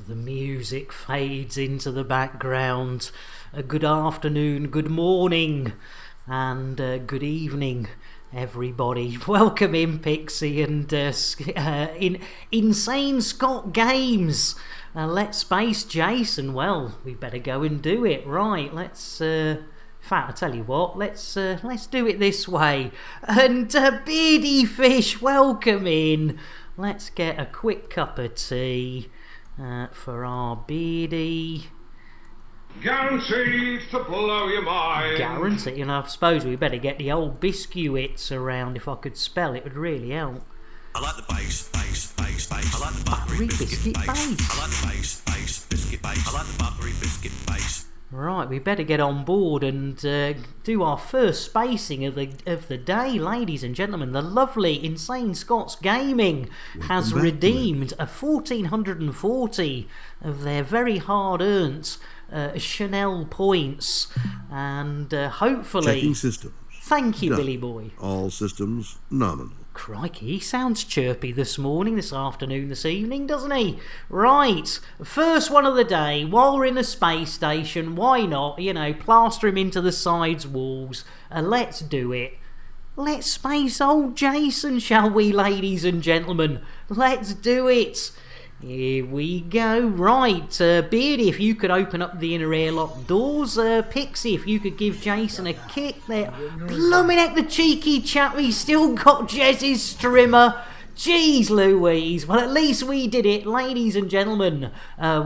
the music fades into the background. Good afternoon, good morning, and good evening, everybody. Welcome in, Pixie, and in Insane Scott Games. Let's space Jason. Well, we better go and do it. Right, let's... in fact, I tell you what, let's do it this way. And Beardy Fish, welcome in. Let's get a quick cup of tea for our Beardy. Guaranteed to blow your mind. Guaranteed, and I suppose we better get the old biscuits around. If I could spell, it would really help. I like the base. I like the buttery biscuit base. I like the base, biscuit base. I like the buttery biscuit base. Right, we better get on board and do our first spacing of the day, ladies and gentlemen. The lovely Insane Scots Gaming has redeemed a 1,440 of their very hard-earned Chanel points, and hopefully... Checking systems. Thank you, Done. Billy Boy. All systems nominal. Crikey, he sounds chirpy this morning, this afternoon, this evening, doesn't he? Right, first one of the day, while we're in a space station, why not, plaster him into the sides walls. Let's do it. Let's space old Jason, shall we, ladies and gentlemen? Let's do it. Here we go. Right, Beardy, if you could open up the inner airlock doors. Pixie, if you could give Jason a kick there. Blooming heck, the cheeky chap, he's still got Jez's strimmer. Jeez Louise. Well, at least we did it, ladies and gentlemen.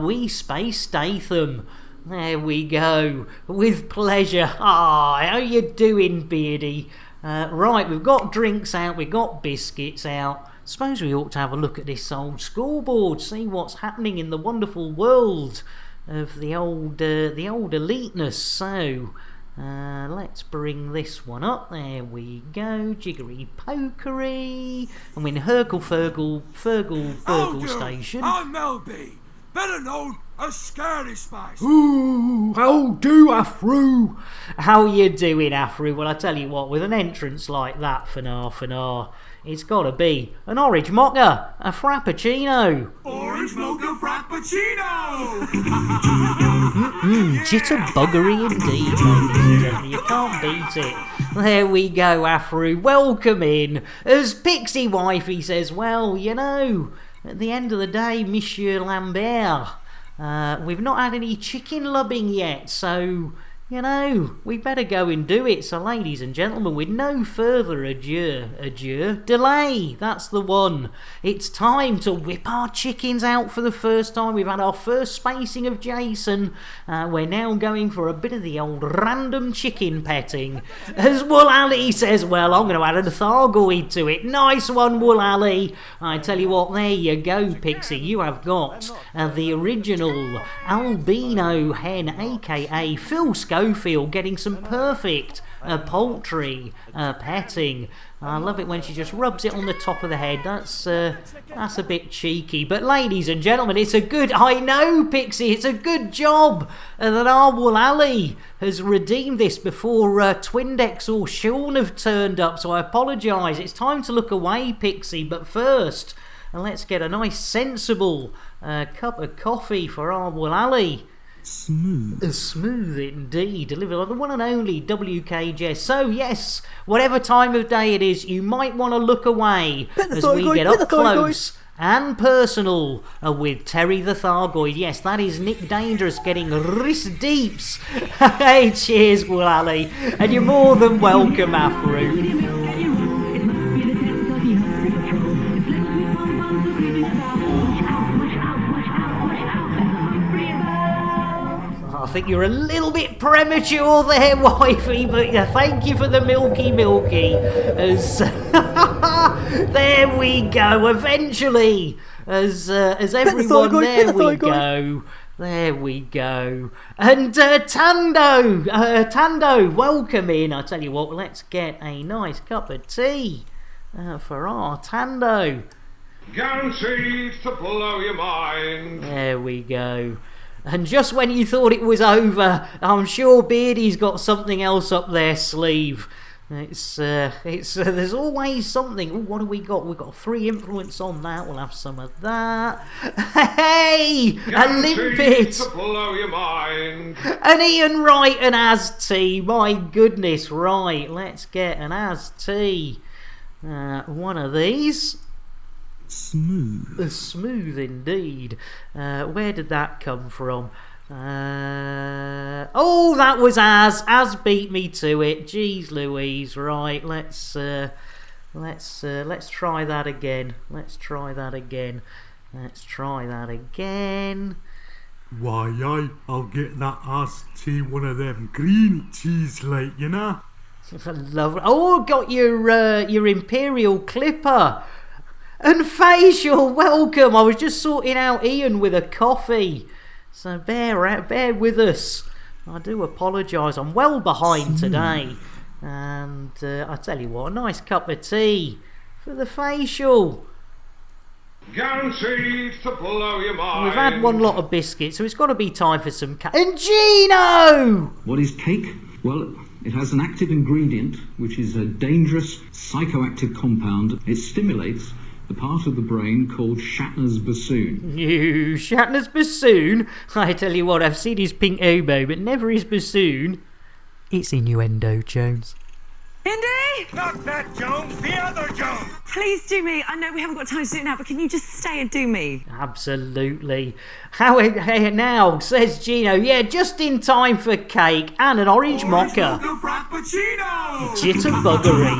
We space Statham. There we go. With pleasure. How you doing, Beardy? Right, we've got drinks out, we've got biscuits out. Suppose we ought to have a look at this old scoreboard, see what's happening in the wonderful world of the old eliteness. So, let's bring this one up. There we go. Jiggery pokery. And we're in Fergal Station. I'm Melby, better known as Scary Spice. Ooh, how do, Afro? How you doing, Afro? Well, I tell you what, with an entrance like that for now, it's got to be an orange mocha, a frappuccino. Orange mocha frappuccino! Jitterbuggery indeed, ladies and gentlemen. You can't beat it. There we go, Afro. Welcome in. As Pixie Wifey says, well, at the end of the day, Monsieur Lambert, we've not had any chicken lubbing yet, so... we better go and do it. So, ladies and gentlemen, with no further delay, that's the one. It's time to whip our chickens out for the first time. We've had our first spacing of Jason. We're now going for a bit of the old random chicken petting. As Wool Ali says, well, I'm going to add a Thargoid to it. Nice one, Wool Ali. I tell you what, there you go, Pixie. You have got the original albino hen, a.k.a. Phil Schofield, getting some perfect poultry petting. I love it when she just rubs it on the top of the head. That's a bit cheeky. But ladies and gentlemen, I know, Pixie, it's a good job that our Wool Ali has redeemed this before Twindex or Sean have turned up. So I apologise. It's time to look away, Pixie. But first, let's get a nice sensible cup of coffee for our Wool Ali. Smooth indeed, delivered on the one and only WKJ. So yes, whatever time of day it is, you might want to look away as we get up close and personal with Terry the Thargoid. Yes, that is Nick Dangerous getting wrist deeps. Hey, cheers, Wool Ali, and you're more than welcome, Afro. I think you're a little bit premature there, wifey, but thank you for the milky. There we go, eventually. As everyone, there we go. And Tando, welcome in. I tell you what, let's get a nice cup of tea for our Tando. Guaranteed to blow your mind. There we go. And just when you thought it was over, I'm sure Beardy's got something else up their sleeve. It's there's always something. Ooh, what do we got? We've got 3 influence on that. We'll have some of that. Hey, a Limpet, to blow your mind. an Ian Wright, an Az-T. My goodness, right? Let's get an Az-T. One of these. Smooth indeed. Where did that come from? Oh, that was Az beat me to it. Jeez Louise. Right, let's try that again. Why, I'll get that ass tea, one of them green teas, like, you know. Lovely. Oh, got your Imperial Clipper. And Facial, welcome. I was just sorting out Ian with a coffee. So bear with us. I do apologise. I'm well behind today. And I tell you what, a nice cup of tea for the Facial. Guaranteed to blow your mind. We've had one lot of biscuits, so it's got to be time for some cake. And Gino! What is cake? Well, it has an active ingredient, which is a dangerous psychoactive compound. It stimulates the part of the brain called Shatner's bassoon. You, Shatner's bassoon? I tell you what, I've seen his pink oboe, but never his bassoon. It's innuendo, Jones. Indy! Not that Jones, the other Jones. Please do me. I know we haven't got time to do it now, but can you just stay and do me? Absolutely. Hey, now, says Gino, yeah, just in time for cake and an orange mocha. The Frappuccino. Jitterbuggery.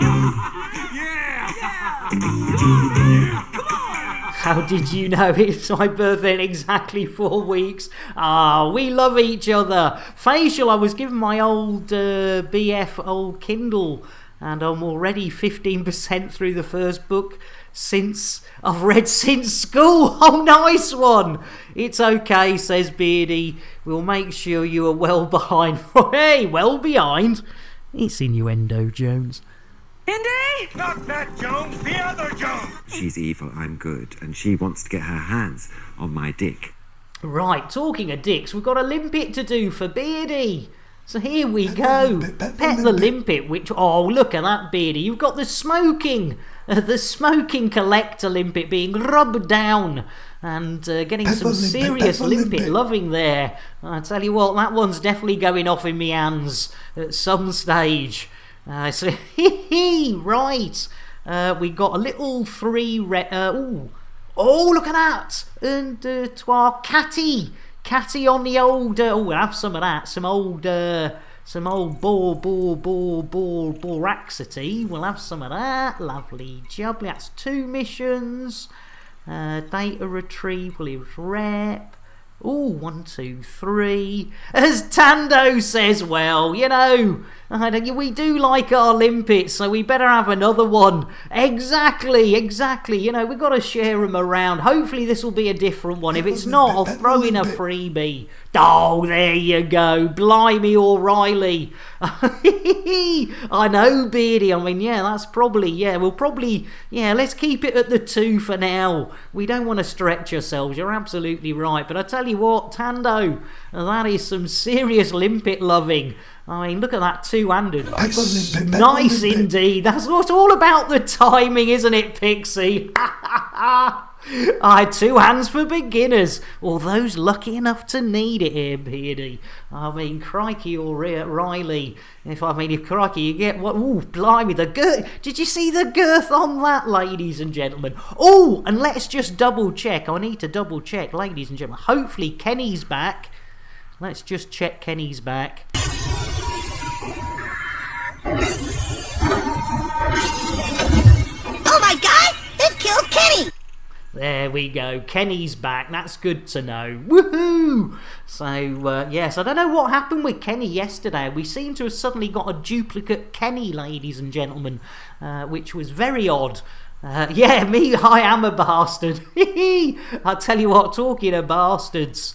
How did you know it's my birthday in exactly 4 weeks? We love each other. Facial, I was given my old BF old Kindle, and I'm already 15% through the first book I've read since school. Oh, nice one. It's okay, says Beardy. We'll make sure you are well behind. Hey, well behind. It's innuendo, Jones. Indy! Not that Jones, the other Jones. She's evil, I'm good, and she wants to get her hands on my dick. Right, talking of dicks, we've got a limpet to do for Beardy. So here we go. Pet the limpet, which... Oh, look at that, Beardy. You've got the smoking collector limpet being rubbed down and getting some serious limpet loving there. I tell you what, that one's definitely going off in me hands at some stage. So, right. We got a little 3 red... oh, look at that. And to our catty on the old... we'll have some of that. Some old boraxity. We'll have some of that. Lovely jubbly. That's 2 missions. Data retrieval is rep. Ooh, 1, 2, 3. As Tando says, well, you know, we do like our limpets, so we better have another one. Exactly. You know, we've got to share them around. Hopefully this will be a different one. If it's not, I'll throw in a freebie. Oh, there you go. Blimey, O'Reilly. I know, Beardy. I mean, yeah, that's probably, let's keep it at the 2 for now. We don't want to stretch ourselves. You're absolutely right. But I tell you what, Tando, that is some serious limpet loving. I mean, look at that 2-handed. Nice indeed. That's what's all about the timing, isn't it, Pixie? I 2 hands for beginners, or those lucky enough to need it here, Beardy. I mean, crikey, or Riley. If crikey, you get what? Ooh, blimey, the girth. Did you see the girth on that, ladies and gentlemen? Oh, and let's just double check. I need to double check, ladies and gentlemen. Hopefully Kenny's back. Let's just check Kenny's back. Oh my God! They've killed Kenny! There we go. Kenny's back. That's good to know. Woohoo! So, yes, I don't know what happened with Kenny yesterday. We seem to have suddenly got a duplicate Kenny, ladies and gentlemen, which was very odd. I am a bastard. I'll tell you what, talking of bastards,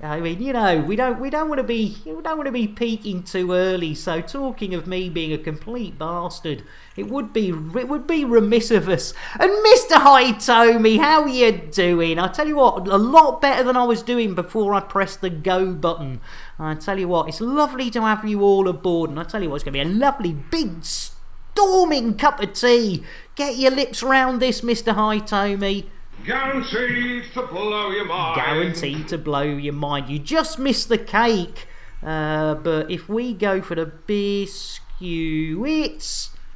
I mean, you know, we don't want to be peaking too early. So, talking of me being a complete bastard, it would be remiss of us. And Mr. Hitomi, how you doing? I tell you what, a lot better than I was doing before I pressed the go button. I tell you what, it's lovely to have you all aboard, and I tell you what, it's going to be a lovely big storming cup of tea. Get your lips round this, Mr. Hitomi. Guaranteed to blow your mind. Guaranteed to blow your mind. You just missed the cake. But if we go for the biscuits...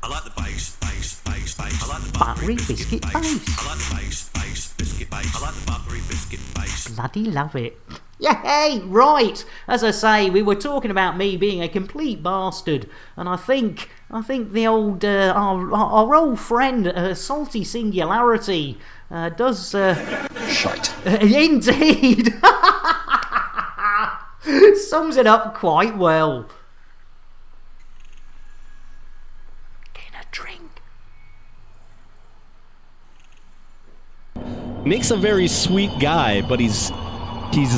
I like the base. I like the buttery biscuit base. I like the base biscuit base. I like the buttery biscuit base. Bloody love it. Yay! Right. As I say, we were talking about me being a complete bastard, and I think the old our old friend Salty Singularity does shite. Indeed. Sums it up quite well. Get a drink. Nick's a very sweet guy, but he's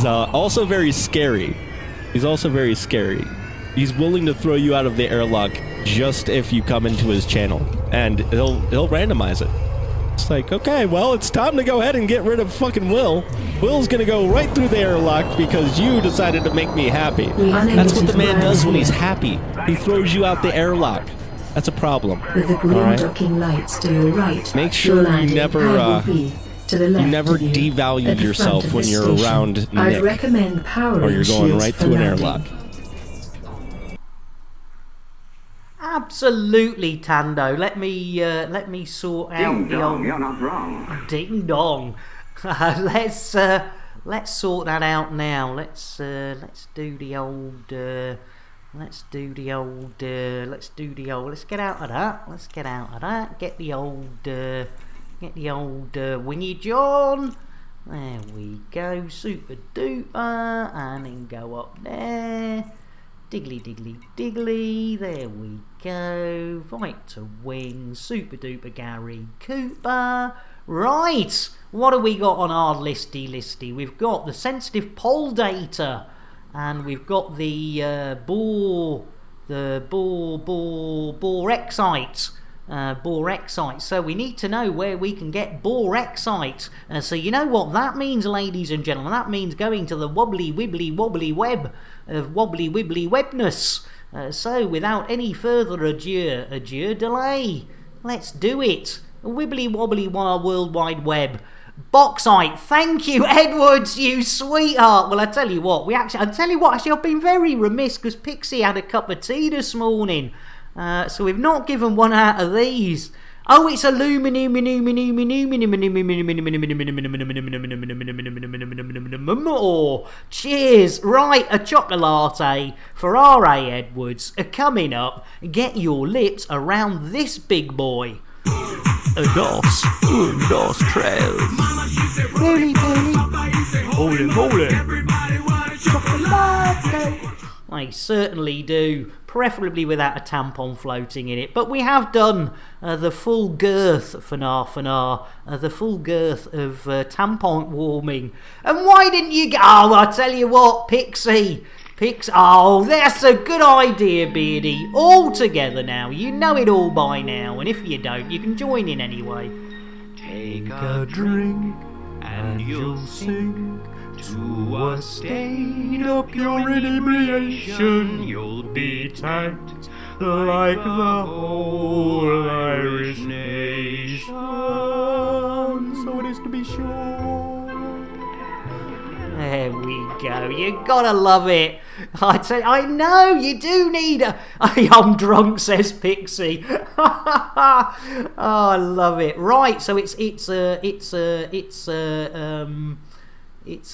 also very scary. He's also very scary. He's willing to throw you out of the airlock just if you come into his channel, and he'll randomize it. It's like, okay, well, it's time to go ahead and get rid of fucking Will. Will's gonna go right through the airlock because you decided to make me happy. That's what the man does when he's happy. He throws you out the airlock. That's a problem. With the green docking lights to your right. Make sure you never devalue yourself when you're around Nick. I'd recommend powering or you're going right through an airlock. Absolutely, Tando. Let me sort out Ding dong, you're not wrong. Ding dong. Let's sort that out now. Let's do the old. Let's get out of that. Get the old Wingy John. There we go. Super duper, and then go up there. Diggly diggly diggly, there we go. Right to win, super duper Gary Cooper. Right, what have we got on our listy? We've got the sensitive poll data, and we've got the borexite. Borexite. So we need to know where we can get borexite. So you know what that means, ladies and gentlemen. That means going to the wobbly wibbly wobbly web of wobbly wibbly webness. So without any further ado delay, let's do it. Wibbly wobbly world wide web. Bauxite, thank you, Edwards, you sweetheart. Well, I tell you what, actually, I've been very remiss because Pixie had a cup of tea this morning. So we've not given one out of these. Oh, it's aluminum. Cheers. Right, a chocolate latte for R.A. Edwards. Coming up, get your lips around this big boy. Dos trails. Holy. Chocolate latte. I certainly do, preferably without a tampon floating in it. But we have done the full girth the full girth of tampon warming. And why didn't you go? Oh, I tell you what, Pixie. Oh, that's a good idea, Beardy. All together now. You know it all by now. And if you don't, you can join in anyway. Take a drink and you'll sink to a state of pure inebriation. You'll be tanked like the whole Irish nation. So it is to be sure. There we go. You gotta love it. I know you do need a young drunk, says Pixie. Oh, I love it. Right, so it's a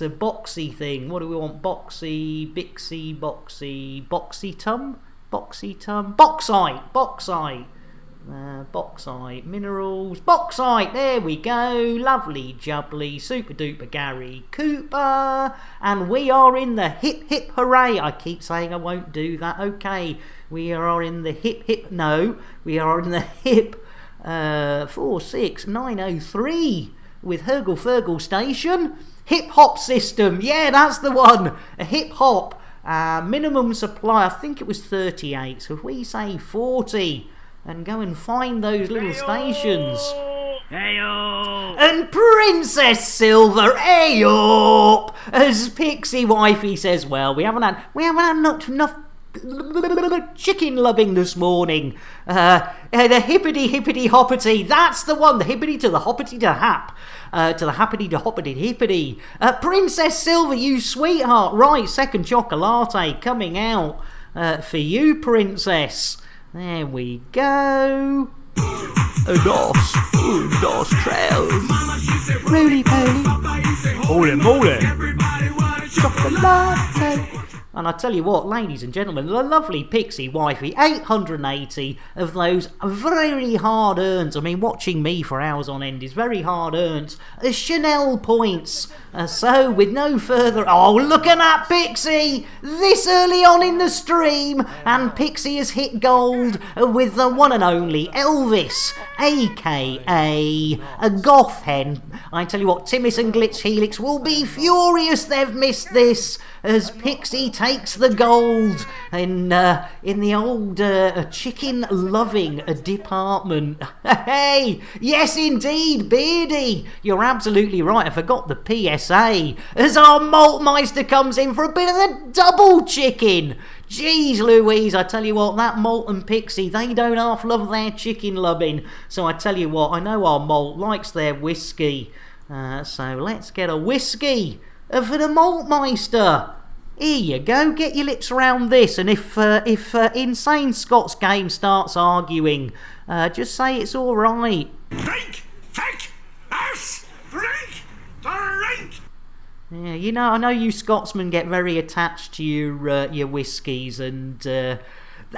boxy thing. What do we want? Boxy tum? Bauxite. Bauxite, minerals, bauxite, there we go, lovely jubbly, super duper Gary Cooper, and we are in the hip hip hooray. I keep saying I won't do that. Okay, we are in the hip hip 46903 with Hergle Fergle Station. hip-hop system. Yeah, that's the one. A hip-hop. Minimum supply, I think it was 38. So if we say 40 and go and find those little stations. Hey-o! And Princess Silver, hey up! As Pixie Wifey says, well, we haven't had enough chicken loving this morning. The hippity hoppity, that's the one. The hippity to the hoppity to hap. To the happity to hoppity hippity. Princess Silver, you sweetheart. Right, second chocolate coming out for you, Princess. There we go. Dos trails. Roly poly. Holy. Chocolate. And I tell you what, ladies and gentlemen, the lovely Pixie Wifey, 880 of those very hard earned. I mean, watching me for hours on end is very hard earned. Chanel points. So, with no further... Oh, look at that, Pixie! This early on in the stream, and Pixie has hit gold with the one and only Elvis, a.k.a. a Goth Hen. I tell you what, Timis and Glitch Helix will be furious they've missed this, as Pixie takes the gold in the old chicken-loving department. Hey! Yes, indeed, Beardy! You're absolutely right, I forgot the PSA. As our Maltmeister comes in for a bit of the double chicken. Jeez Louise, I tell you what, that Malt and Pixie, they don't half love their chicken lubbing. So I tell you what, I know our Malt likes their whiskey. So let's get a whiskey for the Maltmeister. Here you go, get your lips around this, and if Insane Scott's game starts arguing, just say it's alright. Drink! Take! Ass! Drink! Drink! Yeah, you know, I know you Scotsmen get very attached to your whiskies, and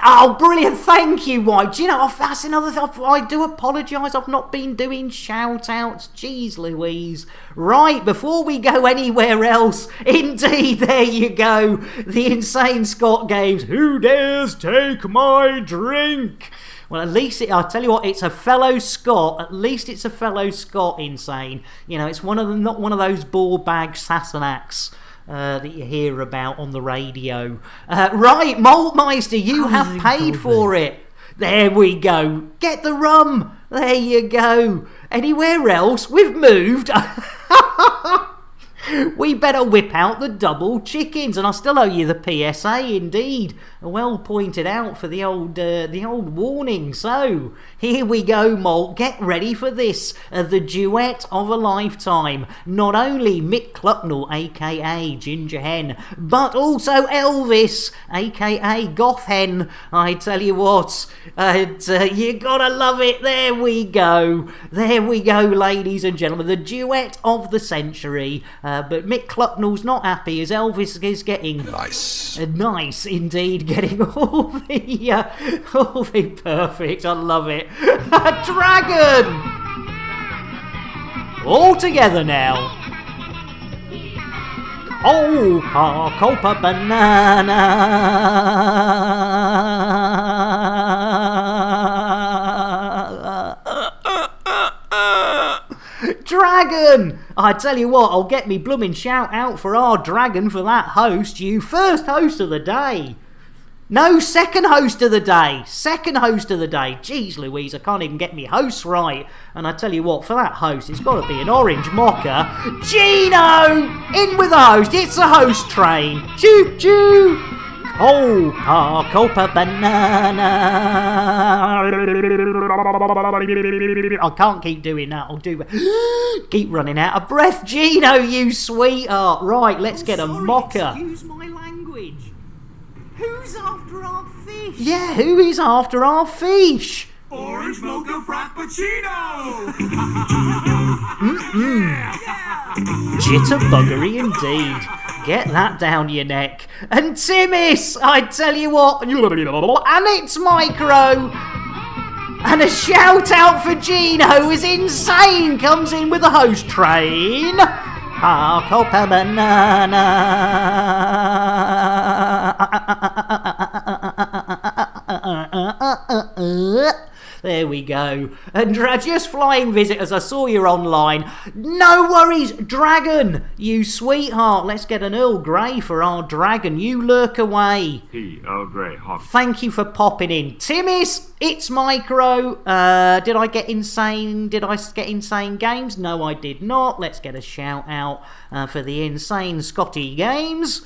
oh, brilliant! Thank you, White. Do you know that's another thing? I do apologise. I've not been doing shout outs. Jeez Louise. Right, before we go anywhere else, indeed, there you go. The Insane Scott games. Who dares take my drink? Well, at least I'll tell you what, it's a fellow Scot. At least it's a fellow Scot, Insane. You know, it's not one of those ball bag Sassenachs that you hear about on the radio. Right, Maltmeister, you have paid for it. There we go. Get the rum. There you go. Anywhere else? We've moved. We better whip out the double chickens, and I still owe you the PSA. Indeed, well pointed out for the old warning. So here we go, Malt. Get ready for this, the duet of a lifetime. Not only Mick Clucknell, aka Ginger Hen, but also Elvis, aka Goth Hen. I tell you what, you gotta love it. There we go, ladies and gentlemen, the duet of the century. But Mick Clucknell's not happy as Elvis is getting nice indeed, getting all the perfect. I love it. Dragon, all together now. Oh, Copa banana. Dragon! I tell you what, I'll get me bloomin' shout out for our Dragon for that host. You first host of the day. No, second host of the day. Jeez Louise, I can't even get me hosts right. And I tell you what, for that host, it's got to be an orange mocha. Gino! In with the host. It's the host train. Choo choo! Copa banana. I can't keep doing that. I'll do it. Keep running out of breath. Gino, you sweetheart. Right, let's get a mocha. Excuse my language. Who's after our fish? Yeah, who is after our fish? Orange mocha frappuccino! Jitterbuggery indeed. Get that down your neck. And Timis, I tell you what, and it's Micro. And a shout out for Gino as Insane comes in with the host train. Copa banana. there we go. And just flying visitors, I saw you're online. No worries, Dragon, you sweetheart. Let's get an Earl Grey for our Dragon. You lurk away. Tea, Earl Grey, hot. Thank you for popping in. Timis, it's Micro. Did I get insane games? No, I did not. Let's get a shout out for the insane Scotty games.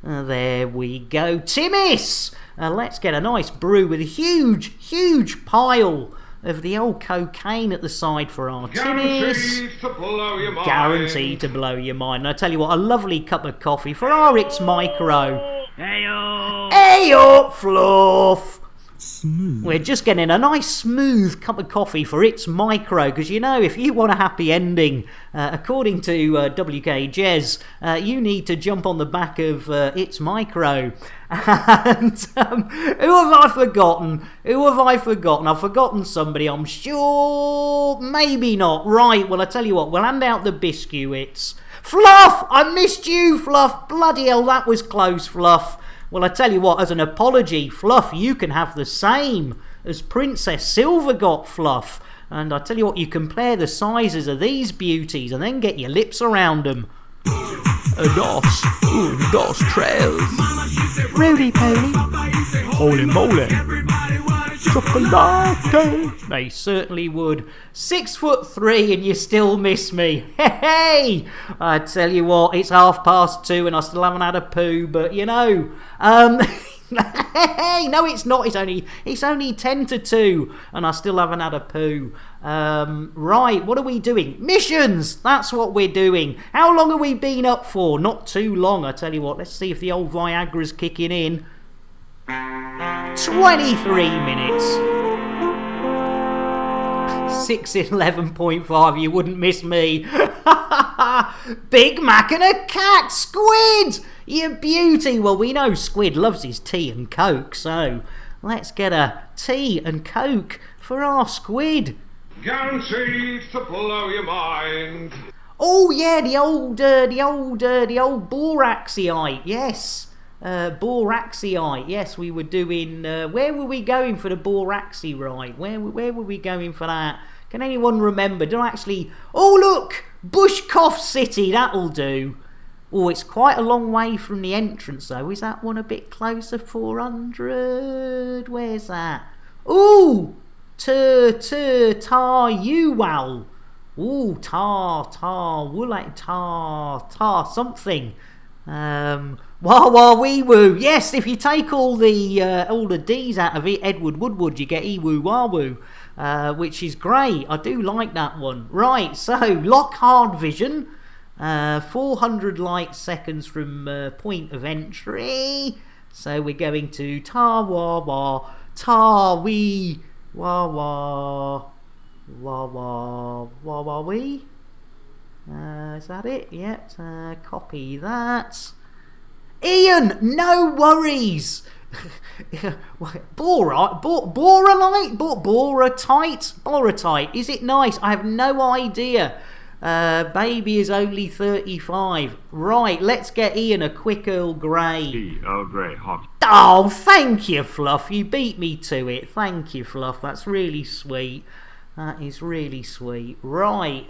There we go. Timis! Let's get a nice brew with a huge pile of the old cocaine at the side for our Timis. Guaranteed to blow your mind. Guaranteed to blow your mind. And I tell you what, a lovely cup of coffee for our It's Micro. Heyo! Heyo, Fluff! Smooth. We're just getting a nice smooth cup of coffee for It's Micro, because you know, if you want a happy ending, according to WK Jez, you need to jump on the back of It's Micro. And who have I forgotten? I've forgotten somebody, I'm sure. Maybe not. Right, well, I tell you what, we'll hand out the biscuits. Fluff! I missed you, Fluff! Bloody hell, that was close, Fluff. Well, I tell you what, as an apology, Fluff, you can have the same as Princess Silver got, Fluff. And I tell you what, you compare the sizes of these beauties and then get your lips around them. Dos trails. Roly poly. Holy moly. Chocolate. They certainly would. 6'3" and you still miss me. Hey! I tell you what, it's 2:30 and I still haven't had a poo, but you know, hey, no, it's not. It's only 10 to 2 and I still haven't had a poo. Right, what are we doing? Missions! That's what we're doing. How long have we been up for? Not too long, I tell you what. Let's see if the old Viagra's kicking in. 23 minutes. 6:11.5, you wouldn't miss me. Big Mac and a cat, Squid! You beauty! Well, we know Squid loves his tea and coke, so let's get a tea and coke for our Squid. Guaranteed to blow your mind. Oh yeah, the old Boraxite, yes. Boraxite, yes, we were doing, where were we going for the Boraxi ride? Where were we going for that? Can anyone remember? Oh look, Bushkoff City, that'll do. Oh, it's quite a long way from the entrance though. Is that one a bit closer? 400, where's that? Ooh, Tar Uwal. Ooh, tar something. Wah wee woo. Yes, if you take all the D's out of it, Edward Woodward, you get Ewu Wawoo, which is great. I do like that one. Right, so Lockhart Vision, 400 light seconds from point of entry. So we're going to tar wee wah wee. Is that it? Yep. Copy that. Ian, no worries. Boratite. Is it nice? I have no idea. Baby is only 35. Right, let's get Ian a quick Earl Grey. Tea, Earl Grey, hot. Oh, thank you, Fluff. You beat me to it. Thank you, Fluff. That's really sweet. That is really sweet. Right.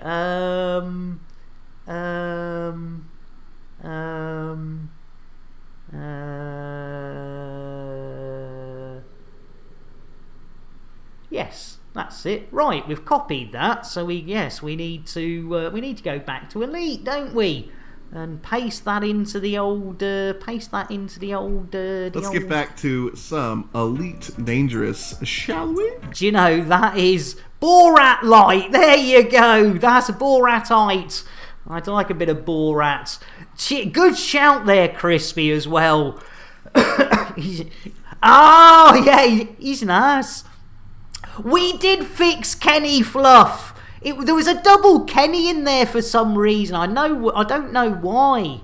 Yes, that's it. Right, we've copied that. So we need to go back to Elite, don't we? And paste that into the old. Let's get back to some Elite Dangerous, shall we? Do you know that is Borat Light? There you go. That's Boratite. I'd like a bit of Borat. Good shout there, Crispy, as well. He's nice. We did fix Kenny Fluff. There was a double Kenny in there for some reason. I don't know why.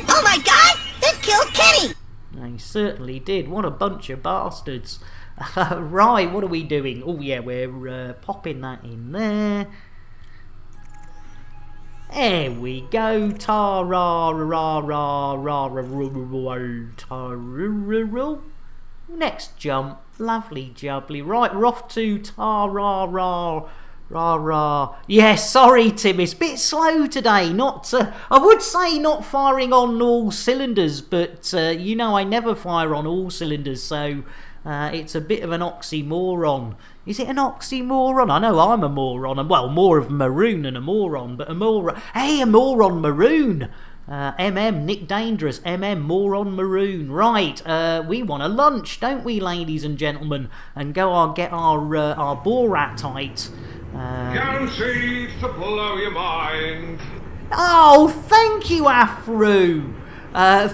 Oh my god! They killed Kenny! They certainly did. What a bunch of bastards. Right, what are we doing? Oh yeah, we're popping that in there. There we go. Ta-ra-ra-ra-ra-ra-ra-ra-ra. Next jump. Lovely jubbly. Right, we're off to ta-ra-ra-ra-ra. Yeah, sorry, Tim. It's a bit slow today. I would say not firing on all cylinders, but you know I never fire on all cylinders, so it's a bit of an oxymoron. Is it an oxymoron? I know I'm a moron. Well, more of maroon than a moron, but a moron. Hey, a moron maroon. Nick Dangerous, moron maroon. Right, we want a lunch, don't we, ladies and gentlemen? And get our Borat tight. Guaranteed to blow your mind. Oh, thank you, Afro,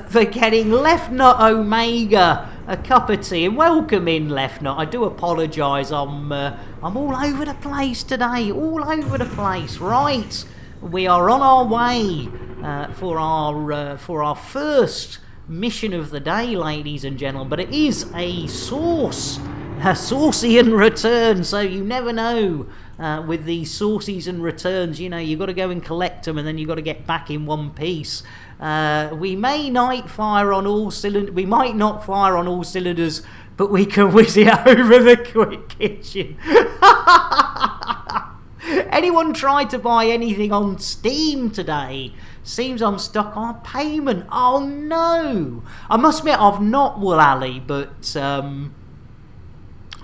for getting Left Nut Omega a cup of tea. And welcome in, Left Nut. I do apologise. I'm all over the place today. All over the place. Right, we are on our way for our first mission of the day, ladies and gentlemen. But it is a Saucian return. So you never know. With these saucies and returns, you know, you've got to go and collect them and then you've got to get back in one piece. We may not fire on all cylinders, but we can whiz it over the quick kitchen. Anyone tried to buy anything on Steam today? Seems I'm stuck on payment. Oh no! I must admit I've not, Wool Alley, but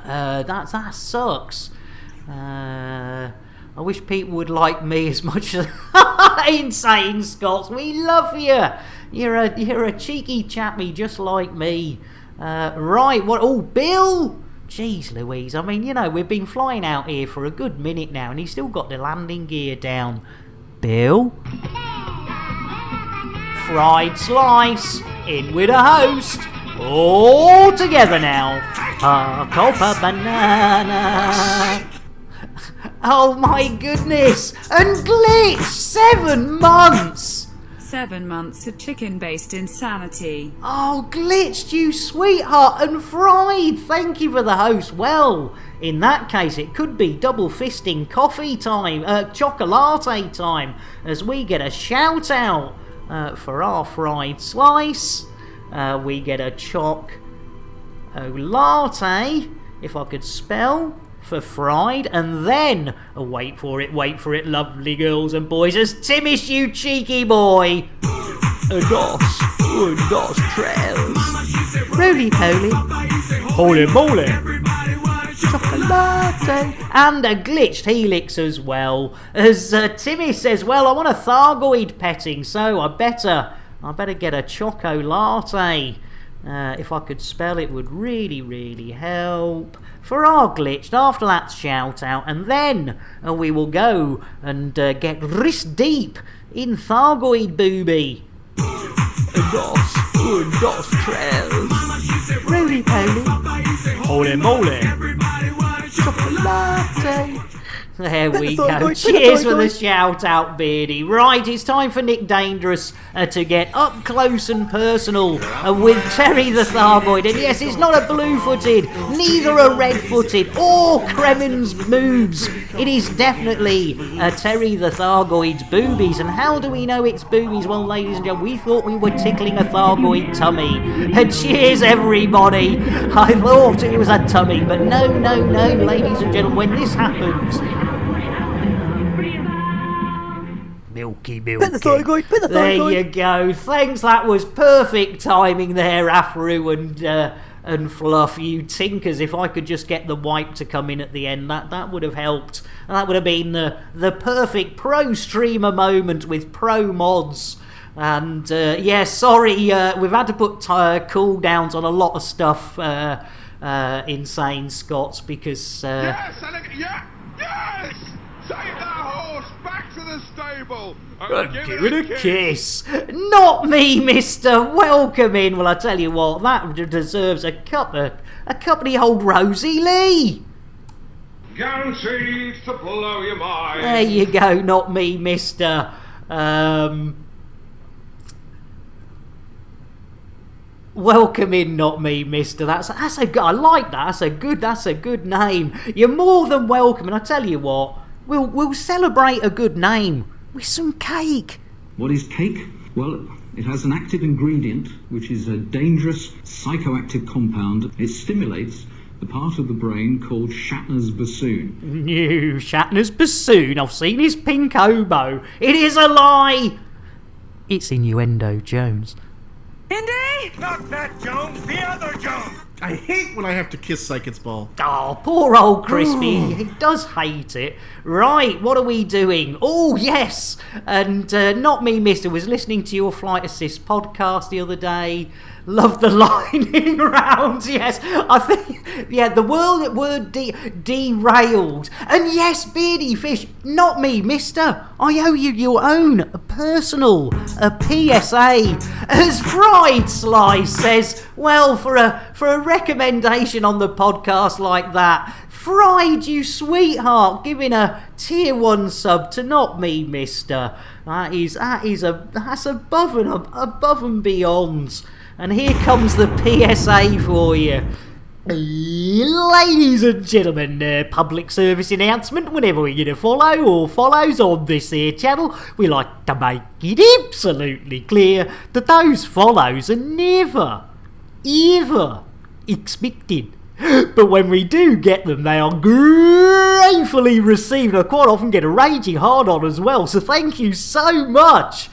that sucks. I wish people would like me as much as Insane Scots. We love you. You're a cheeky chappy just like me. Right, what? Oh, Bill. Jeez Louise. I mean, you know, we've been flying out here for a good minute now, and he's still got the landing gear down. Bill. Fried slice. In with a host. All together now. A copper banana. Oh my goodness! And Glitch! 7 months! 7 months of chicken-based insanity. Oh, Glitched, you sweetheart! And Fried! Thank you for the host. Well, in that case, it could be double fisting coffee time, chocolate time, as we get a shout out for our fried slice. We get a latte, if I could spell, for fried, and then wait for it, lovely girls and boys, as Timish, you cheeky boy. Dos trails. Roly poly. Holy moly. Chocolate. And a glitched helix as well. As Timmy says, well, I want a Thargoid petting, so I better get a choco latte. If I could spell, it would really, really help. For our glitched, after that shout out, and then we will go and get wrist deep in Thargoid booby. Dos trails. Roly poly. Holy moly. Chocolate. There we go. Cheers for the shout out, Beardy. Right, it's time for Nick Dangerous to get up close and personal with Terry the Thargoid. And yes, it's not a blue-footed, neither a red-footed or Kremen's moves. It is definitely Terry the Thargoid's boobies. And how do we know it's boobies? Well, ladies and gentlemen, we thought we were tickling a Thargoid tummy. Cheers, everybody. I thought it was a tummy, but no, ladies and gentlemen, when this happens... Milky. There you go. Thanks, that was perfect timing there, Afro and Fluff, you tinkers. If I could just get the wipe to come in at the end, that would have helped. That would have been the perfect pro streamer moment with pro mods. And yeah, sorry, we've had to put cooldowns on a lot of stuff, Insane Scots, because... Yes! Take that horse back to the stable and give it a kiss. Not me, mister. Welcome in. Well, I tell you what, that deserves a cup of the old Rosie Lee. Guaranteed to blow your mind. There you go. Not me, mister. Welcome in, not me, mister. That's a good. I like that. That's a good name. You're more than welcome. And I tell you what. We'll celebrate a good name with some cake. What is cake? Well, it has an active ingredient, which is a dangerous psychoactive compound. It stimulates the part of the brain called Shatner's bassoon. No, Shatner's bassoon. I've seen his pink oboe. It is a lie. It's innuendo, Jones. Indy? Not that Jones, the other Jones! I hate when I have to kiss Psychic's ball. Oh, poor old Crispy. He does hate it. Right, what are we doing? Oh, yes. And Not Me, Mister was listening to your Flight Assist podcast the other day. Love the lightning rounds, yes. I think, yeah, the word derailed. And yes, Beardy Fish, not me, mister. I owe you your own personal PSA. As Fried Slice says, well, for a recommendation on the podcast like that, Fried, you sweetheart, giving a tier 1 sub to Not Me, mister. That's above and beyond. And here comes the PSA for you. Ladies and gentlemen, public service announcement. Whenever you're going to follow or follows on this here channel, we like to make it absolutely clear that those follows are never, ever expected. But when we do get them, they are gratefully received. I quite often get a raging hard on as well, so thank you so much.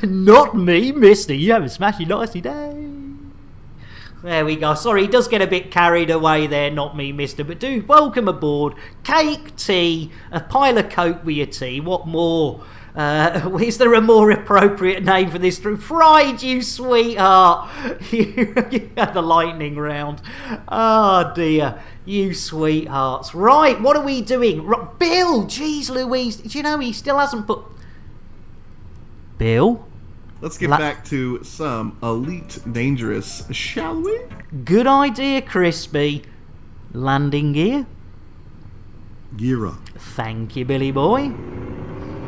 Not me, mister. You have a smashing nicey day. There we go. Sorry, he does get a bit carried away there, not me, mister. But do welcome aboard. Cake, tea, a pile of Coke with your tea. What more? Is there a more appropriate name for this? Fried, you sweetheart. You had the lightning round. Oh dear, you sweethearts. Right, what are we doing? Bill, jeez Louise, do you know he still hasn't put... Bill? Let's get back to some Elite Dangerous, shall we? Good idea, Crispy. Landing gear? Gear up. Thank you, Billy boy.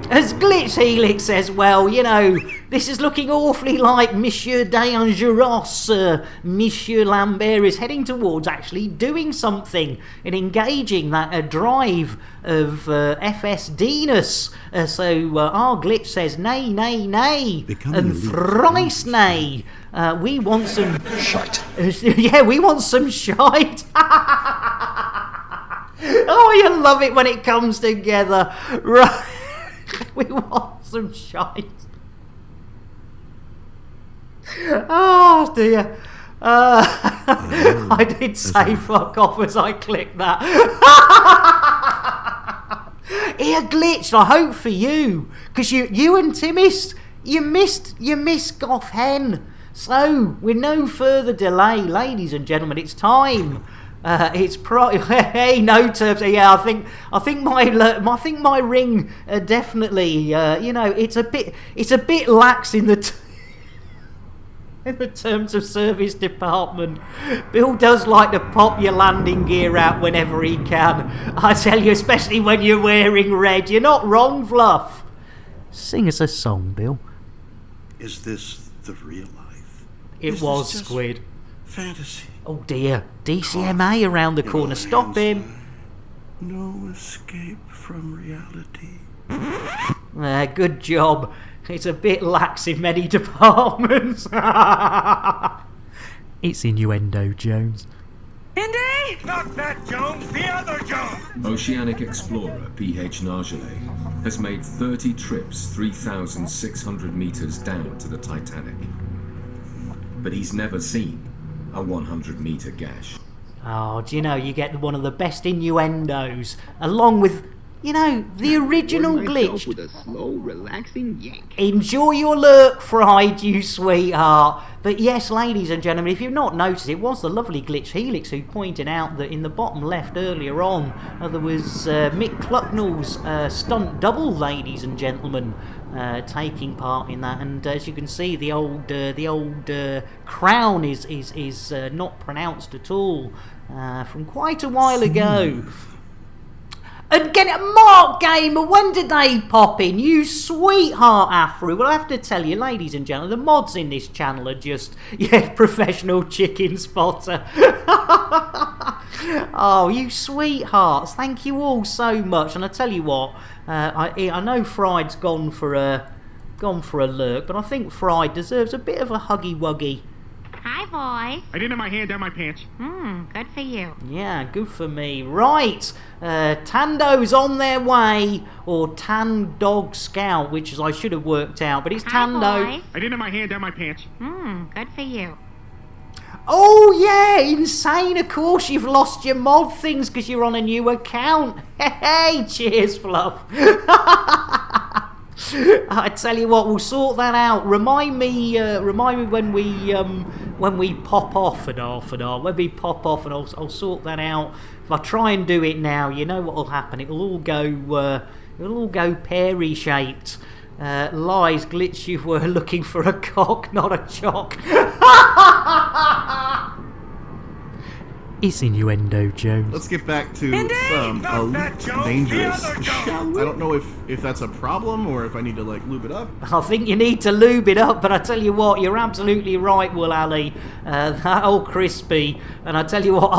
As Glitch Helix says, well, you know, this is looking awfully like Monsieur Dangerous. Monsieur Lambert is heading towards actually doing something and engaging that drive of FSD-ness. So our Glitch says, nay, nay, nay, and thrice nay. We want some... Shite. Yeah, we want some shite. Oh, you love it when it comes together. Right. We want some shite. Oh dear. I did say fuck off as I clicked that. Here, Glitch, I hope for you, because you and Timmist, you missed Goth Hen. So, with no further delay, ladies and gentlemen, it's time. Hey, no terms. Yeah, I think my ring definitely. You know, it's a bit lax in the in the terms of service department. Bill does like to pop your landing gear out whenever he can. I tell you, especially when you're wearing red. You're not wrong, Fluff. Sing us a song, Bill. Is this the real life? It was Squid. Fantasy. Oh dear, DCMA around the corner. Stop him. No escape from reality. Good job. It's a bit lax in many departments. It's innuendo, Jones. Indy? Not that Jones, the other Jones! Oceanic explorer P.H. Nargelet has made 30 trips 3,600 meters down to the Titanic. But he's never seen a 100-meter gash. Oh, do you know, you get one of the best innuendos, along with, you know, the original Glitch. With a slow, relaxing yank. Enjoy your lurk, Fried, you sweetheart. But yes, ladies and gentlemen, if you've not noticed, it was the lovely Glitch Helix who pointed out that in the bottom left earlier on, there was Mick Clucknell's stunt double, ladies and gentlemen, taking part in that. And as you can see, the old crown is not pronounced at all from quite a while ago. And get it, Mark Gamer, when did they pop in? You sweetheart, Afro. Well, I have to tell you, ladies and gentlemen, the mods in this channel are just, professional chicken spotter. Oh, you sweethearts. Thank you all so much. And I tell you what, I know Fried's gone for a lurk, but I think Fried deserves a bit of a huggy-wuggy. Hi, boys. I didn't have my hand down my pants. Good for you. Yeah, good for me. Right, Tando's on their way, or Tandogscout, which is I should have worked out, but it's Tando. Boys. I didn't have my hand down my pants. Good for you. Oh yeah, insane. Of course you've lost your mod things because you're on a new account. Hey, cheers, Fluff. I tell you what, we'll sort that out. Remind me when we pop off and off and on. When we pop off, and I'll sort that out. If I try and do it now, you know what will happen. It'll all go pear shaped. Lies, Glitch, you were looking for a cock, not a chock. It's innuendo, Jones. Let's get back to some elite dangerous. I don't know if that's a problem or if I need to lube it up. I think you need to lube it up, but I tell you what, you're absolutely right, Will Ali. That old crispy, and I tell you what,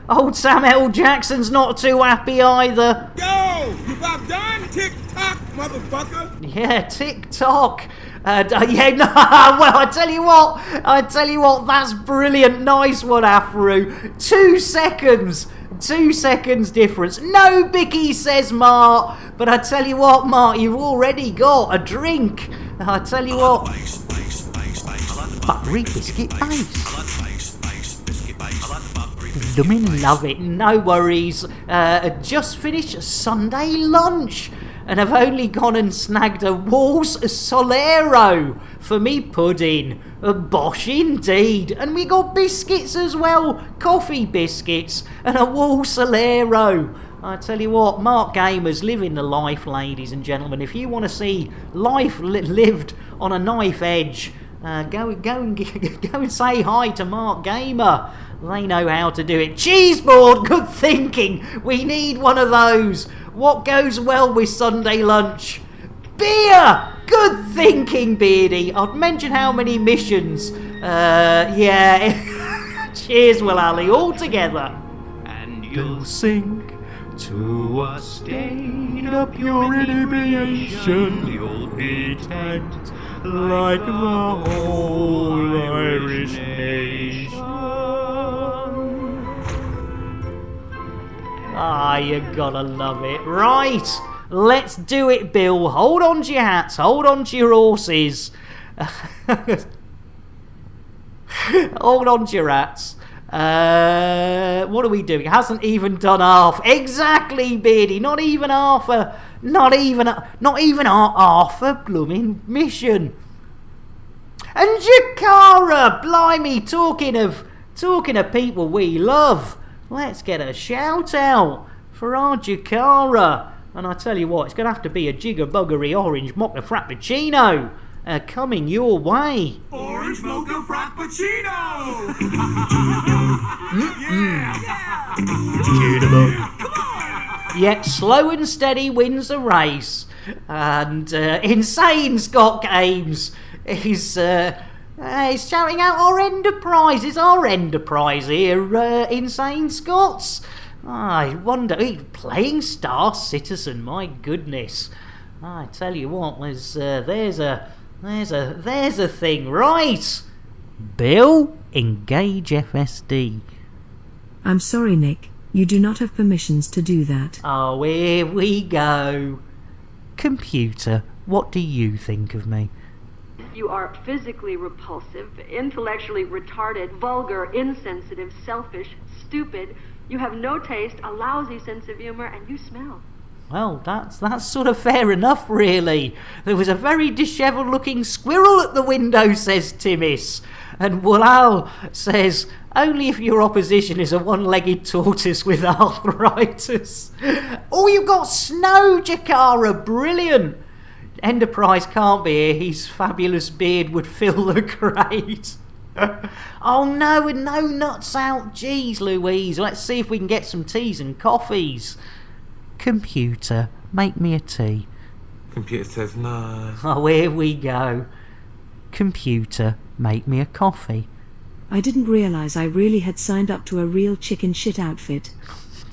old Sam L. Jackson's not too happy either. Yo, you about done? Tick-tock, motherfucker. Yeah, tick-tock. Well, I tell you what, that's brilliant. Nice one, Afro. 2 seconds. 2 seconds difference. No biggie, says Mark. But I tell you what, Mark, you've already got a drink. I tell you what. Buttery biscuit base. Blooming love it. No worries. Just finished Sunday lunch. And I've only gone and snagged a Walls Solero for me pudding. Bosh indeed. And we got biscuits as well. Coffee biscuits and a Walls Solero. I tell you what, Mark Gamer's living the life, ladies and gentlemen. If you want to see life lived on a knife edge, go and say hi to Mark Gamer. They know how to do it. Cheeseboard, good thinking. We need one of those. What goes well with Sunday lunch? Beer! Good thinking, Beardy. I'd mention how many missions. Yeah. Cheers, Will Ali, all together. And you'll sink to a state of pure inebriation. You'll be tanked like the whole Irish nation. Ah, you gotta love it. Right, let's do it, Bill. Hold on to your hats, hold on to your horses. Hold on to your hats. What are we doing? Hasn't even done half. Exactly, Beardy. Not even half a blooming mission. And Jakara, blimey, talking of people we love. Let's get a shout out for our Jakara. And I tell you what, it's going to have to be a jigger-buggery orange mocha frappuccino coming your way. Orange mocha frappuccino! Yeah, slow and steady wins the race. And Insane Scott Games is shouting out our enterprise here, Insane Scots. I wonder, playing Star Citizen, my goodness. I tell you what, there's a thing, right? Bill, engage FSD. I'm sorry, Nick. You do not have permissions to do that. Oh, here we go. Computer, what do you think of me? You are physically repulsive, intellectually retarded, vulgar, insensitive, selfish, stupid. You have no taste, a lousy sense of humor, and you smell. Well, that's sort of fair enough, really. There was a very dishevelled-looking squirrel at the window, says Timmis. And Walal says, only if your opposition is a one-legged tortoise with arthritis. Oh, you've got Snow, Jakara, brilliant. Enterprise can't be here, his fabulous beard would fill the crate. Oh no, and no nuts out, jeez Louise. Let's see if we can get some teas and coffees. Computer, make me a tea. Computer says no. Oh, here we go. Computer, make me a coffee. I didn't realise I really had signed up to a real chicken shit outfit.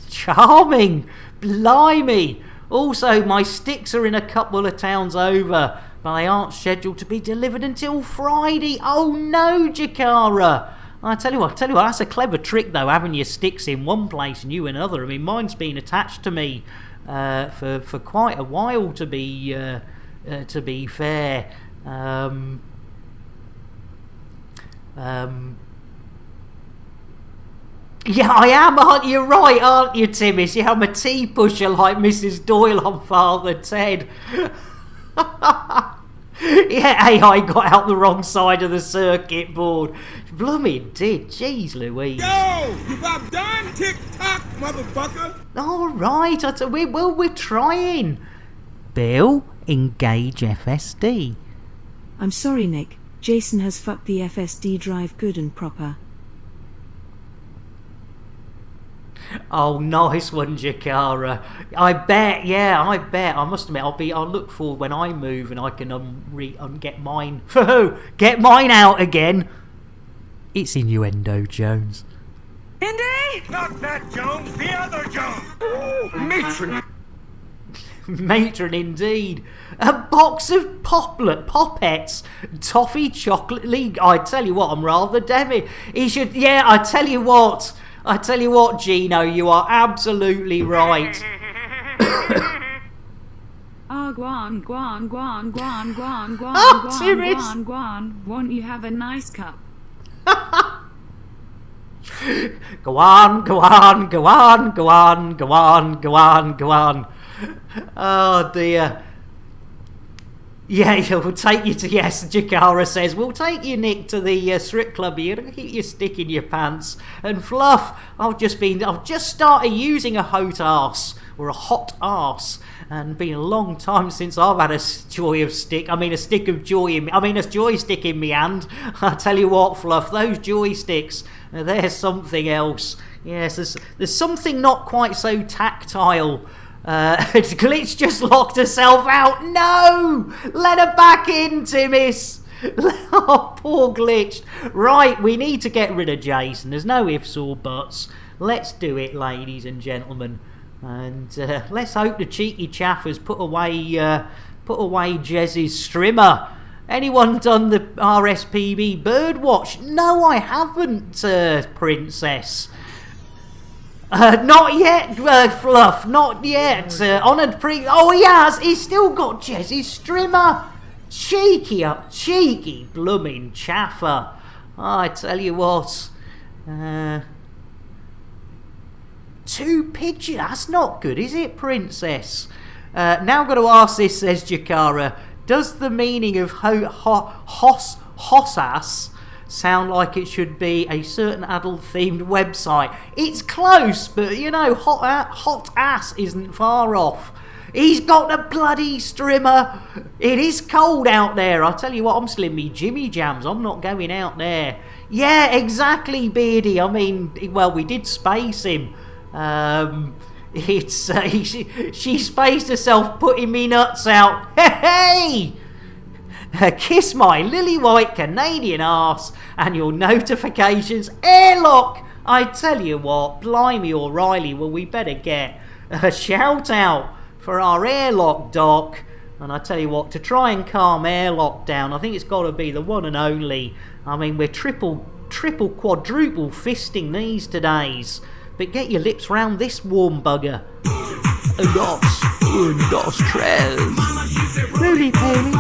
Charming! Blimey! Also, my sticks are in a couple of towns over, but they aren't scheduled to be delivered until Friday. Oh no, Jakara! I tell you what, that's a clever trick though, having your sticks in one place and you in another. I mean, mine's been attached to me for quite a while, to be fair. Yeah, I am, aren't you? Right, aren't you, Timmis? Yeah, I'm a tea pusher like Mrs. Doyle on Father Ted. Yeah, AI got out the wrong side of the circuit board. Blooming did. Jeez Louise. Yo, you got done? Tick-tock, motherfucker. All right, we're trying. Bill, engage FSD. I'm sorry, Nick. Jason has fucked the FSD drive good and proper. Oh, nice one, Jakara. I bet. I must admit, I'll look forward when I move and I can get mine. Get mine out again. It's innuendo, Jones. Indy? Not that Jones, the other Jones. Ooh, matron. Matron indeed. A box of poppets, toffee chocolate league. I tell you what, I'm rather demi. He should. Yeah, I tell you what, Gino, you are absolutely right. Guan. Oh, Timmis. Guan. Won't you have a nice cup? Go on. Oh dear. Yeah, we'll take you to, yes, Jakara says, we'll take you, Nick, to the strip club. You're going to keep your stick in your pants. And Fluff, I've just started using a hot arse, or a hot arse. And been a long time since I've had a stick of joy in me. A joystick in me hand. I tell you what, Fluff, those joysticks, they're something else. Yes, there's something not quite so tactile. Glitch just locked herself out. No! Let her back in, Timmis. Oh, poor Glitch. Right, we need to get rid of Jason. There's no ifs or buts. Let's do it, ladies and gentlemen. And let's hope the cheeky chaffers put away Jez's strimmer. Anyone done the RSPB birdwatch? No, I haven't, Princess. Not yet, Fluff. Not yet. Honoured Oh, he has. He's still got Jez's strimmer. Cheeky blooming chaffer. I tell you what. 2 pigeons. That's not good, is it, Princess? Now I'm going to ask this, says Jakara. Does the meaning of hosass sound like it should be a certain adult-themed website? It's close, but you know, hot ass isn't far off. He's got a bloody strimmer. It is cold out there. I tell you what, I'm still in me Jimmy Jams. I'm not going out there. Yeah, exactly, Beardy. I mean, well, we did space him. She spaced herself putting me nuts out. Hey! Kiss my lily white Canadian arse and your notifications airlock. I tell you what, blimey O'Reilly, well, we better get a shout out for our airlock doc. And I tell you what, to try and calm airlock down, I think it's got to be the one and only. I mean, we're triple, quadruple fisting these todays. But get your lips round this warm bugger. Dos, tres. Roly poly.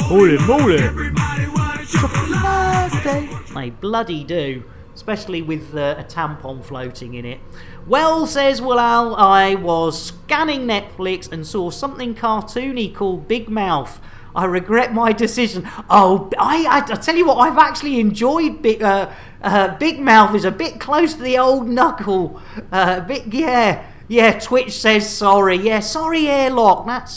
Holy moly. They bloody do. Especially with a tampon floating in it. Well, says Willal, I was scanning Netflix and saw something cartoony called Big Mouth. I regret my decision. Oh, I tell you what, I've actually enjoyed Big Mouth. Is a bit close to the old knuckle. Yeah. Twitch says sorry. Yeah, sorry, Airlock. That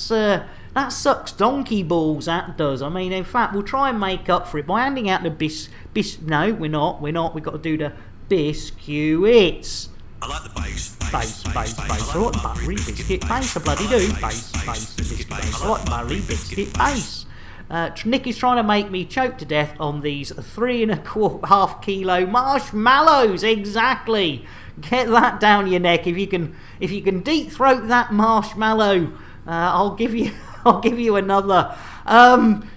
sucks donkey balls. That does. I mean, in fact, we'll try and make up for it by handing out the No, we're not. We've got to do the biscuits. I like the bass. bass. I like buttery biscuit bass. I bloody do. Bass, biscuit bass. I like buttery biscuit bass. Nick is trying to make me choke to death on these 3.5 kilo marshmallows. Exactly. Get that down your neck. If you can deep throat that marshmallow, I'll give you another.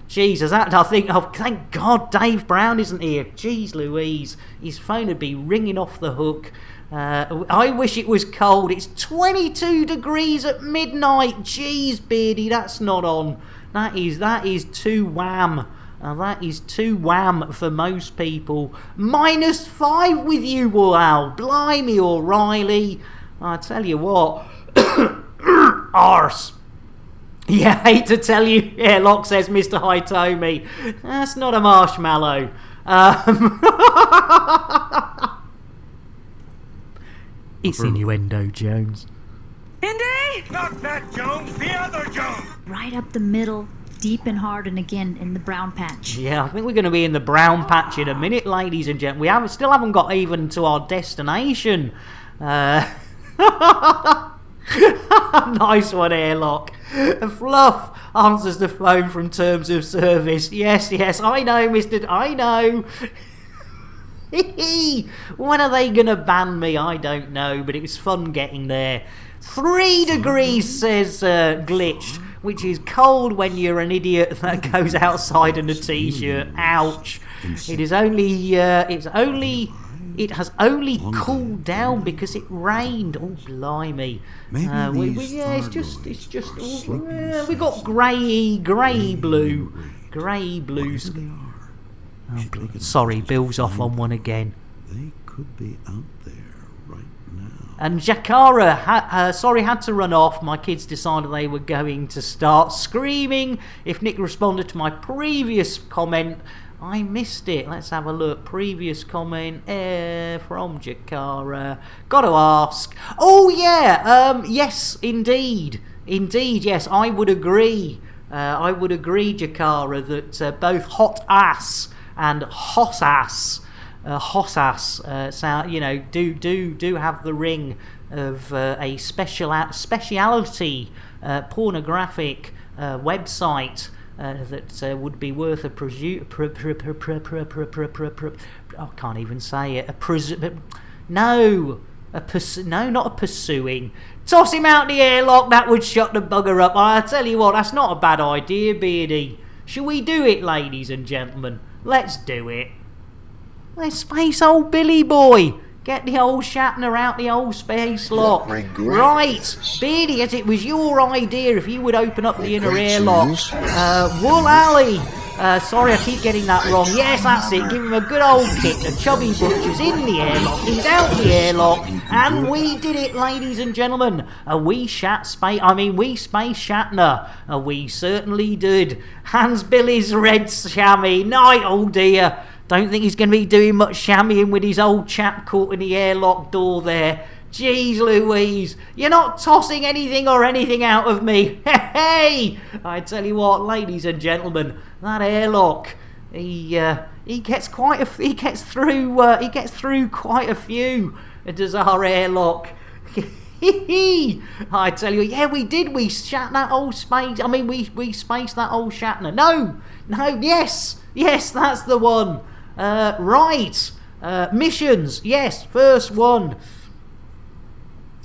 Jesus, I think. Oh, thank God, Dave Brown isn't here. Jeez Louise, his phone would be ringing off the hook. I wish it was cold. It's 22 degrees at midnight. Jeez, Beardy, that's not on. That is too wham. That is too wham for most people. -5 with you, wow. Blimey, O'Reilly. I tell you what. Arse. Yeah, hate to tell you. Airlock, says Mr. Hitomi. That's not a marshmallow. It's innuendo, Jones. Indy! Not that Jones, the other Jones! Right up the middle, deep and hard, and again in the brown patch. Yeah, I think we're going to be in the brown patch in a minute, ladies and gentlemen. We still haven't got even to our destination. Nice one, Airlock. Fluff answers the phone from terms of service. Yes, I know, I know. When are they going to ban me? I don't know, but it was fun getting there. 3 degrees, says Glitched, which is cold when you're an idiot that goes outside in a t-shirt. Ouch. It has only cooled down because it rained. Oh, blimey. We got grey blue. Oh, sorry, Bill's off on one again. They could be out there right now. And Jakara, had to run off. My kids decided they were going to start screaming. If Nick responded to my previous comment, I missed it. Let's have a look. Previous comment from Jakara. Got to ask. Oh, yeah. Yes, indeed. Yes, I would agree. Jakara, that both hot ass and hot ass sound, do have the ring of a speciality pornographic website that would be worth a I can't even say it. Not a pursuing. Toss him out the airlock. That would shut the bugger up. I tell you what, that's not a bad idea, Beardy. Shall we do it, ladies and gentlemen? Let's do it. Let's space old Billy boy. Get the old Shatner out the old space lock. Right, Beardy, as it was your idea, if you would open up the inner airlock. Wool Alley. Sorry, I keep getting that wrong. Yes, that's it. Give him a good old kick. The chubby butcher's in the airlock. He's out the airlock. And we did it, ladies and gentlemen. We space Shatner. We certainly did. Hans Billy's red chamois. Night, oh dear. Don't think he's going to be doing much shammying with his old chap caught in the airlock door there. Jeez Louise, you're not tossing anything out of me. Hey! I tell you what, ladies and gentlemen, that airlock, he gets through quite a few. Does our airlock? I tell you, yeah, we did. We shat that old space. I mean, we spaced that old Shatner. No, yes, that's the one. Right. Missions. Yes, first one.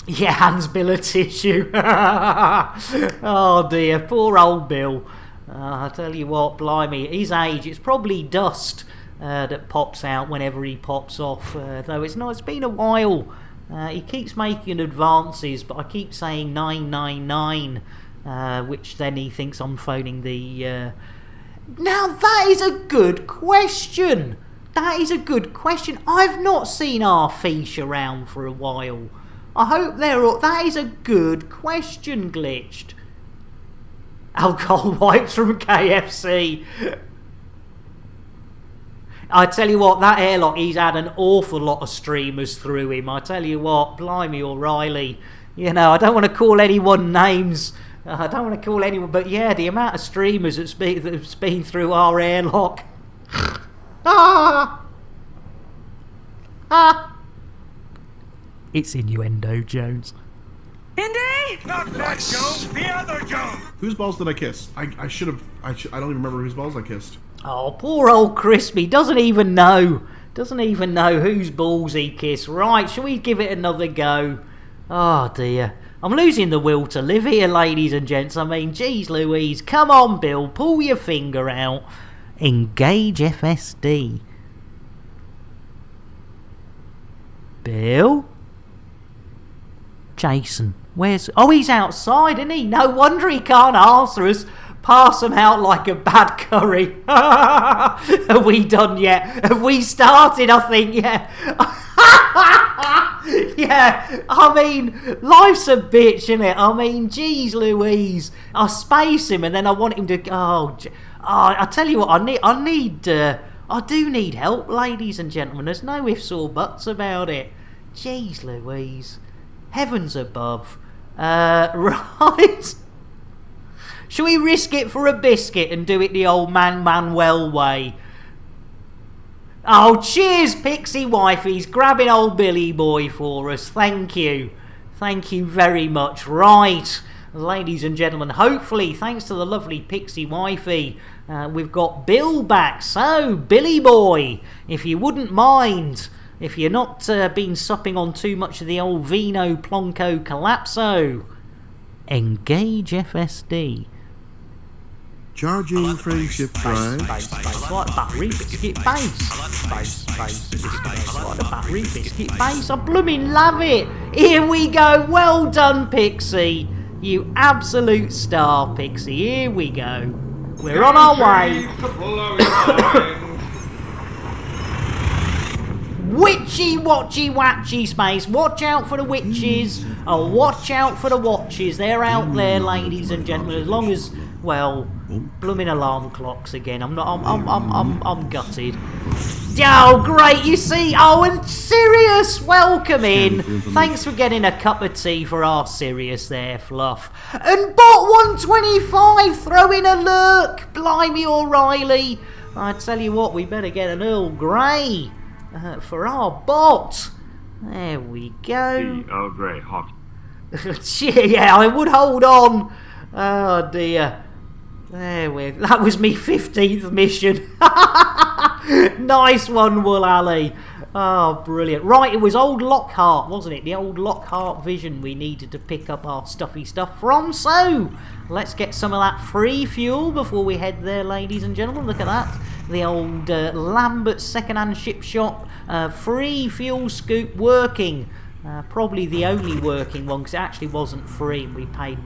Yeah, Hans Bill tissue. Oh dear, poor old Bill. I tell you what, blimey, his age, it's probably dust that pops out whenever he pops off. Though it's been a while. He keeps making advances, but I keep saying 999, which then he thinks I'm phoning the... Now that is a good question. I've not seen our fish around for a while. I hope they're all... That is a good question, Glitched. Alcohol wipes from KFC. I tell you what, that airlock, he's had an awful lot of streamers through him. I tell you what, blimey O'Reilly. You know, I don't want to call anyone names. But yeah, the amount of streamers that's been through our airlock. It's Innuendo Jones. Indy! Not that Jones, the other Jones! Whose balls did I kiss? I don't even remember whose balls I kissed. Oh, poor old Crispy doesn't even know. Doesn't even know whose balls he kissed. Right, shall we give it another go? Oh dear. I'm losing the will to live here, ladies and gents. I mean, geez Louise. Come on, Bill. Pull your finger out. Engage FSD. Bill? Jason, where's... Oh, he's outside, isn't he? No wonder he can't answer us. Pass him out like a bad curry. Have we done yet? Have we started, I think, yeah. Yeah, I mean, life's a bitch, isn't it? I mean, geez Louise. I space him and then I want him to... I tell you what, I do need help, ladies and gentlemen. There's no ifs or buts about it. Jeez Louise. Heavens above. Right. Shall we risk it for a biscuit and do it the old Manuel way? Oh, cheers, Pixie Wifey's grabbing old Billy Boy for us. Thank you. Thank you very much. Right. Ladies and gentlemen, hopefully, thanks to the lovely Pixie Wifey, we've got Bill back. So, Billy Boy, if you wouldn't mind, if you're not been supping on too much of the old Vino Plonko Collapso, engage FSD. Charging friendship drive. Like battery biscuit base. Base, like a battery biscuit base. I blooming love it. Here we go. Well done, Pixie. You absolute star, Pixie. Here we go. We're on our way. Witchy, watchy, watchy space. Watch out for the witches. Oh, watch out for the watches. They're out there, ladies and gentlemen. As long as, well, blooming alarm clocks again. I'm gutted. Oh, great, you see. Oh, and Sirius, welcome in. Thanks for getting a cup of tea for our Sirius there, Fluff. And Bot 125, throw in a lurk. Blimey, O'Reilly. I tell you what, we better get an Earl Grey for our Bot. There we go. Earl Grey, hot. Yeah, I would hold on. Oh, dear. That was me 15th mission. Nice one, Wool Alley. Oh, brilliant. Right, it was old Lockhart, wasn't it? The old Lockhart Vision we needed to pick up our stuffy stuff from. So, let's get some of that free fuel before we head there, ladies and gentlemen. Look at that. The old Lambert second-hand ship shop. Free fuel scoop working. Probably the only working one, because it actually wasn't free. We paid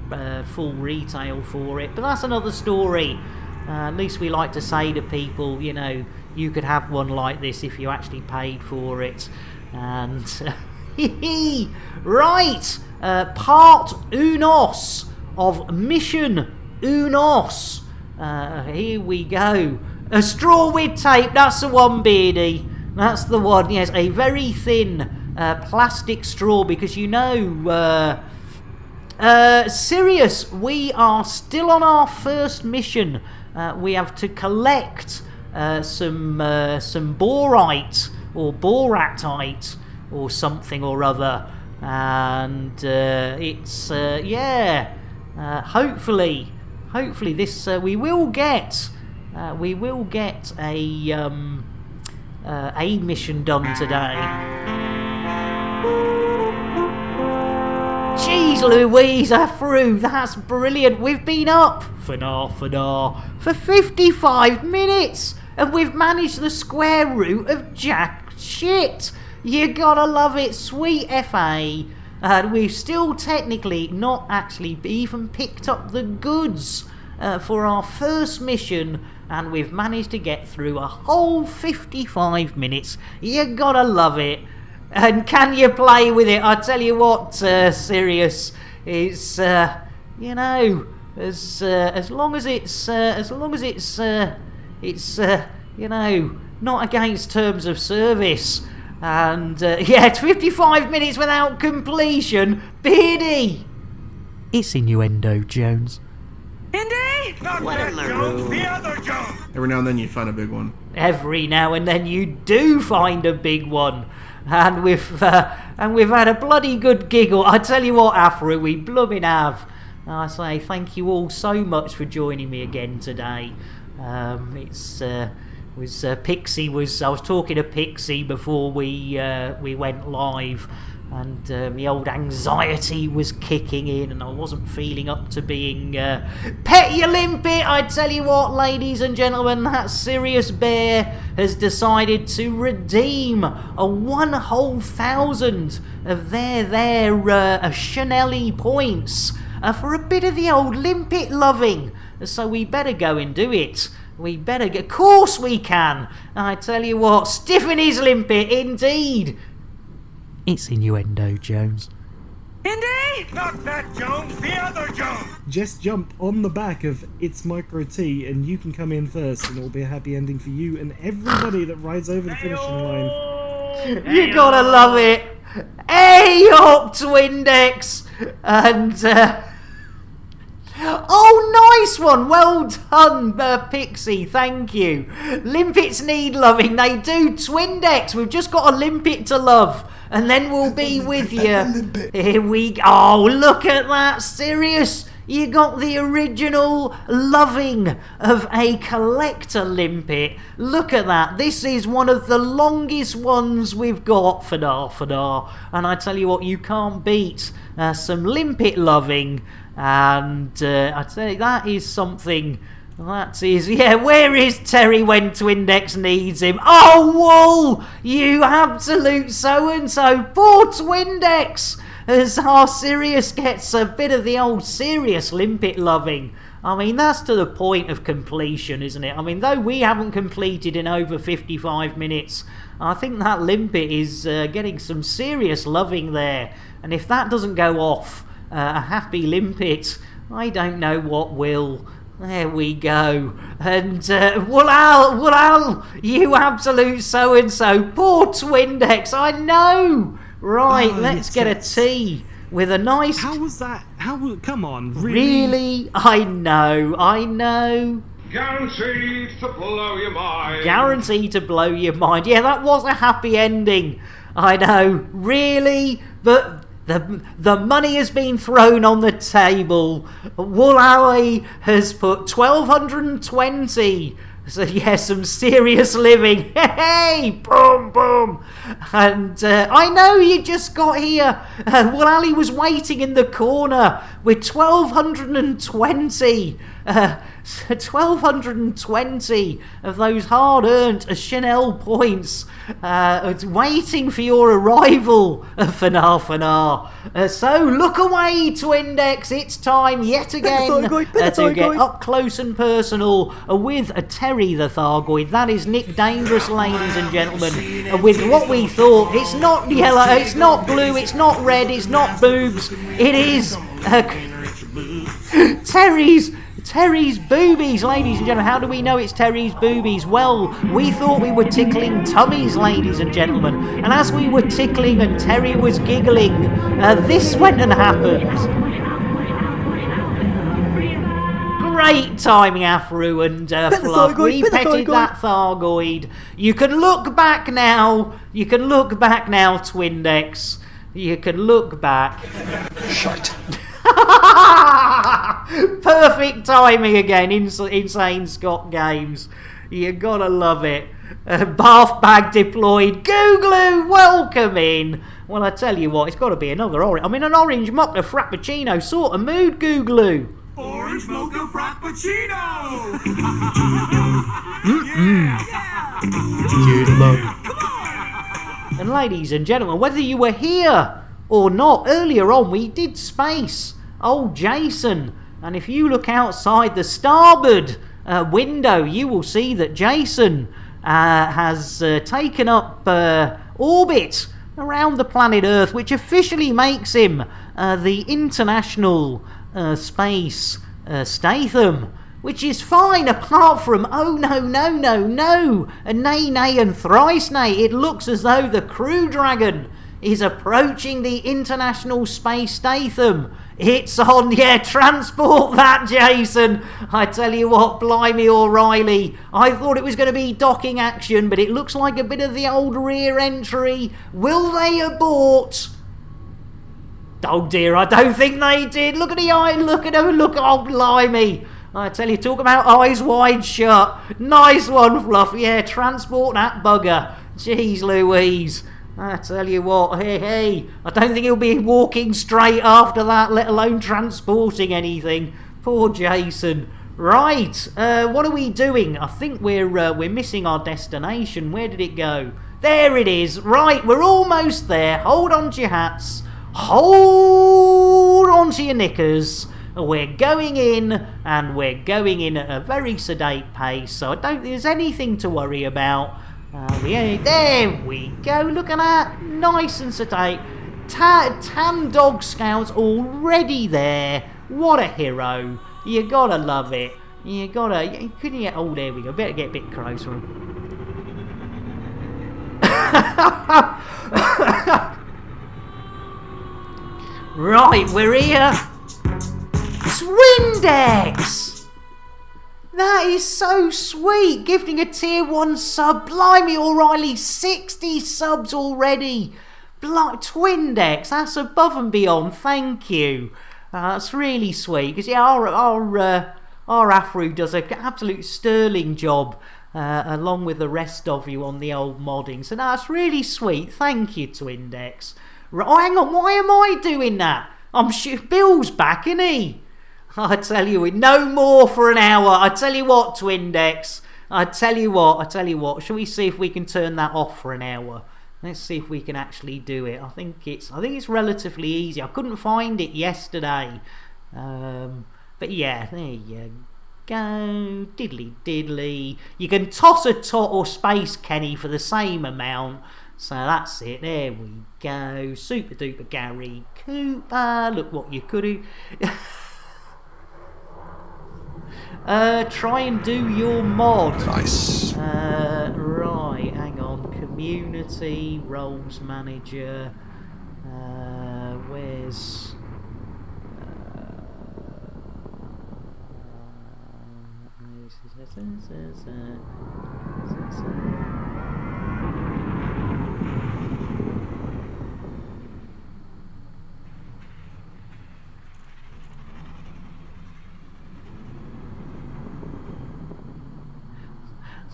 full retail for it. But that's another story. At least we like to say to people, you know, you could have one like this if you actually paid for it. And, right, part unos of Mission Unos. Here we go. A straw with tape, that's the one, Beardy. That's the one, yes, a very thin plastic straw, because you know, Sirius, we are still on our first mission. We have to collect some borite or boratite or something or other, and it's hopefully this we will get a mission done today. Jeez Louise, through. That's brilliant. We've been up for 55 minutes and we've managed the square root of jack shit. You gotta love it, sweet FA. We've still technically not actually even picked up the goods for our first mission, and we've managed to get through a whole 55 minutes. You gotta love it. And can you play with it? I tell you what, Sirius, it's you know, as long as it's you know, not against terms of service. And yeah, 55 minutes without completion, Beardy. It's Innuendo Jones. Indy? Not that Jones, the other Jones. Every now and then you find a big one. Every now and then you do find a big one. And with and we've had a bloody good giggle. I tell you what, Afro, we blooming have. I say thank you all so much for joining me again today. I was talking to Pixie before we went live, and the old anxiety was kicking in, and I wasn't feeling up to being pet your limpet. I tell you what, ladies and gentlemen, that Sirius Bear has decided to redeem a 1,000 of their Chanel-y points for a bit of the old limpet loving. So we better go and do it. We better get. Of course we can. I tell you what, stiffen his limpet, indeed. It's innuendo, Jones. Indy! Not that Jones, the other Jones! Just jump on the back of It's Micro T and you can come in first, and it'll be a happy ending for you and everybody that rides over the finishing line. You gotta love it. Hey up, Twindex! And oh, nice one! Well done, Pixie, thank you. Limpets need loving, they do. Twindex, we've just got a limpet to love, and then we'll be with you. Here we go. Oh, look at that, Sirius. You got the original loving of a collector limpet. Look at that. This is one of the longest ones we've got, Fadar. And I tell you what, you can't beat some limpet loving. And I tell you, that is something. That is, yeah, where is Terry when Twindex needs him? Oh, Wool, you absolute so-and-so. Poor Twindex, as our Sirius gets a bit of the old serious limpet loving. I mean, that's to the point of completion, isn't it? I mean, though we haven't completed in over 55 minutes, I think that limpet is getting some serious loving there. And if that doesn't go off a happy limpet, I don't know what will. There we go. And Woolal, you absolute so-and-so. Poor Twindex, I know. Right, let's get a tea with a nice... How was that? Come on, really? Really? I know. Guaranteed to blow your mind. Guaranteed to blow your mind. Yeah, that was a happy ending. I know. Really? But... The money has been thrown on the table. Woolally has put 1,220. So yeah, some serious living. Hey, boom, boom. And I know you just got here. Woolally was waiting in the corner with 1,220. 1,220 of those hard-earned Chanel points. It's waiting for your arrival, Fanar. So look away, Twindex. It's time yet again to get up close and personal with Terry the Thargoid. That is Nick Dangerous, ladies and gentlemen. With what we thought, it's not yellow, it's not blue, it's not red, it's not boobs. It is Terry's boobies, ladies and gentlemen. How do we know it's Terry's boobies? Well, we thought we were tickling tummies, ladies and gentlemen. And as we were tickling and Terry was giggling, this went and happened. Great timing, Afro and Fluff. We petted that Thargoid. You can look back now. Twindex. You can look back. Shite. Perfect timing again, Insane Scott Games. You gotta love it. Bath bag deployed. Googlu, welcome in. Well, I tell you what, it's got to be another orange. I mean, an orange mocha frappuccino sort of mood, Googlu. Orange mocha frappuccino! Good luck. And ladies and gentlemen, whether you were here or not, earlier on we did space old Jason, and if you look outside the starboard window, you will see that Jason has taken up orbit around the planet Earth, which officially makes him the International Space Statham, which is fine, apart from, oh no, and nay and thrice nay, it looks as though the Crew Dragon is approaching the International Space Statham. It's on, yeah, transport that, Jason. I tell you what, blimey O'Reilly. I thought it was going to be docking action, but it looks like a bit of the old rear entry. Will they abort? Oh dear, I don't think they did. Look at the eye, look at them, look, oh blimey. I tell you, talk about eyes wide shut. Nice one, Fluff. Yeah, transport that bugger. Jeez Louise. I tell you what, hey, I don't think he'll be walking straight after that, let alone transporting anything. Poor Jason. Right, what are we doing? I think we're missing our destination. Where did it go? There it is. Right, we're almost there. Hold on to your hats. Hold on to your knickers. We're going in, and we're going in at a very sedate pace, so I don't think there's anything to worry about. There we go, look at that, nice and sedate. Tandogscout already there. What a hero. You gotta love it. You gotta, couldn't you get, oh there we go, better get a bit closer. Right, we're here. Twindex! That is so sweet, gifting a tier 1 sub. Blimey O'Reilly, 60 subs already. Twindex, that's above and beyond, thank you. That's really sweet, because yeah, our Afro does an absolute sterling job, along with the rest of you on the old modding. So that's really sweet, thank you Twindex. Oh, hang on, why am I doing that? I'm sure Bill's back, isn't he? I tell you, no more for an hour. I tell you what, Twindex. I tell you what. Shall we see if we can turn that off for an hour? Let's see if we can actually do it. I think it's relatively easy. I couldn't find it yesterday. But yeah, there you go. Diddly diddly. You can toss a tot or space Kenny for the same amount. So that's it. There we go. Super duper Gary Cooper. Look what you could do. Try and do your mod. Nice. Right, hang on. Community, roles manager. Where's...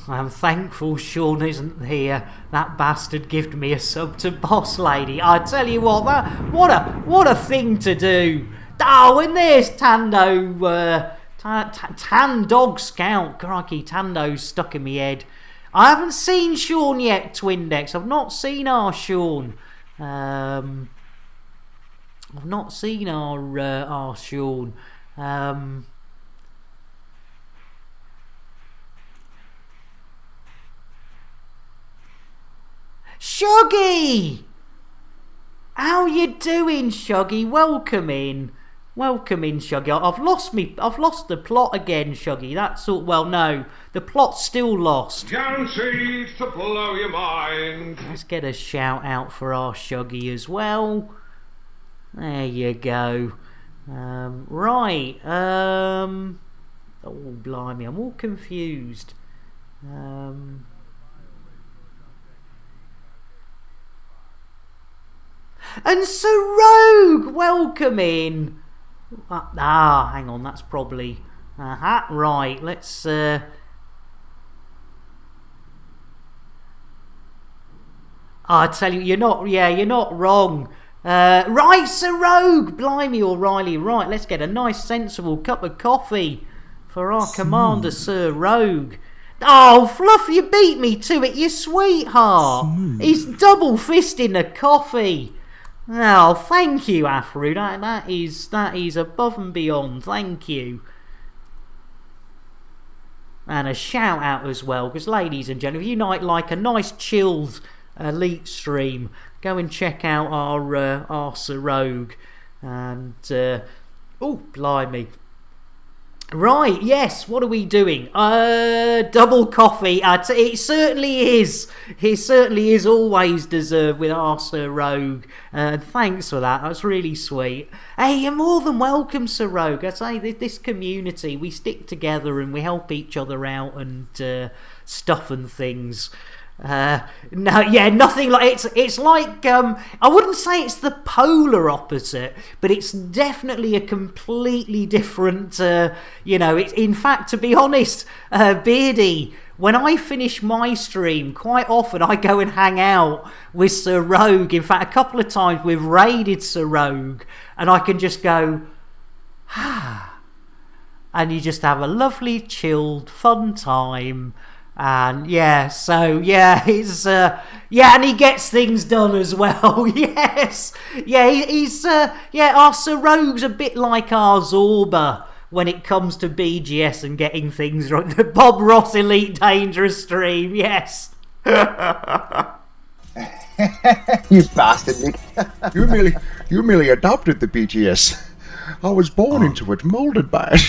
I'm thankful Sean isn't here. That bastard gifted me a sub to Boss Lady. I tell you what, what a thing to do. Oh, and there's Tandogscout. Crikey, Tando's stuck in my head. I haven't seen Sean yet, Twindex. I've not seen our Sean. I've not seen our Sean. Shuggy! How you doing, Shuggy? Welcome in, Shuggy. I've lost the plot again, Shuggy. That's all. Well, no, the plot's still lost. Guaranteed to blow your mind. Let's get a shout out for our Shuggy as well. There you go. Right. Oh, blimey, I'm all confused. And Sir Rogue, welcome in. Hang on, that's probably... right, let's... I tell you, you're not wrong. Right, Sir Rogue, blimey O'Reilly, right, let's get a nice sensible cup of coffee for our Commander, Sir Rogue. Oh, Fluff, you beat me to it, you sweetheart. He's double fisting the coffee. Oh, thank you, Afro. That is above and beyond. Thank you. And a shout out as well, because ladies and gentlemen, if you like a nice chilled elite stream, go and check out our Sir Rogue. And oh, blimey, Right, yes, what are we doing? Double coffee. It certainly is. It certainly is always deserved with our Sir Rogue. Thanks for that. That's really sweet. Hey, you're more than welcome, Sir Rogue. I say, this community, we stick together and we help each other out and stuff and things. No, yeah, nothing like it's like I wouldn't say it's the polar opposite, but it's definitely a completely different it's, in fact, to be honest, Beardy, when I finish my stream, quite often I go and hang out with Sir Rogue. In fact, a couple of times we've raided Sir Rogue and I can just go and you just have a lovely chilled fun time. And it's and he gets things done as well. Yes, he's our Sir Rogue's a bit like our Zorba when it comes to BGS and getting things right. The Bob Ross Elite Dangerous stream. Yes. You bastard, Nick. you merely adopted the BGS. I was born into it, molded by it.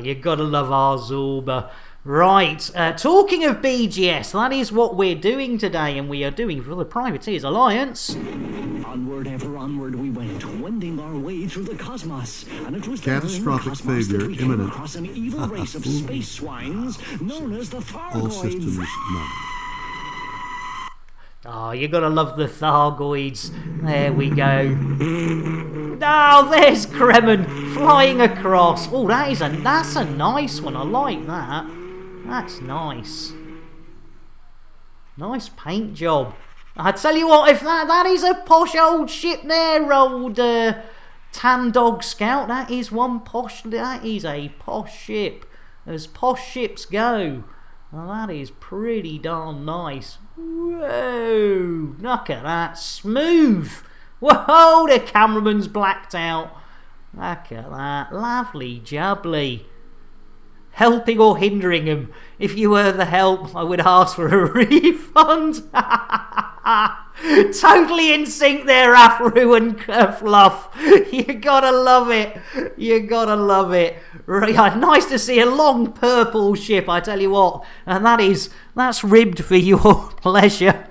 You gotta love our Zorba. Right, talking of BGS, that is what we're doing today, and we are doing for the Privateers Alliance. Onward, ever onward we went, wending our way through the cosmos, and it was catastrophic failure imminent. Across an evil race of space swines known as the Thargoids. All systems none. Oh, you gotta love the Thargoids. There we go. Oh, there's Kremen flying across. Oh, that's a nice one. I like that. That's nice. Nice paint job. I tell you what, if that is a posh old ship there, old Tandogscout. That is a posh ship. As posh ships go. Well, that is pretty darn nice. Whoa! Look at that. Smooth! Whoa! The cameraman's blacked out. Look at that. Lovely jubbly. Helping or hindering him. If you were the help, I would ask for a refund. Totally in sync there, Afro and Fluff. You gotta love it. You gotta love it. Right, nice to see a long purple ship, I tell you what. And that's ribbed for your pleasure.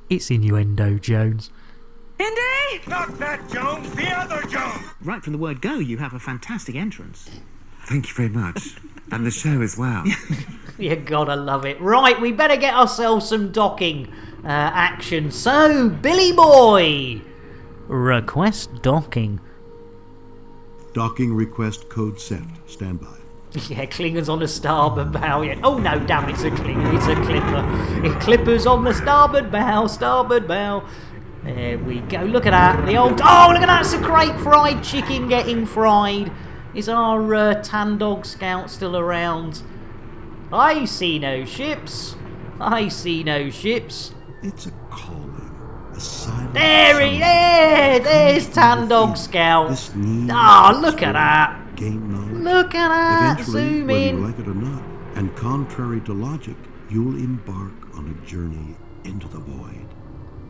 It's innuendo, Jones. Indy! Not that Jones, the other Jones! Right from the word go, you have a fantastic entrance. Thank you very much. And the show as well. You gotta love it. Right, we better get ourselves some docking action. So, Billy Boy, request docking. Docking request code set. Stand by. Yeah, Klinger's on the starboard bow. Yeah. Oh no, damn, it's a Klinger. It's a Clipper. Clipper's on the starboard bow. Starboard bow. There we go. Look at that. The old... Oh, look at that. It's a great fried chicken getting fried. Is our Tandogscout still around? I see no ships. I see no ships. It's a calling. A silent There's Tandogscout. Oh, look at that. Gain knowledge. Look at that. Eventually, Zoom whether in. you like it or not, and contrary to logic, you'll embark on a journey into the void.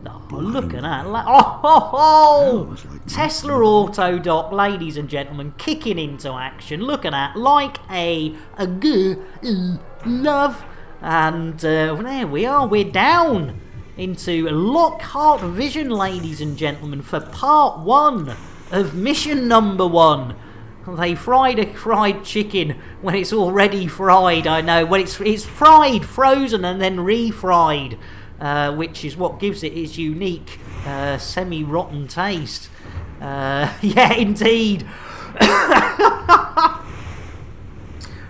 Oh, look at that. Oh. Tesla Autodoc, ladies and gentlemen, kicking into action. Look at that. Like a good love. And there we are. We're down into Lockhart Vision, ladies and gentlemen, for part 1 of mission number 1. They fried a fried chicken when it's already fried, I know. When it's fried, frozen, and then refried. Which is what gives it its unique semi-rotten taste. Yeah, indeed.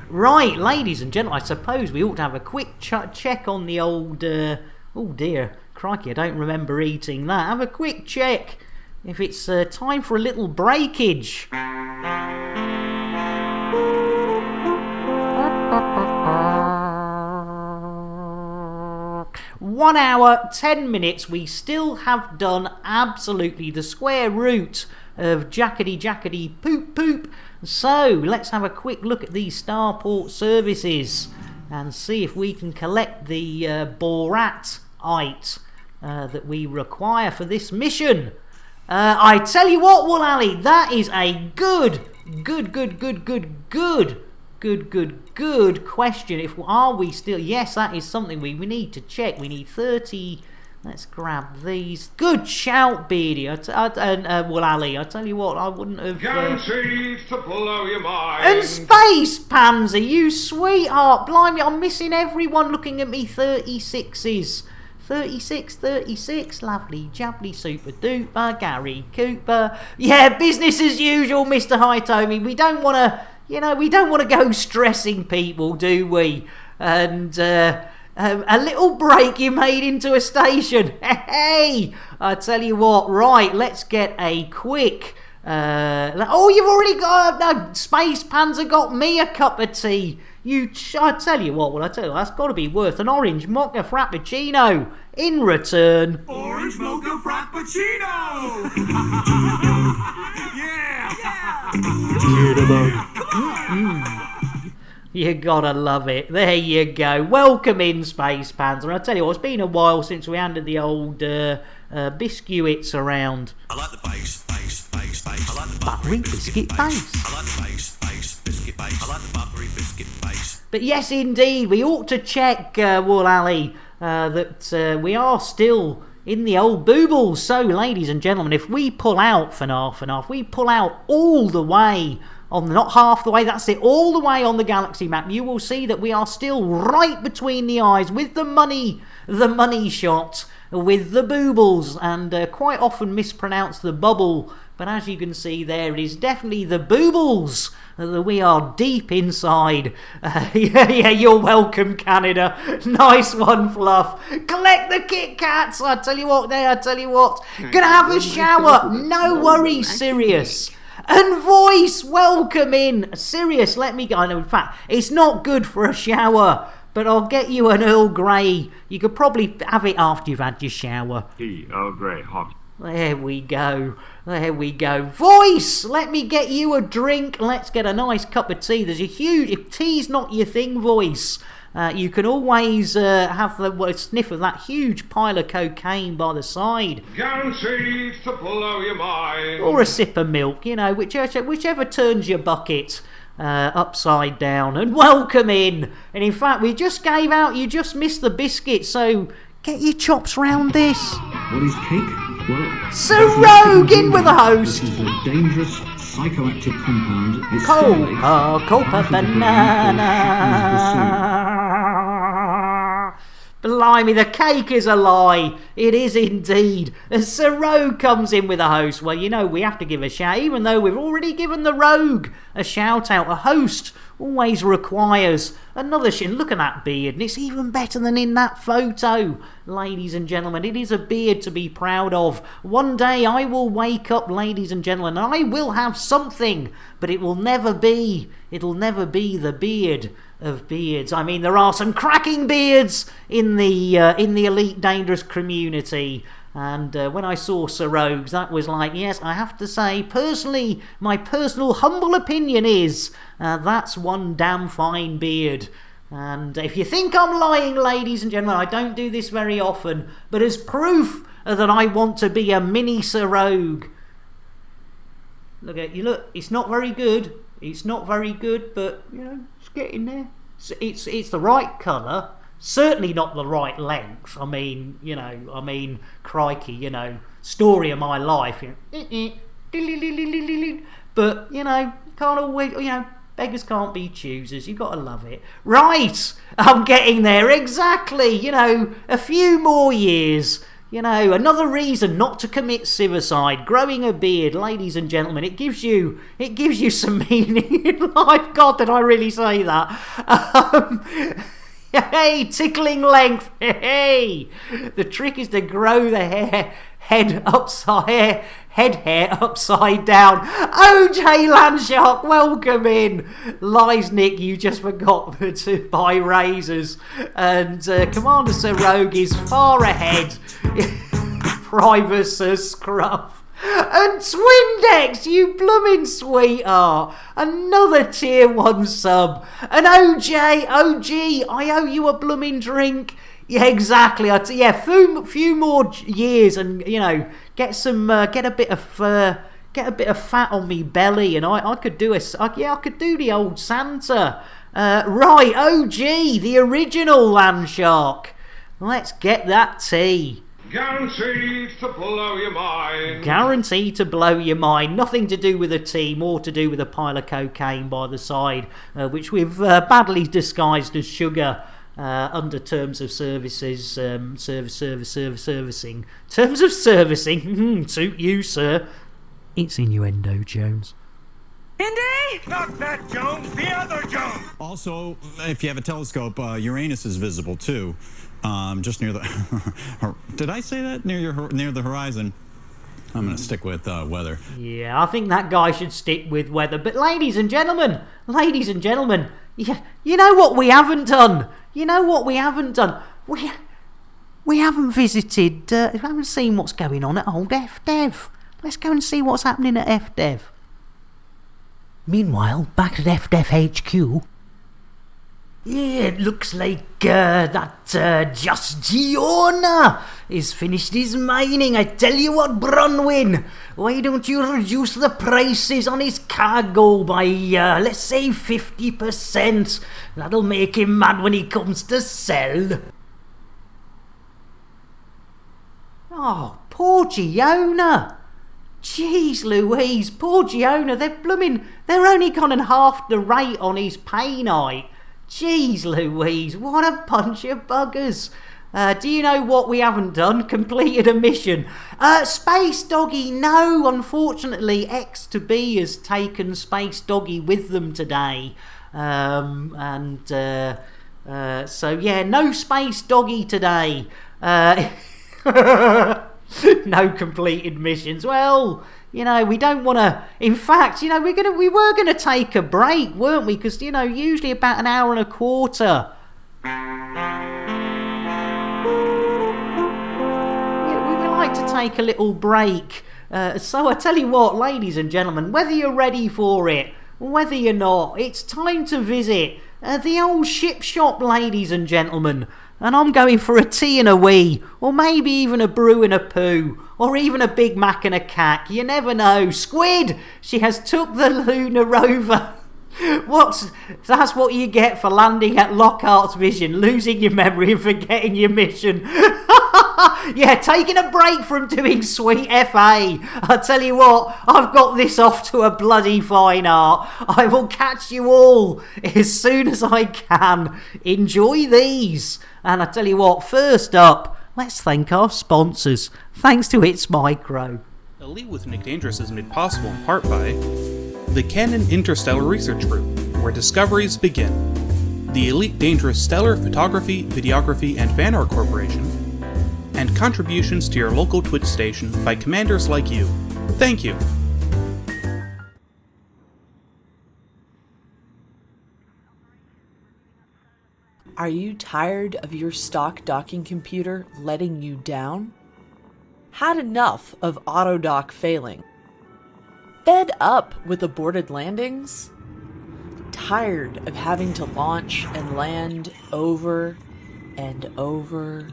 Right, ladies and gentlemen, I suppose we ought to have a quick check on the old... oh dear, crikey, I don't remember eating that. Have a quick check if it's time for a little breakage. 1 hour, 10 minutes, we still have done absolutely the square root of jackety poop poop. So let's have a quick look at these starport services and see if we can collect the Borat-ite that we require for this mission. I tell you what, Wool Alley, that is a good question. Are we still? Yes, that is something we need to check. We need 30. Let's grab these. Good shout, Beardy. Wool Alley, I tell you what, I wouldn't have. Guaranteed to blow your mind. And Space Pansy, you sweetheart. Blimey, I'm missing everyone looking at me 36s. 36, lovely, jubbly, super duper, Gary Cooper. Yeah, business as usual, Mr. Hitomi. We don't want to, go stressing people, do we? And a little break you made into a station. Hey, I tell you what. Right, let's get a quick. You've already got no. Space Panzer got me a cup of tea. I tell you what, that's got to be worth an orange mocha frappuccino in return. Orange mocha frappuccino! You gotta love it. There you go. Welcome in, Space Panzer. I tell you what, it's been a while since we handed the old biscuits around. I like the base. I like the buttery biscuit base. I like the base, biscuit base. I like the buttery biscuit base. But yes, indeed, we ought to check, Wool Alley, that we are still in the old boobles. So, ladies and gentlemen, if we pull out FNAF, we pull out all the way on, not half the way, that's it, all the way on the galaxy map, you will see that we are still right between the eyes with the money shot, with the boobles, and quite often mispronounce the bubble. But as you can see there, it is definitely the boobles that we are deep inside. Yeah, you're welcome, Canada. Nice one, Fluff. Collect the Kit Kats. I tell you what, Gonna have a shower. No worries, Sirius. And Voice, welcome in. Sirius, let me go. I know, in fact, it's not good for a shower, but I'll get you an Earl Grey. You could probably have it after you've had your shower. Earl Grey, hot. There we go. Voice, let me get you a drink. Let's get a nice cup of tea. There's a huge... If tea's not your thing, Voice, you can always have the sniff of that huge pile of cocaine by the side. Guaranteed to blow your mind. Or a sip of milk, whichever turns your bucket upside down. And welcome in. And in fact, we just gave out... You just missed the biscuit, so... Get your chops round this. What is cake? Well, Sir Rogue in with the host. This is a dangerous psychoactive compound. It's Copa banana. Blimey, the cake is a lie. It is indeed. As Sir Rogue comes in with a host, well, we have to give a shout, even though we've already given the Rogue a shout out. A host always requires another shit. Look at that beard, and it's even better than in that photo. Ladies and gentlemen, it is a beard to be proud of. One day I will wake up, ladies and gentlemen, and I will have something, but it'll never be the beard of beards. I mean, there are some cracking beards in the Elite Dangerous community. And when I saw Sir Rogues, that was like, yes, I have to say, personally, my personal humble opinion is that's one damn fine beard. And if you think I'm lying, ladies and gentlemen, I don't do this very often, but as proof that I want to be a mini Sir Rogue. Look, it's not very good. It's not very good, but, it's getting there. It's the right colour. Certainly not the right length. I mean, crikey, story of my life. But, can't always, beggars can't be choosers. You've got to love it. Right, I'm getting there. Exactly. A few more years. Another reason not to commit suicide. Growing a beard, ladies and gentlemen, it gives you some meaning in life. God, did I really say that? Hey, tickling length. Hey, the trick is to grow the head hair upside down. OJ Landshark, welcome in. Lies, Nick, you just forgot to buy razors. And Commander Sir Rogue is far ahead. Private Sir Scruff. And Twindex, you bloomin' sweetheart. Another tier 1 sub. And OG, I owe you a bloomin' drink. Yeah, exactly. Few more years, and get a bit of fat on me belly, and I could do I could do the old Santa. Right, OG, the original land shark. Let's get that tea. Guaranteed to blow your mind. Guaranteed to blow your mind. Nothing to do with a tea, more to do with a pile of cocaine by the side, which we've badly disguised as sugar under terms of services, servicing. Terms of servicing, suit you, sir. It's innuendo, Jones. Indy! Not that Jones, the other Jones! Also, if you have a telescope, Uranus is visible too. Just near the... Did I say that? Near the horizon. I'm going to stick with weather. Yeah, I think that guy should stick with weather. But ladies and gentlemen, you know what we haven't done? We haven't visited, we haven't seen what's going on at old FDev. Let's go and see what's happening at FDev. Meanwhile, back at FDev HQ... Yeah, it looks like that Just Giona is finished his mining. I tell you what, Bronwyn, why don't you reduce the prices on his cargo by, let's say 50%? That'll make him mad when he comes to sell. Oh, poor Giona. Jeez Louise, poor Giona, they're only gone in half the rate on his pay night. Jeez Louise, what a bunch of buggers. Do you know what we haven't done? Completed a mission. Space Doggy, no, unfortunately X to B has taken Space Doggy with them today. So yeah, no Space Doggy today. No completed missions. Well, we don't want to... In fact, we were going to take a break, weren't we? Because, usually about an hour and a quarter. We would like to take a little break. So I tell you what, ladies and gentlemen, whether you're ready for it, or whether you're not, it's time to visit the old ship shop, ladies and gentlemen. And I'm going for a tea and a wee, or maybe even a brew and a poo, or even a Big Mac and a cack. You never know. Squid! She has took the lunar rover. That's what you get for landing at Lockhart's Vision, losing your memory and forgetting your mission. Yeah, taking a break from doing sweet FA. I tell you what, I've got this off to a bloody fine art. I will catch you all as soon as I can. Enjoy these. And I tell you what, first up, let's thank our sponsors. Thanks to It's Micro. Elite with Nick Dangerous is made possible in part by the Canon Interstellar Research Group, where discoveries begin, the Elite Dangerous Stellar Photography, Videography, and Fan Art Corporation, and contributions to your local Twitch station by commanders like you. Thank you. Are you tired of your stock docking computer letting you down? Had enough of autodock failing? Fed up with aborted landings? Tired of having to launch and land over and over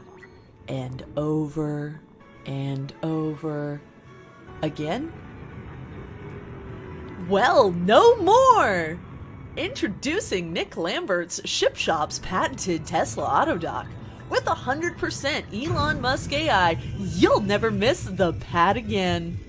and over and over again? Well, no more! Introducing Nick Lambert's Ship Shop's patented Tesla Autodock. With 100% Elon Musk AI, you'll never miss the pad again.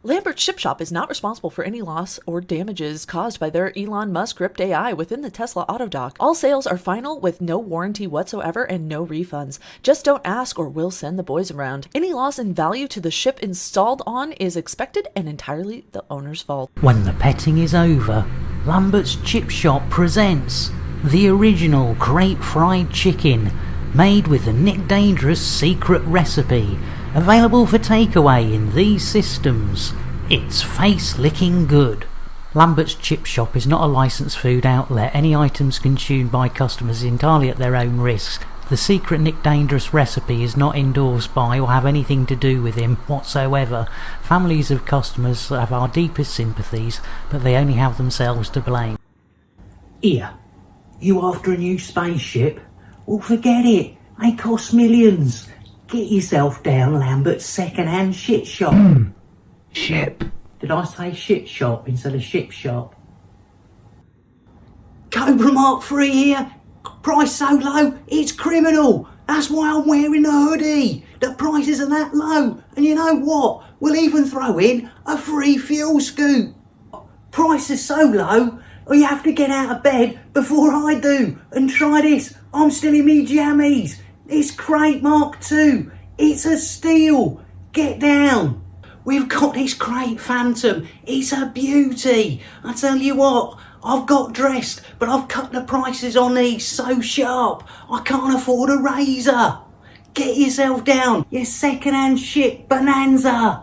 Lambert's Ship Shop is not responsible for any loss or damages caused by their Elon Musk script AI within the Tesla Autodock. All sales are final with no warranty whatsoever and no refunds. Just don't ask or we'll send the boys around. Any loss in value to the ship installed on is expected and entirely the owner's fault. When the petting is over, Lambert's Chip Shop presents the original crate fried chicken made with the Nick Dangerous secret recipe, available for takeaway in these systems. It's face-licking good. Lambert's Chip Shop is not a licensed food outlet. Any items consumed by customers entirely at their own risk. The secret Nick Dangerous recipe is not endorsed by or have anything to do with him whatsoever. Families of customers have our deepest sympathies, but they only have themselves to blame. Here, you after a new spaceship? Well, forget it. They cost millions. Get yourself down Lambert's second-hand shit shop. Ship. Did I say shit shop instead of ship shop? Cobra Mark 3 here. Price so low, it's criminal. That's why I'm wearing the hoodie. The prices are that low. And you know what? We'll even throw in a free fuel scoop. Price is so low, you have to get out of bed before I do. And try this. I'm still in me jammies. This Crate Mark II. It's a steal. Get down. We've got this Crate Phantom. It's a beauty. I tell you what, I've got dressed, but I've cut the prices on these so sharp, I can't afford a razor. Get yourself down, you second-hand shit bonanza.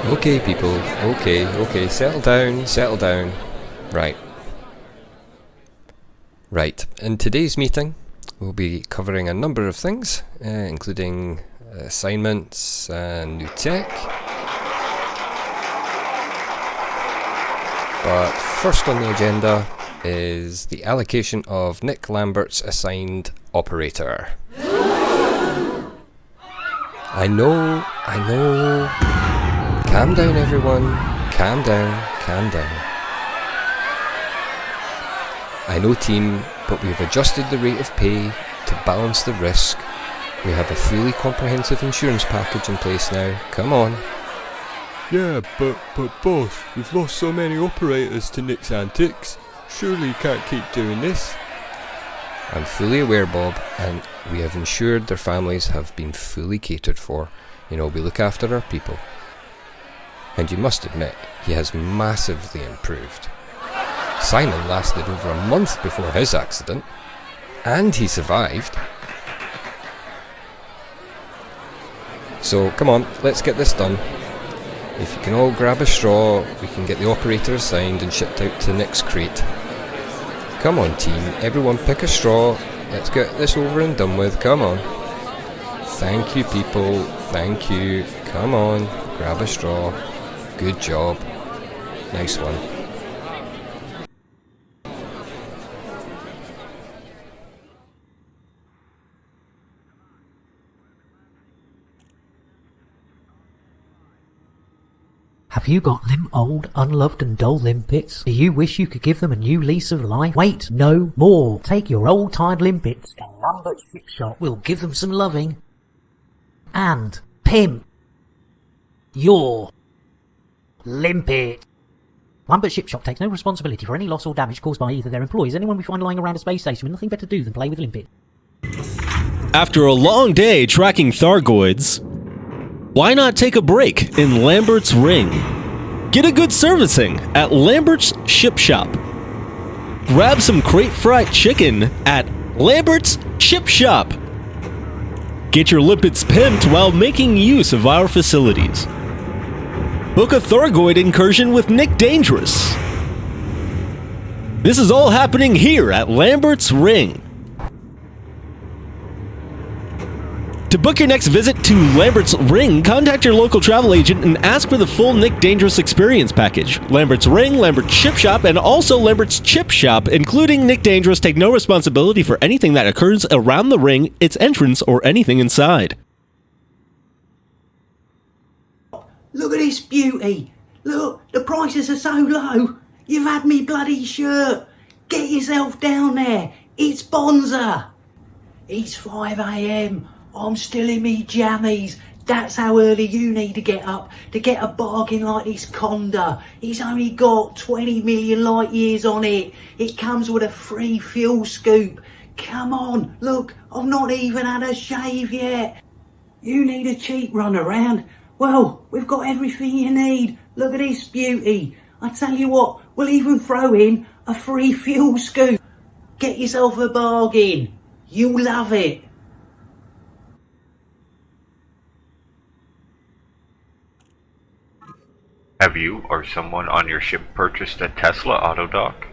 Okay, people. Okay. Settle down. Right. In today's meeting, we'll be covering a number of things, including assignments and new tech. But first on the agenda is the allocation of Nick Lambert's assigned operator. I know. Calm down, everyone. Calm down. I know, team, but we've adjusted the rate of pay to balance the risk. We have a fully comprehensive insurance package in place now. Come on. Yeah, but boss, we've lost so many operators to Nick's antics. Surely you can't keep doing this. I'm fully aware, Bob, and we have ensured their families have been fully catered for. We look after our people. And you must admit, he has massively improved. Simon lasted over a month before his accident, and he survived. So, come on, let's get this done. If you can all grab a straw, we can get the operator assigned and shipped out to Nick's crate. Come on, team, everyone pick a straw. Let's get this over and done with, come on. Thank you, people, thank you. Come on, grab a straw. Good job. Nice one. Have you got old, unloved and dull limpets? Do you wish you could give them a new lease of life? Wait no more. Take your old tired limpets to Lambert's Ship Shop. We'll give them some loving. And pimp your limpet. Lambert Ship Shop takes no responsibility for any loss or damage caused by either their employees or anyone we find lying around a space station with nothing better to do than play with limpet. After a long day tracking Thargoids, why not take a break in Lambert's Ring? Get a good servicing at Lambert's Ship Shop. Grab some crate fried chicken at Lambert's Ship Shop. Get your limpets pimped while making use of our facilities. Book a Thargoid incursion with Nick Dangerous. This is all happening here at Lambert's Ring. To book your next visit to Lambert's Ring, contact your local travel agent and ask for the full Nick Dangerous experience package. Lambert's Ring, Lambert's Ship Shop, and also Lambert's Chip Shop, including Nick Dangerous, take no responsibility for anything that occurs around the ring, its entrance, or anything inside. Look at this beauty. Look, the prices are so low. You've had me bloody shirt. Get yourself down there. It's Bonza. It's 5 a.m. I'm still in me jammies. That's how early you need to get up to get a bargain like this Conda. It's only got 20 million light years on it. It comes with a free fuel scoop. Come on, look, I've not even had a shave yet. You need a cheap run around? Well, we've got everything you need. Look at this beauty. I tell you what, we'll even throw in a free fuel scoop. Get yourself a bargain. You'll love it. Have you or someone on your ship purchased a Tesla auto dock?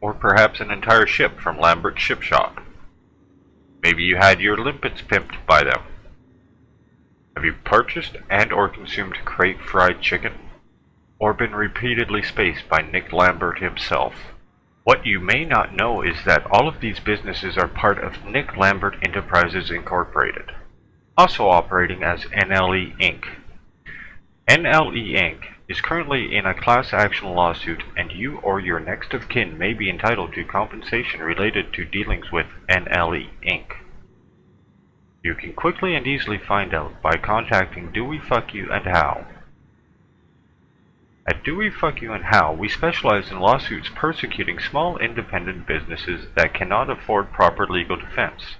Or perhaps an entire ship from Lambert's Ship Shop? Maybe you had your limpets pimped by them. Have you purchased and or consumed crate fried chicken? Or been repeatedly spaced by Nick Lambert himself? What you may not know is that all of these businesses are part of Nick Lambert Enterprises Incorporated, also operating as NLE Inc. NLE Inc. is currently in a class action lawsuit, and you or your next of kin may be entitled to compensation related to dealings with NLE Inc. You can quickly and easily find out by contacting Do We Fuck You and How. At Do We Fuck You and How, we specialize in lawsuits persecuting small independent businesses that cannot afford proper legal defense.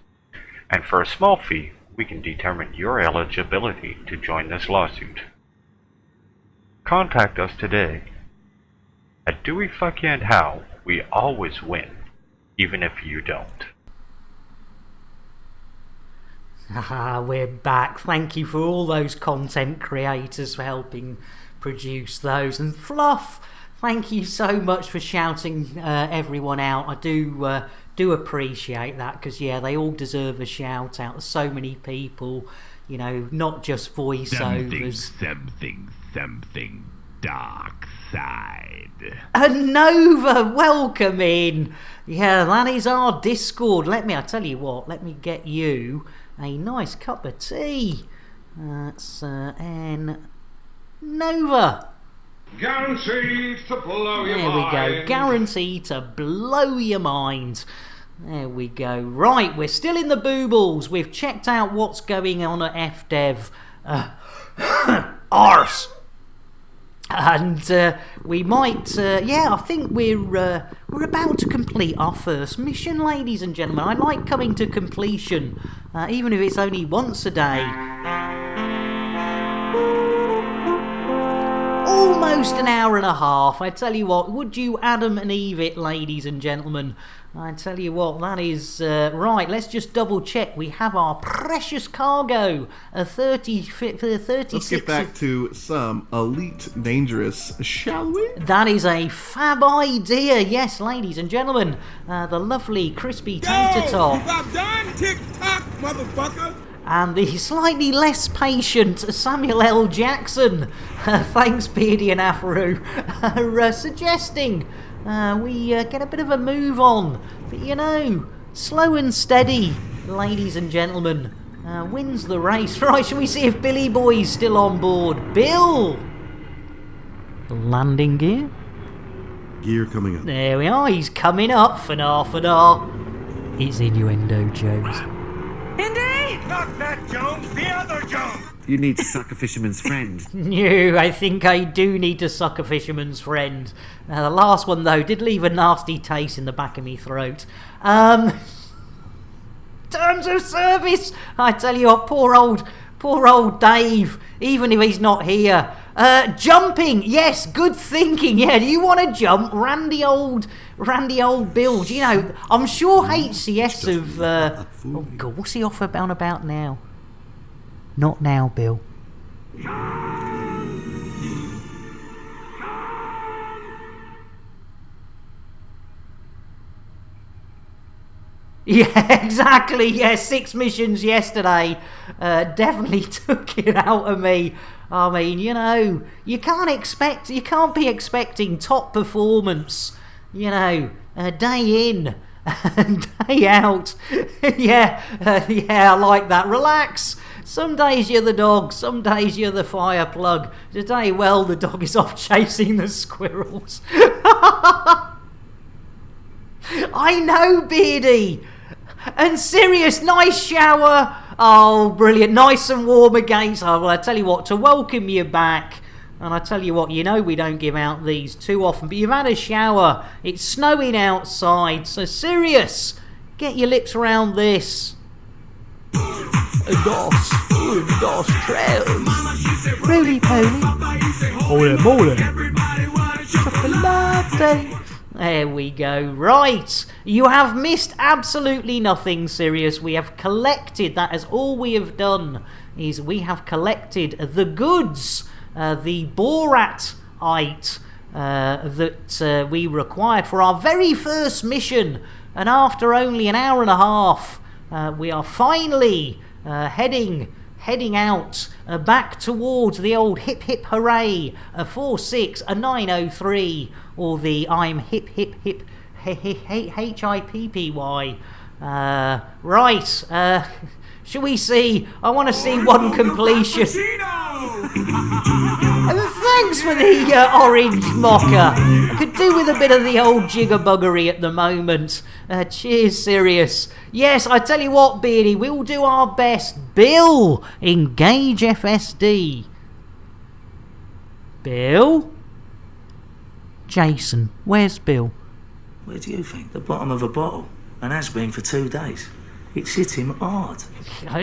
And for a small fee, we can determine your eligibility to join this lawsuit. Contact us today. At Do We Fuck You and How, we always win, even if you don't. We're back. Thank you for all those content creators for helping produce those. And Fluff, thank you so much for shouting everyone out. I do appreciate that, because yeah, they all deserve a shout out. There's so many people, you know, not just voiceovers. Something dark side. Nova, welcome in. Yeah, that is our Discord. I tell you what, let me get you a nice cup of tea. That's N Nova. Guaranteed to blow your There we mind. go. Guaranteed to blow your mind. There we go. Right, we're still in the boobles. We've checked out what's going on at FDev. Arse. And we might, I think we're about to complete our first mission, ladies and gentlemen. I like coming to completion, even if it's only once a day. Almost an hour and a half. I tell you what, would you Adam and Eve it, ladies and gentlemen? I tell you what, that is right. Let's just double check. We have our precious cargo, a 36. Let's get back to some Elite Dangerous, shall we? That is a fab idea, yes, ladies and gentlemen. The lovely crispy tater tot. I'm done, tick-tock, motherfucker. And the slightly less patient Samuel L. Jackson, thanks Beardy and Afro, are suggesting we get a bit of a move on. But you know, slow and steady, ladies and gentlemen, wins the race. Right, shall we see if Billy Boy's still on board? Bill! Landing gear? Gear coming up. There we are, he's coming up, Fanar. It's innuendo, Jones. Indy! Not that Jones, the other Jones! You need to suck a fisherman's friend. No, I think I do need to suck a fisherman's friend. The last one, though, did leave a nasty taste in the back of me throat. Terms of service! I tell you what, poor old Dave, even if he's not here. Jumping, yes, good thinking. Yeah, do you want to jump? Randy old Bill. Do you know, I'm sure HCS have... oh, God, what's he off about now? Not now, Bill. Yeah, exactly. Yeah, 6 missions yesterday definitely took it out of me. I mean, you know, you can't be expecting top performance, you know, day in and day out. Yeah, I like that. Relax. Some days you're the dog, some days you're the fire plug. Today, well, the dog is off chasing the squirrels. I know, Beardy. And Sirius, nice shower. Oh, brilliant. Nice and warm against. Oh, well, I tell you what, to welcome you back. And I tell you what, you know we don't give out these too often, but you've had a shower. It's snowing outside. So, Sirius, get your lips around this. Dos trails. Roly poly. Mole. Chocolate. There we go. Right. You have missed absolutely nothing, Sirius. We have collected, that is all we have done, is we have collected the goods, the Borat-ite that we required for our very first mission. And after only an hour and a half, we are finally heading heading out back towards the old hip hip hooray, a 46, a 903, or the I'm hip hip hip HIPPY. Right, shall we see? I want to see one completion. Thanks for the orange mocha. I could do with a bit of the old jiggerbuggery at the moment. Cheers, Sirius. Yes, I tell you what, Beardy, we'll do our best. Bill, engage FSD. Bill? Jason, where's Bill? Where do you think? The bottom of a bottle, and has been for 2 days. It's hit him hard.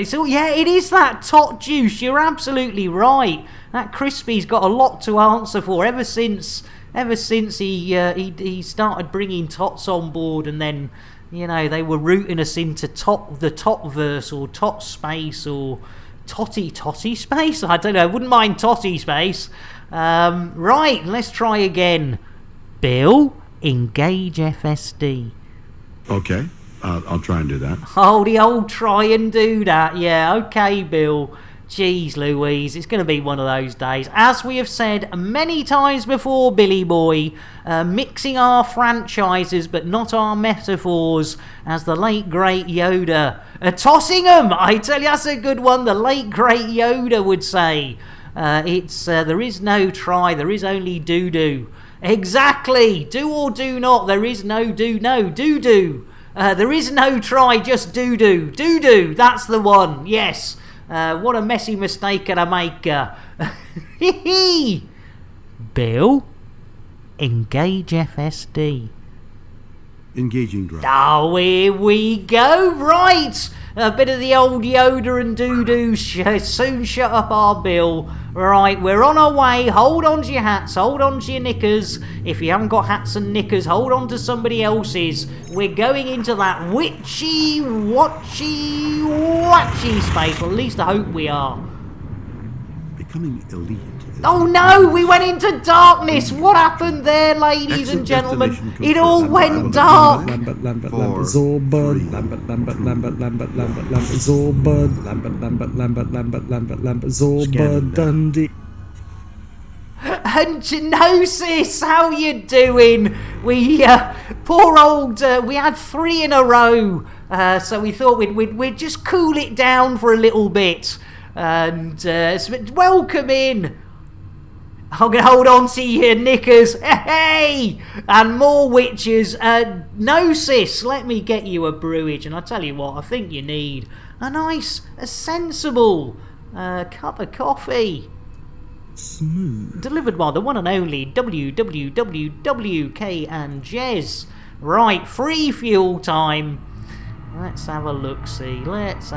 So, yeah, it is that tot juice. You're absolutely right. That Crispy's got a lot to answer for ever since he started bringing tots on board, and then, you know, they were rooting us into the tot verse or tot space or totty space. I don't know. I wouldn't mind totty space. Right, let's try again. Bill, engage FSD. Okay, I'll try and do that. Oh, the old try and do that. Yeah, okay, Bill. Jeez Louise, it's going to be one of those days. As we have said many times before, Billy boy, mixing our franchises but not our metaphors, as the late great Yoda. Tossing them! I tell you, that's a good one. The late great Yoda would say. There is no try, there is only do-do. Exactly! Do or do not, there is no do-do. There is no try, just do-do. Do-do, that's the one, yes. What a messy mistake and a maker. Bill, engage FSD. Engaging drive. Oh, here we go. Right. A bit of the old Yoda and doo-doo. Soon shut up our Bill. Right, we're on our way. Hold on to your hats. Hold on to your knickers. If you haven't got hats and knickers, hold on to somebody else's. We're going into that witchy, watchy space. Well, at least I hope we are. Becoming elite. Oh no, we went into darkness. What happened there, ladies and gentlemen? It all went dark. Lambert, Zorbud, Zorbud, Zorbud, Dundee. And Gnosis, how you doing? We poor old we had 3 in a row, so we thought we'd just cool it down for a little bit. And welcome in. I'm going to hold on to your knickers. Hey! And more witches. Gnosis, let me get you a brewage. And I tell you what, I think you need a nice, sensible cup of coffee. Smooth. Delivered by the one and only WWWK and Jez. Right, free fuel time. Let's have a look-see. Let's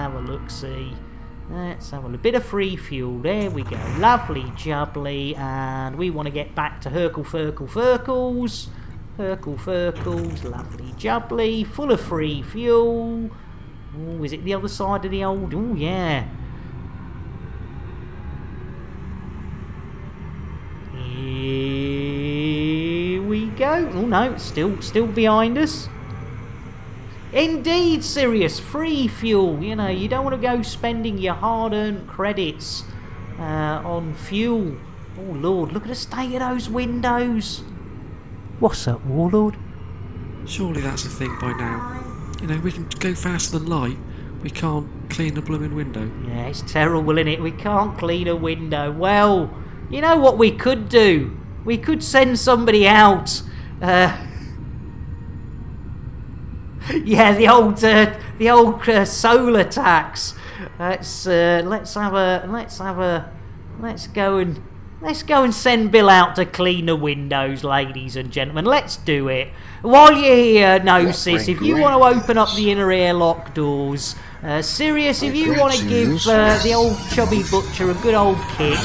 have a bit of free fuel. There we go. Lovely jubbly. And we want to get back to Hercle Furkles. Lovely jubbly. Full of free fuel. Oh, is it the other side of the old? Oh, yeah. Here we go. Oh, no. Still behind us. Indeed, Sirius, free fuel. You know, you don't want to go spending your hard-earned credits on fuel. Oh, Lord, look at the state of those windows. What's up, Warlord? Surely that's a thing by now. You know, we can go faster than light. We can't clean a blooming window. Yeah, it's terrible, isn't it? We can't clean a window. Well, you know what we could do? We could send somebody out. Yeah, the old solar tax. Let's go and send Bill out to clean the windows, ladies and gentlemen. Let's do it. While you're here, Gnosis, if you want to open up the inner airlock doors, Sirius, if you want to give the old chubby butcher a good old kick.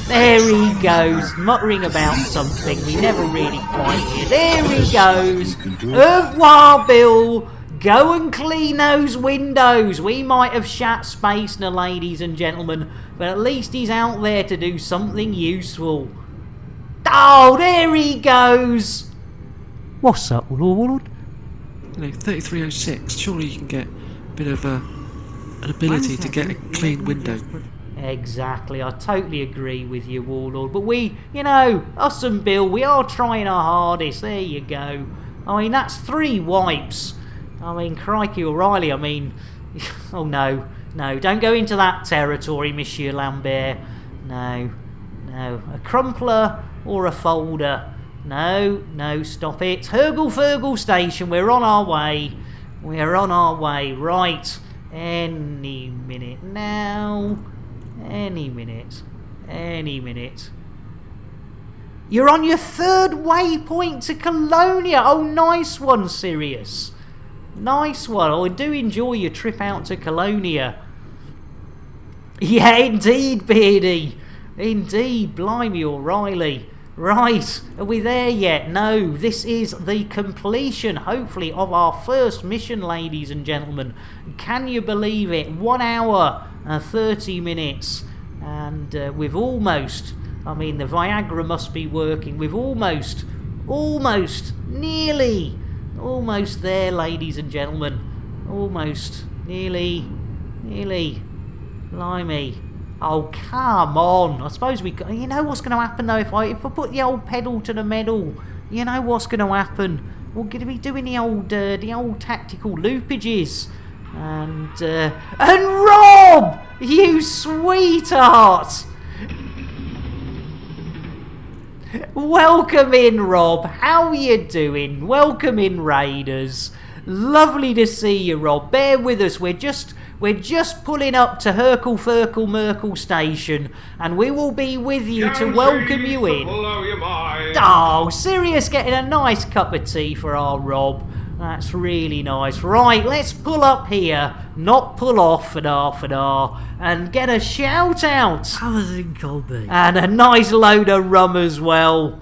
There he goes, muttering about something we never really quite hear. There he goes. Au revoir, Bill. Go and clean those windows. We might have shat space now, ladies and gentlemen, but at least he's out there to do something useful. Oh, there he goes. What's up, Lord? You know, 3306. Surely you can get a bit of an ability to get a clean window. Exactly, I totally agree with you, Warlord. But we, us and Bill, we are trying our hardest. There you go. I mean, that's 3 wipes. I mean, crikey O'Reilly, oh no, don't go into that territory, Monsieur Lambert. No, a crumpler or a folder. No, stop it. Hurgle Station, we're on our way. Right, any minute now. Any minute. You're on your 3rd waypoint to Colonia. Oh, nice one, Sirius. Nice one. Oh, do enjoy your trip out to Colonia. Yeah, indeed, Beardy. Indeed, blimey, O'Reilly. Right, are we there yet? No, this is the completion, hopefully, of our first mission, ladies and gentlemen. Can you believe it? 1 hour and 30 minutes. And we've almost, the Viagra must be working. We've almost, nearly, almost there, ladies and gentlemen. Almost, nearly, blimey. Oh, come on. I suppose you know what's going to happen, though, if I put the old pedal to the metal. You know what's going to happen. We're going to be doing the old tactical loopages. And Rob! You sweetheart! Welcome in, Rob. How are you doing? Welcome in, Raiders. Lovely to see you, Rob. Bear with us. We're just pulling up to Merkel Station, and we will be with you to welcome you in. Oh, Sirius getting a nice cup of tea for our Rob. That's really nice. Right, let's pull up here, not pull off and get a shout out. Colours in Colby. And a nice load of rum as well.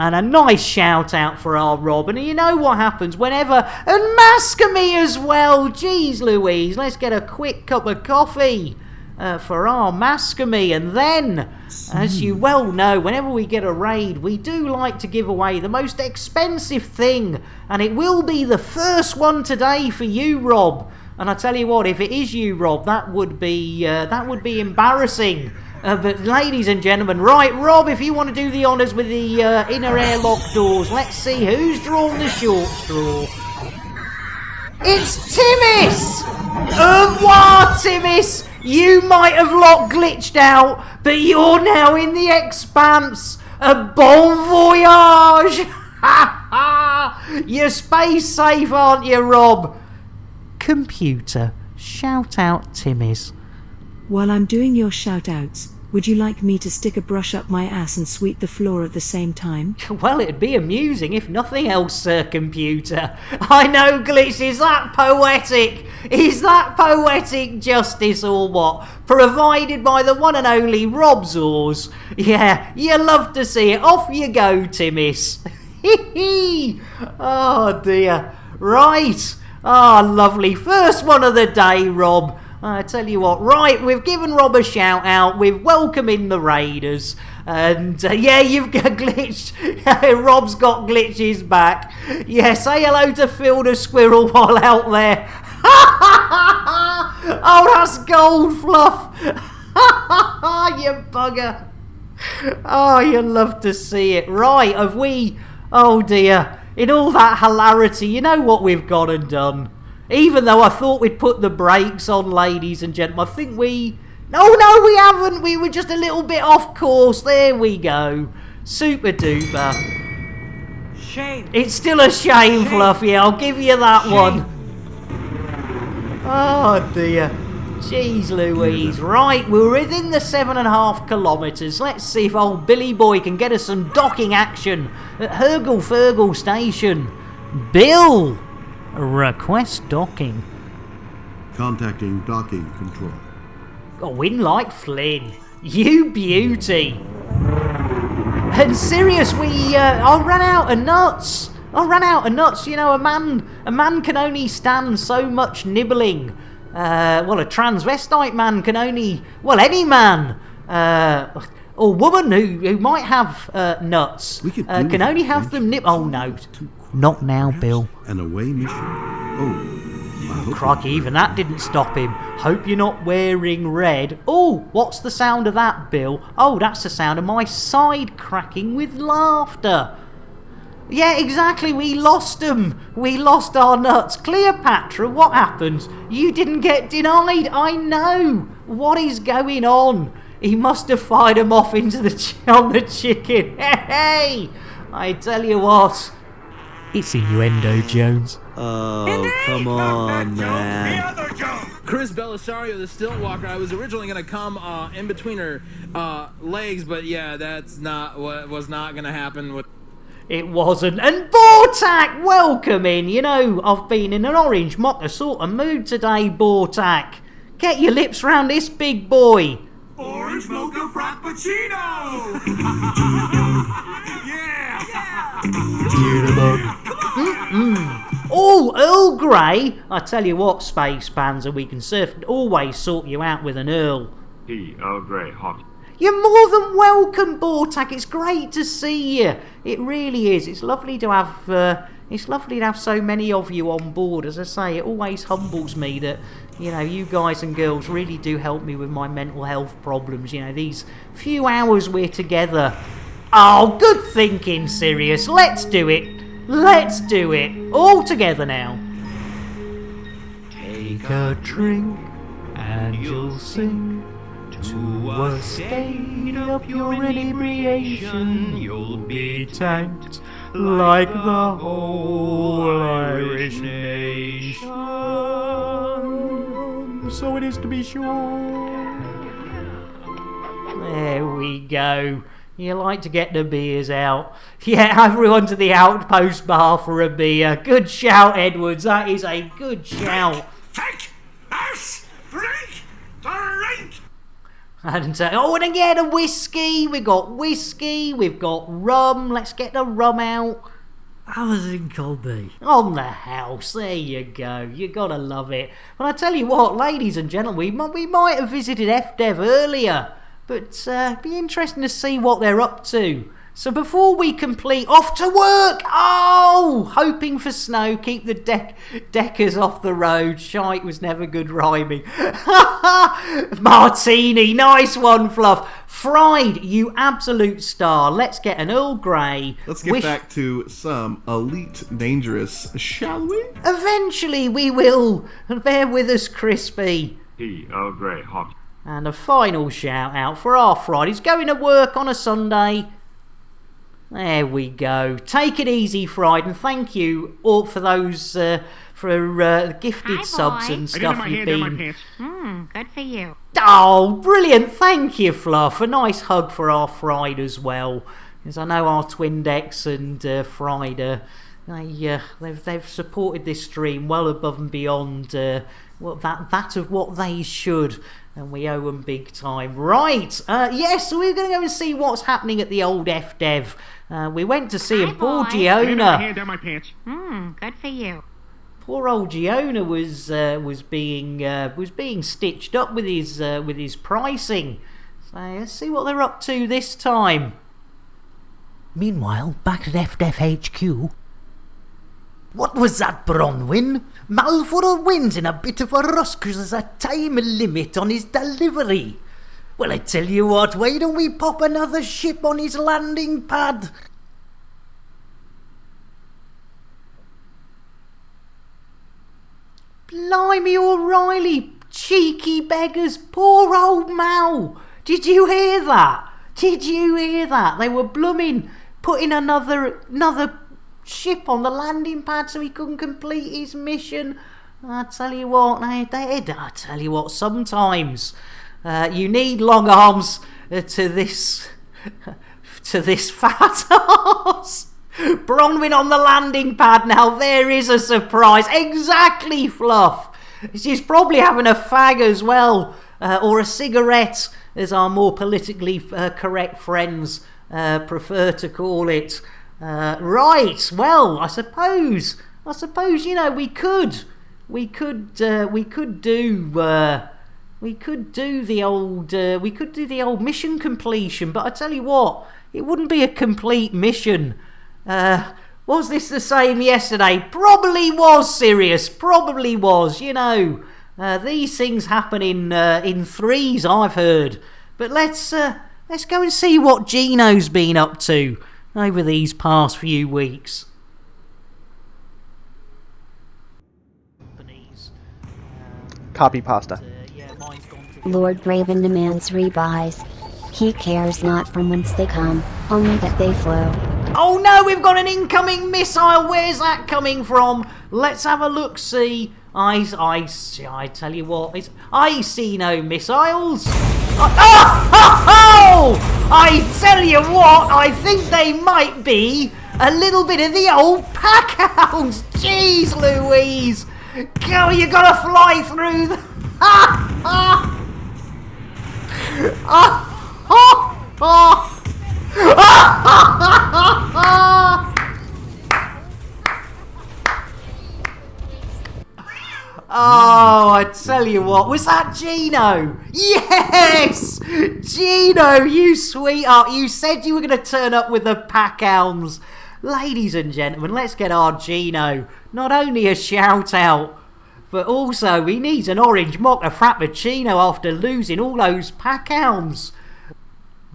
And a nice shout out for our Rob. And you know what happens whenever... And Mascamy as well. Jeez Louise. Let's get a quick cup of coffee for our Mascamy. And then, as you well know, whenever we get a raid, we do like to give away the most expensive thing. And it will be the first one today for you, Rob. And I tell you what, if it is you, Rob, that would be embarrassing. But ladies and gentlemen, right, Rob, if you want to do the honours with the inner airlock doors, let's see who's drawn the short straw. It's Timmis! Au revoir, Timmis! You might have glitched out, but you're now in the expanse. A bon voyage! Ha ha! You're space safe, aren't you, Rob? Computer, shout out Timmis. While I'm doing your shout-outs, would you like me to stick a brush up my ass and sweep the floor at the same time? Well, it'd be amusing if nothing else, Sir Computer. I know, Glitch, is that poetic? Is that poetic justice or what? Provided by the one and only Rob Zors. Yeah, you love to see it. Off you go, Timmis. Oh, dear. Right. Ah, lovely. First one of the day, Rob. I tell you what, right, we've given Rob a shout out, we've welcomed in the Raiders, and yeah, you've got glitched, Rob's got glitches back. Yeah, say hello to Phil the Squirrel while out there. Oh, that's gold fluff. You bugger. Oh, you love to see it. Right, have we, oh dear, in all that hilarity, you know what we've gone and done? Even though I thought we'd put the brakes on, ladies and gentlemen, I think we... No, we haven't. We were just a little bit off course. There we go. Super duper. Shame. It's still a shame, Fluffy. I'll give you that one. Oh, dear. Jeez Louise. Right, we're within the 7.5 kilometres. Let's see if old Billy Boy can get us some docking action at Hurgle Station. Bill! Request docking. Contacting docking control. Oh, in like Flynn. You beauty. And serious, I ran out of nuts. You know, a man can only stand so much nibbling. Well, a transvestite man can only... Well, any man. Or woman who might have nuts can only have them nib... Oh, no. Not now, Bill. An away mission? Oh, Crikey, even that didn't stop him. Hope you're not wearing red. Oh, what's the sound of that, Bill? Oh, that's the sound of my side cracking with laughter. Yeah, exactly, we lost them. We lost our nuts. Cleopatra, what happened? You didn't get denied, I know. What is going on? He must have fired them off into on the chicken. Hey, I tell you what. It's innuendo, Jones. Oh, come on, man. Chris Belisario, the stilt walker. I was originally going to come in between her legs, but yeah, that's not what was not going to happen with. It wasn't. And Bortak, welcome in. You know, I've been in an orange mocha sort of mood today, Bortak. Get your lips round this big boy. Orange mocha frappuccino! yeah! Oh, Earl Grey. I tell you what, Space Panzer, we can always sort you out with an Earl. Tea, Earl Grey, hot. You're more than welcome, Bortak. It's great to see you. It really is. It's lovely to have so many of you on board. As I say, it always humbles me that, you know, you guys and girls really do help me with my mental health problems. You know, these few hours we're together. Oh, good thinking, Sirius. Let's do it. Let's do it. All together now. Take a drink and you'll sing to a state of pure inebriation. You'll be tanked like the whole Irish nation. So it is to be sure. There we go. You like to get the beers out. Yeah, everyone to the outpost bar for a beer. Good shout, Edwards. That is a good shout. Take us, drink. And then get a whiskey. We've got whiskey. We've got rum. Let's get the rum out. Have a drink, Colby. On the house. There you go. You gotta love it. But I tell you what, ladies and gentlemen, we might have visited FDev earlier. But be interesting to see what they're up to. So before we complete, off to work! Oh! Hoping for snow, keep the deckers off the road. Shite was never good rhyming. Martini, nice one, Fluff. Fried, you absolute star. Let's get an Earl Grey. Let's get back to some Elite Dangerous, shall we? Eventually we will. And bear with us, Crispy. Tea, Earl Grey, hot. And a final shout out for our Fridays. Going to work on a Sunday. There we go. Take it easy, Friday, and thank you all for those for gifted subs and stuff you've been. Good for you. Oh, brilliant! Thank you, Fluff. A nice hug for our Friday as well, as I know our twin decks and Friday, they've supported this stream well above and beyond that of what they should. And we owe them big time. Right, yes, so we're going to go and see what's happening at the old FDev. We went to see him. Poor Giona. Hand down my pants. Good for you. Poor old Giona was being stitched up with his pricing. So let's see what they're up to this time. Meanwhile, back at FDev HQ. What was that, Bronwyn? Malforo wins in a bit of a rush because there's a time limit on his delivery. Well, I tell you what, why don't we pop another ship on his landing pad? Blimey, O'Reilly, cheeky beggars, poor old Mal. Did you hear that? Did you hear that? They were blooming putting another ship on the landing pad so he couldn't complete his mission. I tell you what, sometimes you need long arms to this fat ass. Bronwyn on the landing pad now. There is a surprise. Exactly, Fluff. She's probably having a fag as well, or a cigarette, as our more politically correct friends prefer to call it. Right. Well, I suppose you know we could do the old mission completion, but I tell you what, it wouldn't be a complete mission Was this the same yesterday? Probably was, Sirius. Probably was. You know, these things happen in threes, I've heard. But let's go and see what Gino's been up to over these past few weeks. Copy pasta. Lord Graven demands rebuys. He cares not from whence they come, only that they flow. Oh no, we've got an incoming missile. Where's that coming from? Let's have a look. See, I tell you what, I see no missiles. I tell you what, I think they might be a little bit of the old pack hounds. Jeez Louise. Go, you gotta fly through the... Oh, I tell you what, was that Gino? Yes! Gino, you sweetheart, you said you were going to turn up with the pack hounds. Ladies and gentlemen, let's get our Gino not only a shout out, but also he needs an orange mocha frappuccino after losing all those pack hounds.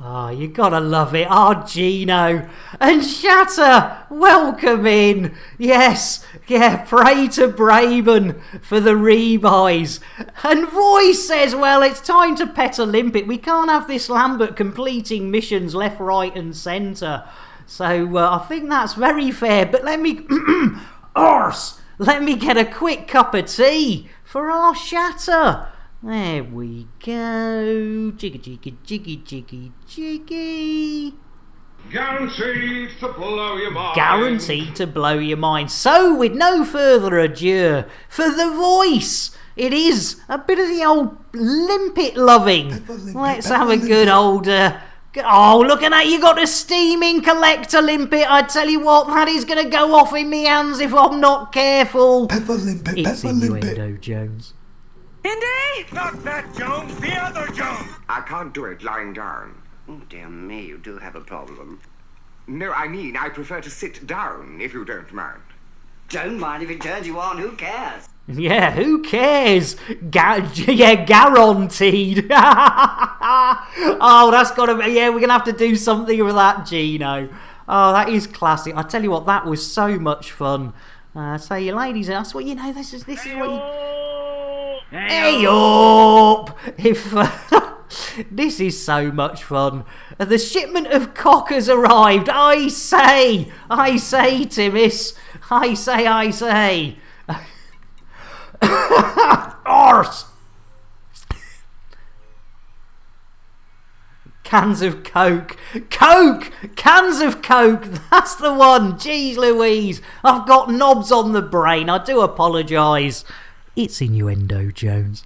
Oh, you gotta love it, our Gino. And Shatter, welcome in. Yes, pray to Braben for the rebuys. And Voice says, well, it's time to pet a limpet. We can't have this Lambert completing missions left, right and centre. So I think that's very fair. But let me... let me get a quick cup of tea for our Shatter. There we go. Jiggy, jiggy, jiggy, jiggy, jiggy. Guaranteed to blow your mind. Guaranteed to blow your mind. So, with no further ado, for the Voice, it is a bit of the old limpet loving. Let's have a good old... oh, look at that. You got a steaming collector limpet. I tell you what, that is going to go off in me hands if I'm not careful. Pepper limpet, it's Pepper limpet. Innuendo, Jones. Indy! Not that Jones, the other Jones! I can't do it lying down. Oh, dear me, you do have a problem. No, I mean, I prefer to sit down, if you don't mind. Don't mind if it turns you on, who cares? Yeah, who cares? Guaranteed. Oh, that's gotta be... Yeah, we're gonna have to do something with that, Gino. Oh, that is classic. I tell you what, that was so much fun. So you ladies, that's what you know. This is what you... Hey up! If this is so much fun. The shipment of cock has arrived. I say, Timmis. I say. Arse! Cans of Coke. Cans of Coke. That's the one. Jeez Louise. I've got knobs on the brain. I do apologise. It's Innuendo, Jones.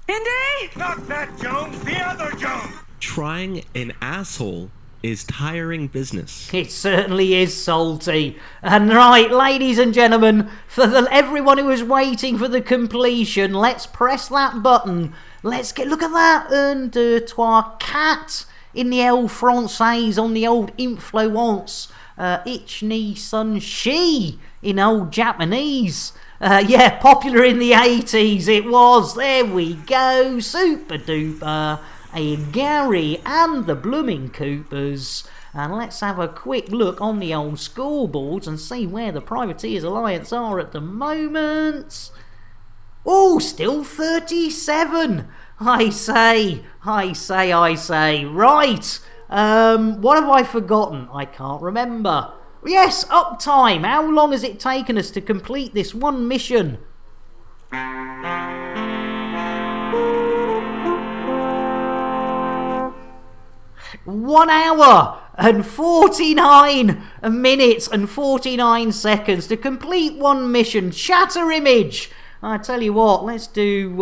Indy! Not that Jones, the other Jones! Trying an asshole is tiring business. It certainly is, Salty. And right, ladies and gentlemen, for everyone who was waiting for the completion, let's press that button. Let's get... Look at that. Un, deux, trois, quatre in the El Française on the old influence. Ich, ni, sun, she in old Japanese. Yeah, popular in the 80s, it was. There we go. Super duper. A Gary and the blooming Coopers. And let's have a quick look on the old scoreboards and see where the Privateers Alliance are at the moment. Oh, still 37. I say. Right. What have I forgotten? I can't remember. Yes, uptime. How long has it taken us to complete this one mission? 1 hour and 49 minutes and 49 seconds to complete one mission. Shatter image. I tell you what, let's do.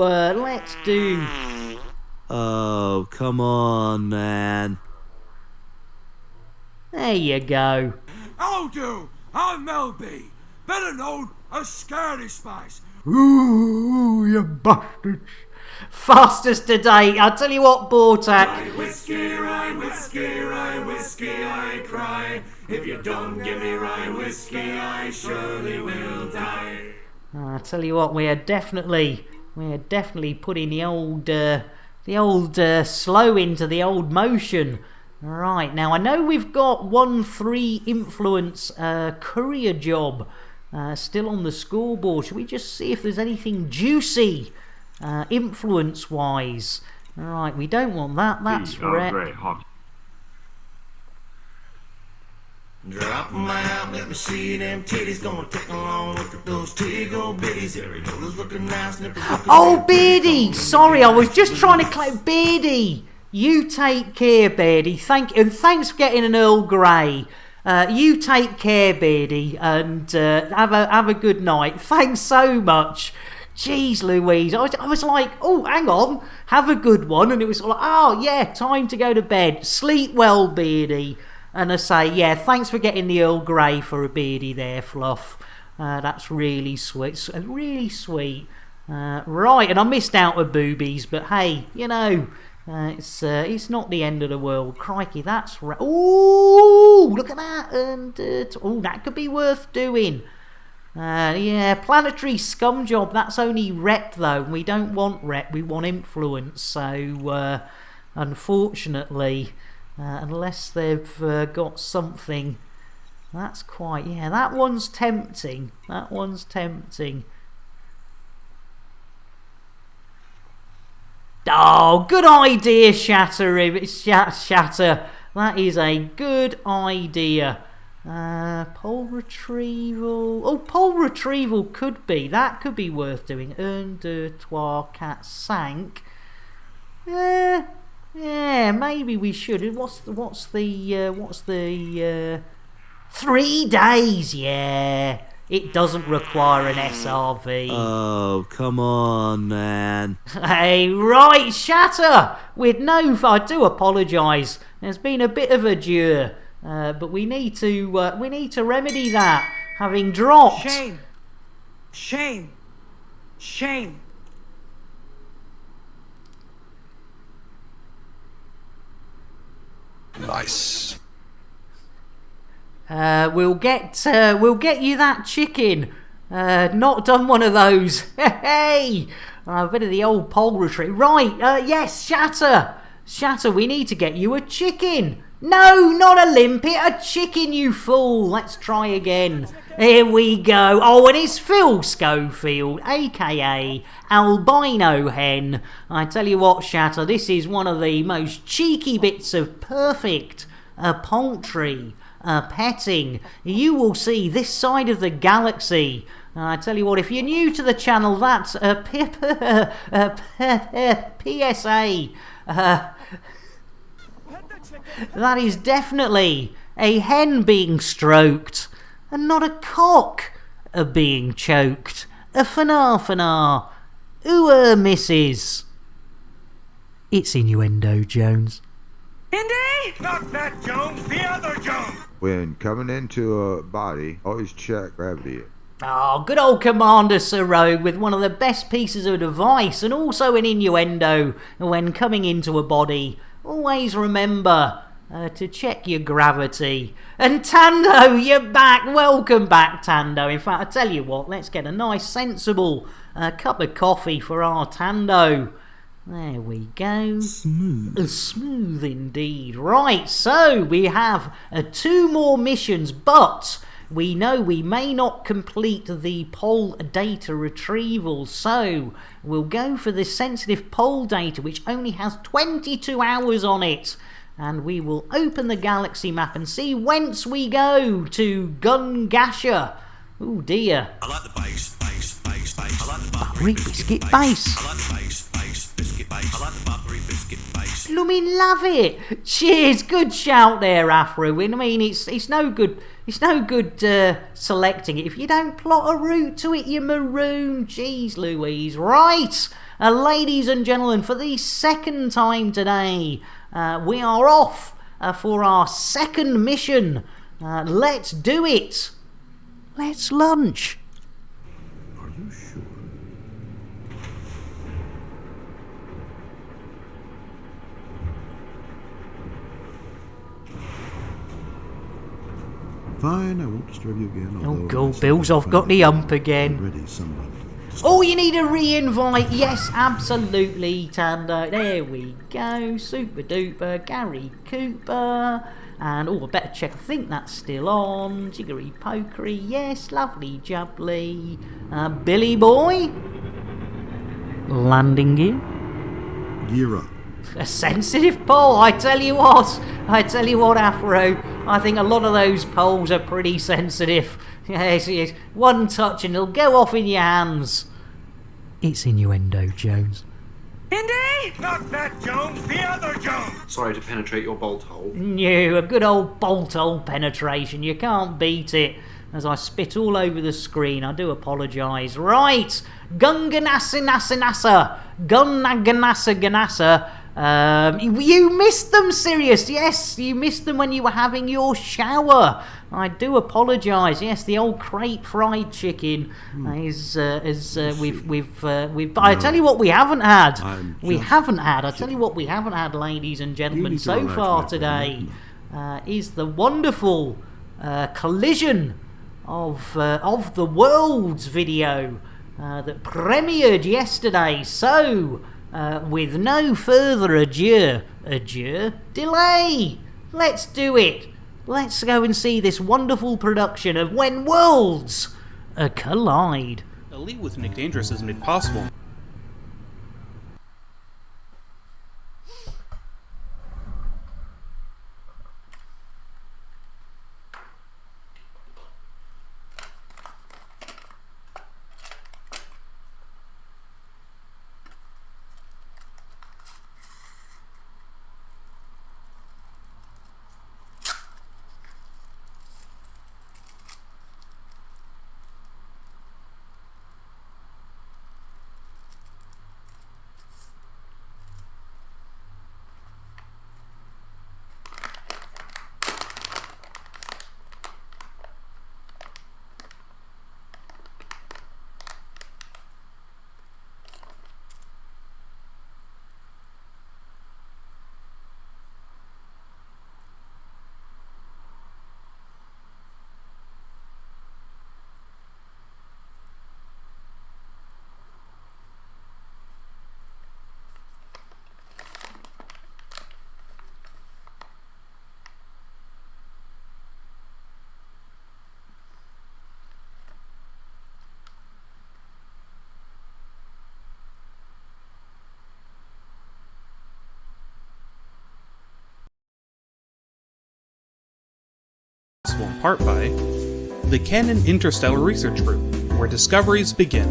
Oh, come on, man. There you go. How do? I'm Melby, better known as Scary Spice. Ooh, you bastards. Fastest to date. I tell you what, Bortak. Rye whiskey, I cry. If you don't give me rye whiskey, I surely will die. I tell you what, we are definitely putting the old slow into the old motion. Right, now I know we've got 1-3 influence courier job still on the scoreboard. Should we just see if there's anything juicy influence wise? Right, we don't want that. That's rep. Drop 'em out, let me see them titties. Gonna take along, look at those tiggle bitties. Areola's looking nice, nipples looking Oh, Beardy! Sorry, I was just trying to claim. Beardy! You take care, Beardy. Thank you, and thanks for getting an Earl Grey. You take care, Beardy, and have a good night. Thanks so much. Jeez Louise, I was like, oh, hang on, have a good one. And it was like, oh, yeah, time to go to bed. Sleep well, Beardy. And I say, yeah, thanks for getting the Earl Grey for a Beardy there, Fluff. That's really sweet. Really sweet. Right, and I missed out with boobies, but hey, you know, it's not the end of the world. Crikey, that's right. Ooh, look at that. And oh, that could be worth doing. Yeah, planetary scum job. That's only rep though. We don't want rep. We want influence. So unfortunately, unless they've got something, that's quite. Yeah, that one's tempting. That one's tempting. Oh, good idea, Shatter. Shatter. That is a good idea. Pole retrieval. Oh, pole retrieval could be. That could be worth doing. Un, deux, trois, quatre, cinq. Yeah, maybe we should. What's the 3 days? Yeah. It doesn't require an SRV. Oh, come on, man. Hey, right, Shatter! I do apologise. There's been a bit of a jeer. But we need to remedy that, having dropped. Shame. Shame. Shame. Nice. We'll get you that chicken. Not done one of those. Hey, a bit of the old pole retreat. Right. Yes, Shatter. Shatter. We need to get you a chicken. No, not a limpet, a chicken, you fool. Let's try again. Here we go. Oh, and it's Phil Schofield, a.k.a. Albino Hen. I tell you what, Shatter, this is one of the most cheeky bits of perfect poultry petting you will see this side of the galaxy. I tell you what, if you're new to the channel, that's a PSA. That is definitely a hen being stroked, and not a cock being choked. A fanar. Ooh, missus. It's innuendo, Jones. Indy! Not that Jones, the other Jones! When coming into a body, always check gravity. Oh, good old Commander Sir Rogue with one of the best pieces of advice, and also an innuendo when coming into a body. Always remember to check your gravity. And Tando, you're back. Welcome back, Tando. In fact, I tell you what, let's get a nice, sensible cup of coffee for our Tando. There we go. Smooth. Smooth indeed. Right, so we have 2 more missions, but we know we may not complete the poll data retrieval, so we'll go for the sensitive poll data, which only has 22 hours on it. And we will open the galaxy map and see whence we go to Gungasha. Oh dear. I like the bass. I like the buttery biscuit base. I like the bass, biscuit base. I like the buttery biscuit base. Blooming love it. Cheers, good shout there, Afro. I mean, it's no good. It's no good selecting it if you don't plot a route to it, you maroon. Jeez Louise. Right, ladies and gentlemen, for the second time today, we are off for our second mission. Let's do it. Let's lunch. Are you sure? Fine, I won't disturb you again. Oh, although God, I Bill's still off got the find hump again. already somewhat. Oh, you need a re-invite. Yes, absolutely, Tando. There we go. Super duper. Gary Cooper. And, oh, I better check. I think that's still on. Jiggery Pokery. Yes, lovely jubbly. Billy Boy. Landing gear. Gear up. A sensitive pole, I tell you what, Afro. I think a lot of those poles are pretty sensitive. Yes, yes. One touch and it'll go off in your hands. It's innuendo, Jones. Indy! Not that Jones, the other Jones! Sorry to penetrate your bolt hole. No, a good old bolt hole penetration. You can't beat it. As I spit all over the screen, I do apologise. Right, Gunganasa Nasa Nasa, Gunnaganasa Ganasa. You missed them, Sirius. Yes, you missed them when you were having your shower. I do apologise. Yes, the old crate fried chicken is we've. I tell you what, we haven't had. I tell you what, we haven't had, ladies and gentlemen, so far today. Is the wonderful collision of the world's video that premiered yesterday. So, with no further delay, let's do it. Let's go and see this wonderful production of When Worlds Collide. Elite with Nick Dangerous is made possible. In part by the Canon Interstellar Research Group, where discoveries begin,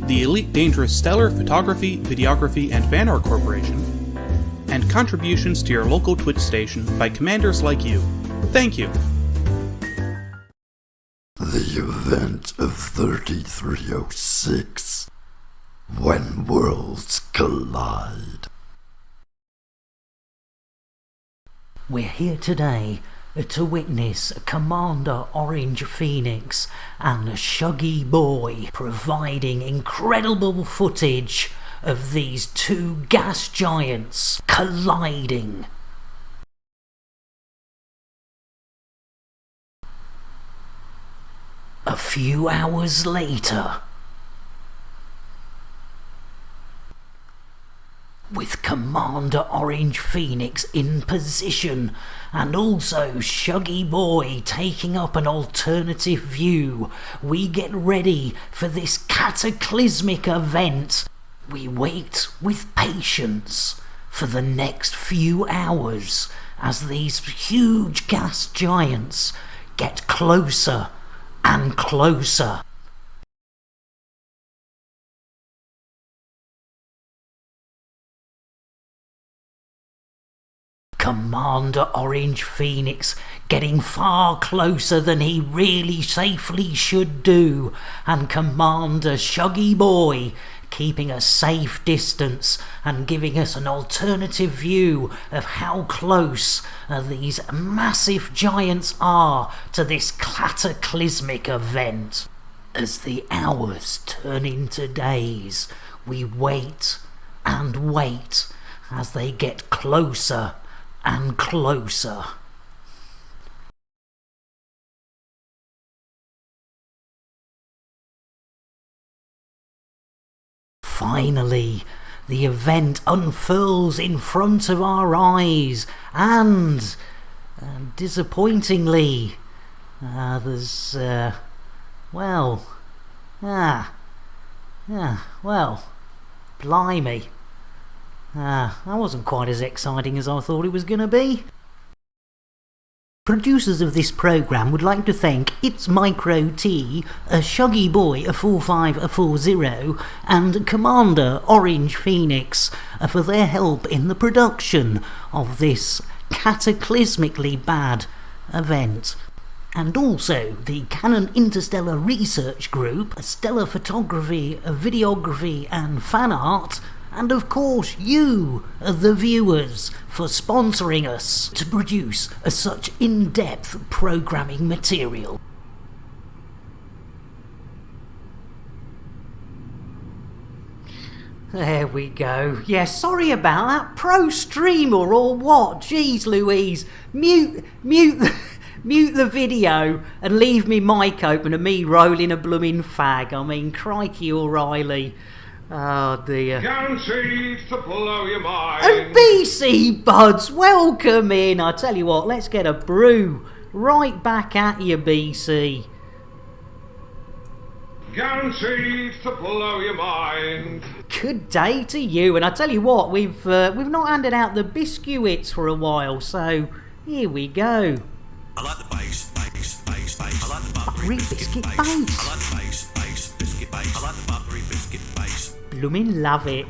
the Elite Dangerous Stellar Photography, Videography, and Fan Art Corporation, and contributions to your local Twitch station by commanders like you. Thank you! The event of 3306, When Worlds Collide. We're here today to witness Commander Orange Phoenix and Shuggy Boy providing incredible footage of these two gas giants colliding. A few hours later, with Commander Orange Phoenix in position and also Shuggy Boy taking up an alternative view, we get ready for this cataclysmic event. We wait with patience for the next few hours as these huge gas giants get closer and closer. Commander Orange Phoenix getting far closer than he really safely should do, and Commander Shuggy Boy keeping a safe distance and giving us an alternative view of how close these massive giants are to this cataclysmic event. As the hours turn into days, we wait and wait as they get closer and closer. finally, the event unfurls in front of our eyes, and disappointingly, there's, well, blimey. That wasn't quite as exciting as I thought it was going to be. Producers of this programme would like to thank It's Micro T, a Shuggy Boy, a 4540, and Commander Orange Phoenix for their help in the production of this cataclysmically bad event. And also the Canon Interstellar Research Group, Stellar Photography, Videography and Fan Art, and of course you, the viewers, for sponsoring us to produce such in-depth programming material. There we go. Yeah, sorry about that. Pro streamer or what? Jeez Louise. Mute the video and leave me mic open and me rolling a blooming fag. I mean, crikey O'Reilly. Oh dear. Guaranteed to blow your mind. And BC Buds, welcome in. I tell you what, let's get a brew. Right back at you, BC. Guaranteed to blow your mind. Good day to you. And I tell you what, we've not handed out the biscuits for a while, so here we go. I like the bass. I like the buttery biscuit base. I like the bass, biscuit base. I like the buttery biscuit base. Blooming love it.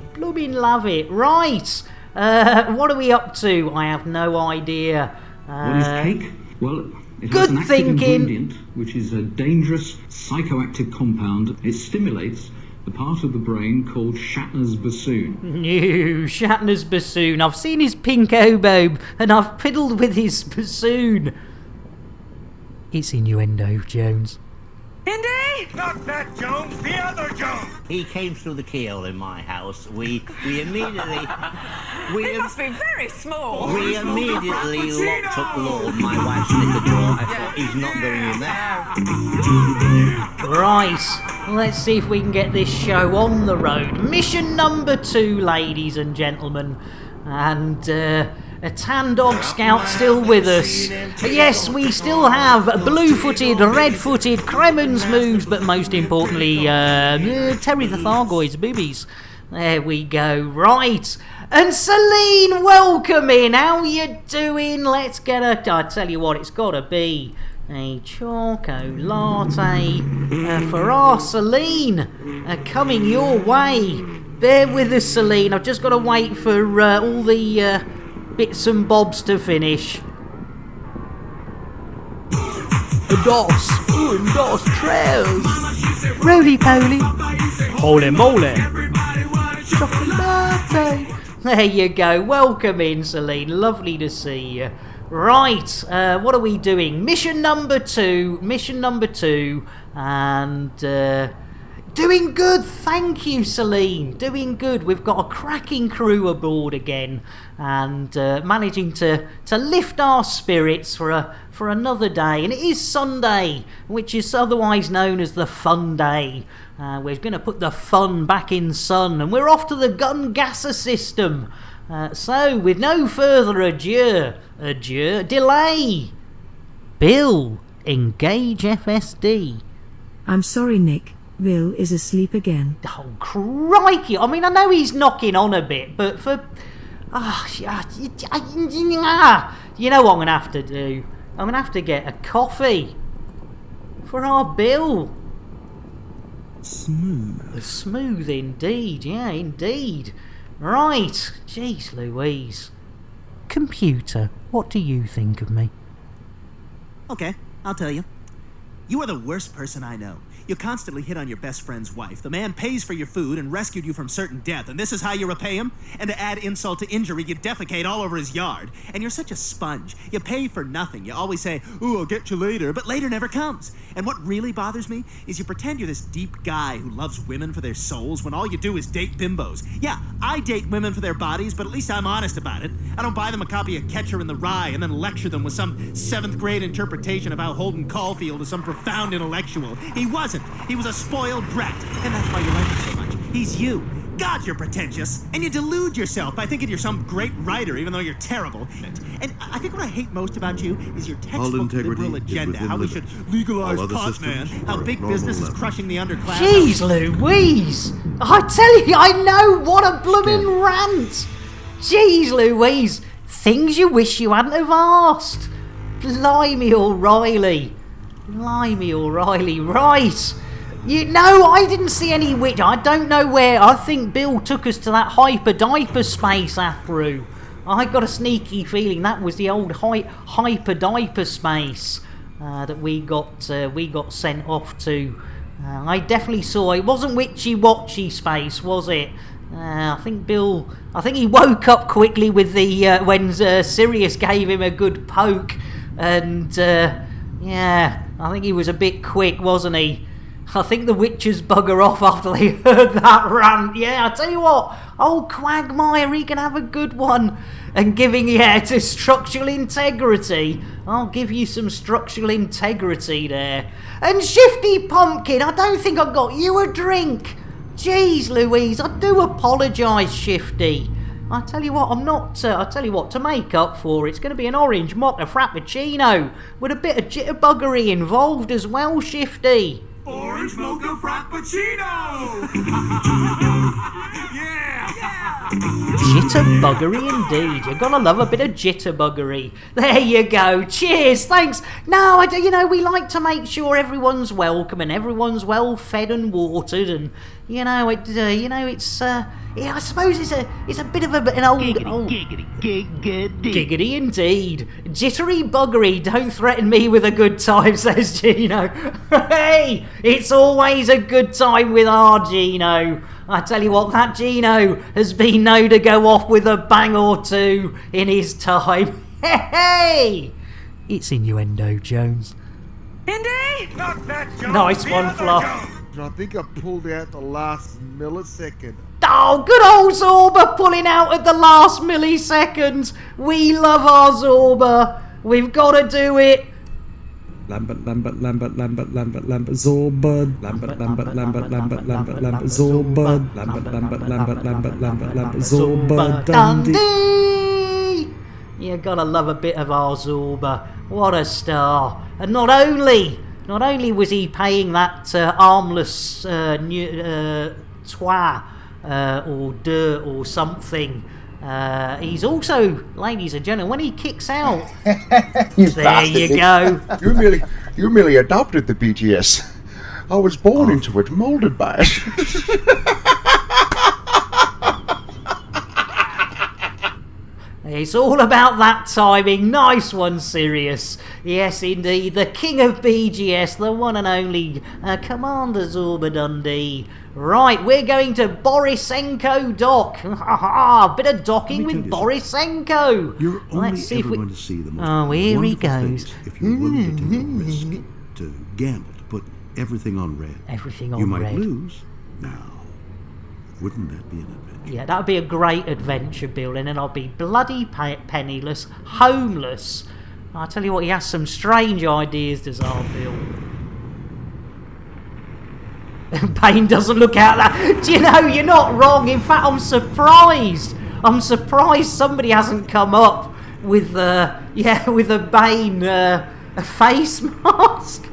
Right. What are we up to? I have no idea. What is cake? Well, it good has an active thinking. ingredient, which is a dangerous psychoactive compound. It stimulates the part of the brain called Shatner's bassoon. No, Shatner's bassoon. I've seen his pink oboe and I've fiddled with his bassoon. It's innuendo, Jones. Indy! Not that Jones, the other Jones! He came through the keyhole in my house. We immediately... He must be very small. We immediately locked up Lord. My wife slit the door. I thought, he's not going in there. Right, let's see if we can get this show on the road. Mission number 2, ladies and gentlemen. And, a Tandogscout still with us. Yes, we still have blue-footed, red-footed, Kremens moves, but most importantly, Terry the Thargoid's boobies. There we go. Right. And Celine, welcome in. How you doing? Let's get I tell you what, it's got to be a choco latte for our Celine. Coming your way. Bear with us, Celine. I've just got to wait for all the... bits and bobs to finish. Dos, tres. Roly-poly. Holy moly. Chocolate. There you go. Welcome in, Celine. Lovely to see you. Right, what are we doing? Mission number 2. And... doing good, thank you, Celine. Doing good. We've got a cracking crew aboard again, and managing to lift our spirits for another day. And it is Sunday, which is otherwise known as the fun day. We're going to put the fun back in sun, and we're off to the gun gasser system. So, with no further delay. Bill, engage FSD. I'm sorry, Nick. Bill is asleep again. Oh, crikey. I mean, I know he's knocking on a bit, but for... you know what I'm going to have to do? I'm going to have to get a coffee for our Bill. Smooth indeed. Yeah, indeed. Right. Jeez Louise. Computer, what do you think of me? Okay, I'll tell you. You are the worst person I know. You constantly hit on your best friend's wife. The man pays for your food and rescued you from certain death, and this is how you repay him? And to add insult to injury, you defecate all over his yard. And you're such a sponge. You pay for nothing. You always say, ooh, I'll get you later, but later never comes. And what really bothers me is you pretend you're this deep guy who loves women for their souls when all you do is date bimbos. Yeah, I date women for their bodies, but at least I'm honest about it. I don't buy them a copy of Catcher in the Rye and then lecture them with some 7th grade interpretation of how Holden Caulfield is some profound intellectual. He wasn't. He was a spoiled brat, and that's why you like him so much. He's you. God, you're pretentious. And you delude yourself by thinking you're some great writer, even though you're terrible. And I think what I hate most about you is your textbook liberal agenda. How we should legalize pot, man. How big business is crushing the underclass. Jeez Louise! I tell you, I know, what a blooming rant! Jeez Louise! Things you wish you hadn't have asked. Blimey O'Reilly. Blimey O'Reilly, right. You know, I didn't see any witch. I don't know where. I think Bill took us to that hyper diaper space after. I got a sneaky feeling that was the old hyper diaper space that we got sent off to. I definitely saw it. Wasn't witchy-watchy space, was it? I think he woke up quickly with the when Sirius gave him a good poke, and yeah, I think he was a bit quick, wasn't he? I think the witches bugger off after they heard that rant. Yeah, I tell you what, old Quagmire, he can have a good one. And giving, to structural integrity. I'll give you some structural integrity there. And Shifty Pumpkin, I don't think I got you a drink. Jeez Louise, I do apologise, Shifty. I tell you what, to make up for it, it's going to be an orange mocha frappuccino with a bit of jitterbuggery involved as well, Shifty. Orange mocha frappuccino! Yeah! Jitterbuggery indeed. You're gonna love a bit of jitterbuggery. There you go. Cheers. Thanks. No, we like to make sure everyone's welcome and everyone's well fed and watered, and I suppose it's a bit of an old giggity indeed. Jittery buggery. Don't threaten me with a good time, says Gino. Hey, it's always a good time with our Gino. I tell you what, that Gino has been known to go off with a bang or two in his time. Hey! It's innuendo, Jones. Indy! Not that Jones! Nice one, Fluff. I think I pulled out the last millisecond. Oh, good old Zorba pulling out at the last millisecond. We love our Zorba. We've got to do it. Lambert, Zorbud. Lambert, Zorbud. Lambert, Zorbud. Dundee! You gotta love a bit of our Zorba. What a star. And not only was he paying that armless twat or dirt or something, he's also, ladies and gentlemen, when he kicks out, there you go. You merely adopted the BGS. I was born into it, molded by it. It's all about that timing. Nice one, Sirius. Yes, indeed. The king of BGS, the one and only Commander Zorba Dundee. Right, we're going to Borisenko dock. A bit of docking with Borisenko. You're only ever going to see the most here he wonderful goes. things if you're willing to take a risk, to gamble, to put everything on red. Everything on you might red. lose. Now, wouldn't that be an adventure? Yeah, that would be a great adventure, Bill, and then I'll be bloody penniless, homeless. I tell you what, he has some strange ideas, does our Bill. Payne doesn't look out that. Do you know, you're not wrong. In fact, I'm surprised. I'm surprised somebody hasn't come up with a Bane a face mask.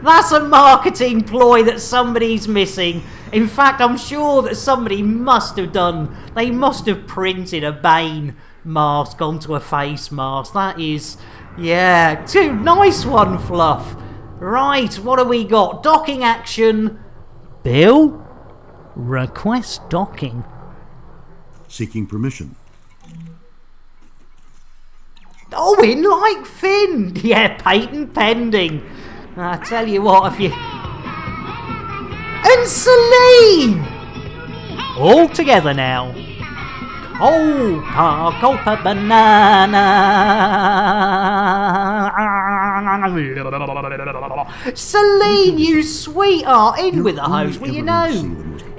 That's a marketing ploy that somebody's missing. In fact, I'm sure that somebody must have done. They must have printed a Bane mask onto a face mask. That is, nice one, Fluff. Right, what have we got? Docking action. Bill? Request docking. Seeking permission. Oh, in like Finn. Yeah, patent pending. I tell you what, if you... And Celine! All together now. Copa banana. Celine, you sweetheart, in with a host. Well, you know,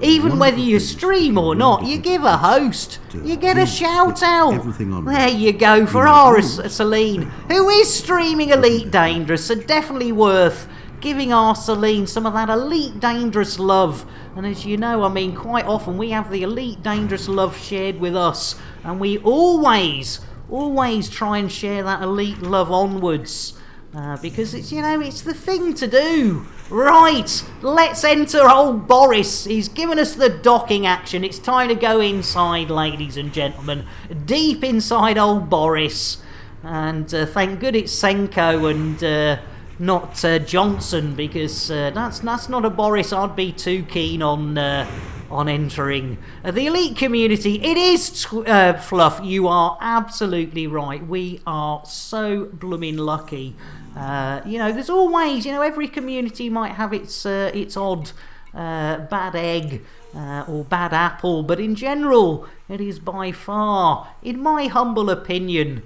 even whether you stream or not, you give a host. You get a shout out. There you go for our Celine, who is streaming Elite Dangerous, so definitely worth giving our Celine some of that Elite Dangerous love And as you know, I mean, quite often we have the Elite Dangerous love shared with us, and we always try and share that elite love onwards. Because it's, you know, it's the thing to do. Right, let's enter old Boris. He's given us the docking action. It's time to go inside, ladies and gentlemen. Deep inside old Boris. And thank good it's Senko and not Johnson, because that's not a Boris I'd be too keen on entering. The elite community, it is Fluff, you are absolutely right. We are so blooming lucky. You know, there's always, you know, every community might have its odd bad egg or bad apple, but in general, it is by far, in my humble opinion.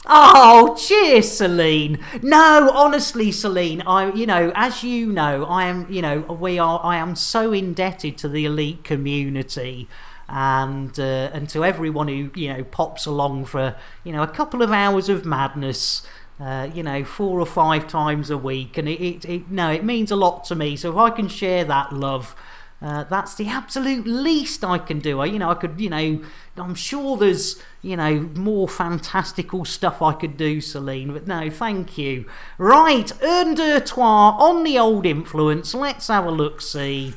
Oh, cheers, Celine. No, honestly, Celine, you know, as you know, I am so indebted to the elite community. And to everyone who, you know, pops along for, you know, a couple of hours of madness, you know, 4 or 5 times a week, and it means a lot to me. So if I can share that love, that's the absolute least I can do. I'm sure there's, you know, more fantastical stuff I could do, Celine, but no, thank you. Right, un deux trois on the old influence. Let's have a look-see.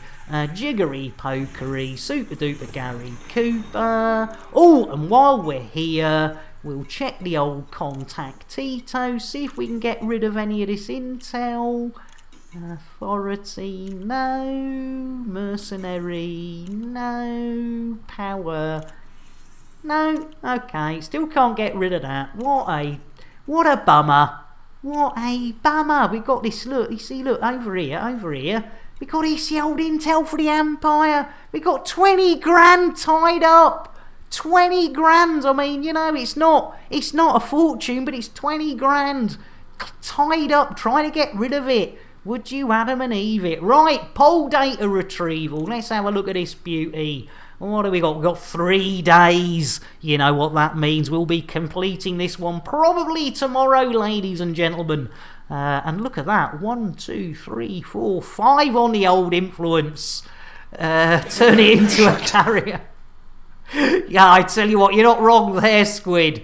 Jiggery Pokery, Super Duper Gary Cooper. Oh, and while we're here, we'll check the old contact Tito, see if we can get rid of any of this intel. Authority, no. Mercenary, no. Power, no. Okay, still can't get rid of that. What a bummer. What a bummer. We got this, look, you see, look, over here. We got this, the old intel for the Empire. We got 20 grand tied up. 20 grand. I mean, you know, it's not a fortune, but it's 20 grand tied up, trying to get rid of it. Would you Adam and Eve it? Right, poll data retrieval. Let's have a look at this beauty. What do we got? We've got 3 days. You know what that means. We'll be completing this one probably tomorrow, ladies and gentlemen. And look at that. 1, 2, 3, 4, 5 on the old influence. Turn it into a carrier. Yeah, I tell you what, you're not wrong there, Squid.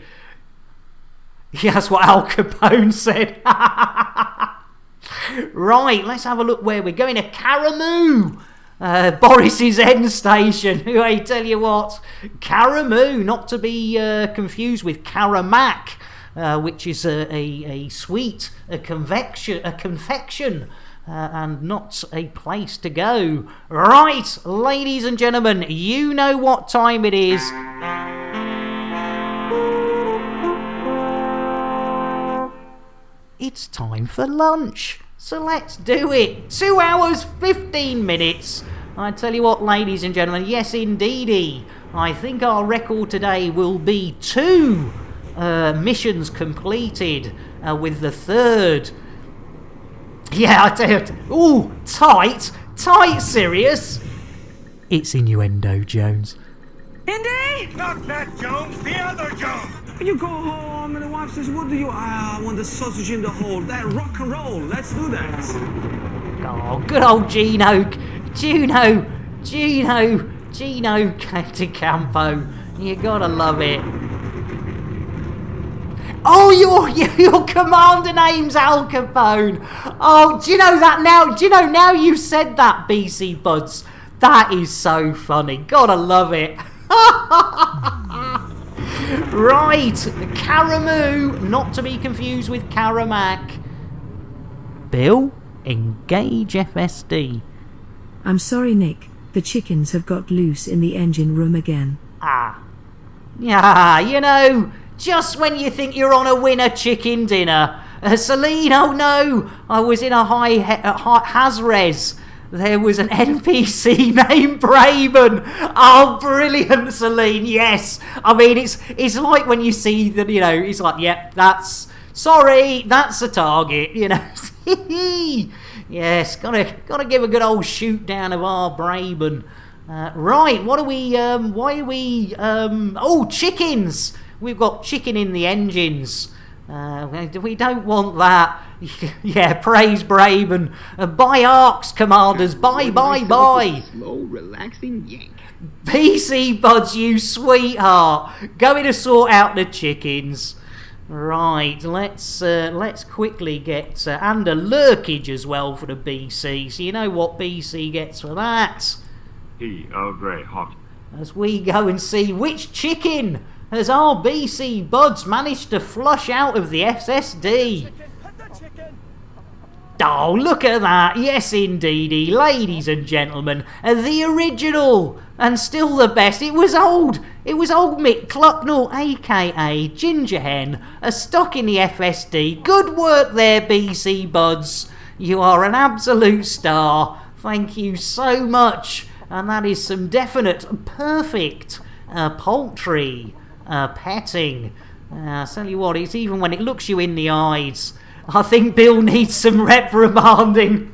Yeah, that's what Al Capone said. Right, let's have a look where we're going. To Karamu. Boris's end station. I tell you what, Karamu, not to be confused with Karamak, which is a sweet, a confection, and not a place to go. Right, ladies and gentlemen, you know what time it is. It's time for lunch. So let's do it. 2 hours, 15 minutes. I tell you what, ladies and gentlemen, yes indeedy, I think our record today will be 2 missions completed, with the 3rd. Yeah, I tell you, ooh, tight, serious. It's innuendo, Jones. Indy? Not that Jones, the other Jones. You go home and the wife says, what do you... I want the sausage in the hole. That rock and roll. Let's do that. Oh, good old Gino Campo. You gotta love it. Oh, your commander name's Al Capone. Oh, do you know that now? Do you know now you've said that, BC Buds? That is so funny. Gotta love it. Right, Karamu, not to be confused with Karamak. Bill, engage FSD. I'm sorry, Nick. The chickens have got loose in the engine room again. Yeah, you know, just when you think you're on a winner chicken dinner. Celine, oh no, I was in a high Hazres. There was an NPC named Braben. Oh, brilliant, Celine. Yes. I mean, it's like when you see that, you know, it's like, yep, that's a target, you know. Yes, gotta give a good old shoot down of our Braben. Right, what are we, why are we, oh, chickens. We've got chicken in the engines. We don't want that. Yeah, praise brave and buy arcs, commanders. Bye. Slow, relaxing yank. PC buds, you sweetheart. Going to sort out the chickens. Right, let's quickly get and a lurkage as well for the BC. So you know what BC gets for that. Earl Grey hot. As we go and see which chicken has our BC buds managed to flush out of the SSD. Oh, look at that. Yes, indeedy. Ladies and gentlemen, the original and still the best. It was old Mick Clucknell, a.k.a. Ginger Hen, stuck in the FSD. Good work there, BC buds. You are an absolute star. Thank you so much. And that is some definite, perfect poultry petting. Tell you what, it's even when it looks you in the eyes. I think Bill needs some reprimanding.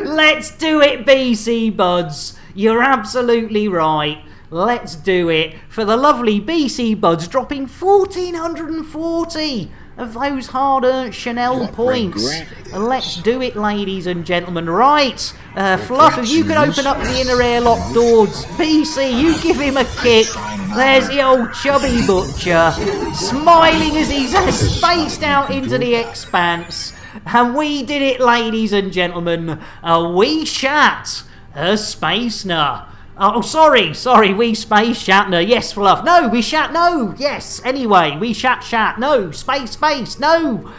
Let's do it, BC buds. You're absolutely right. Let's do it. For the lovely BC buds dropping 1,440 of those hard-earned Chanel points. Let's do it, ladies and gentlemen. Right, Fluff, if you could open up the inner airlock doors. BC, you give him a kick. There's the old chubby butcher, smiling as he's spaced out into the expanse. And we did it, ladies and gentlemen. We shat a Spacener. Oh, sorry, we space Shatner. Yes, Fluff. No, we shat, no. Yes, anyway, we shat. No, space, no.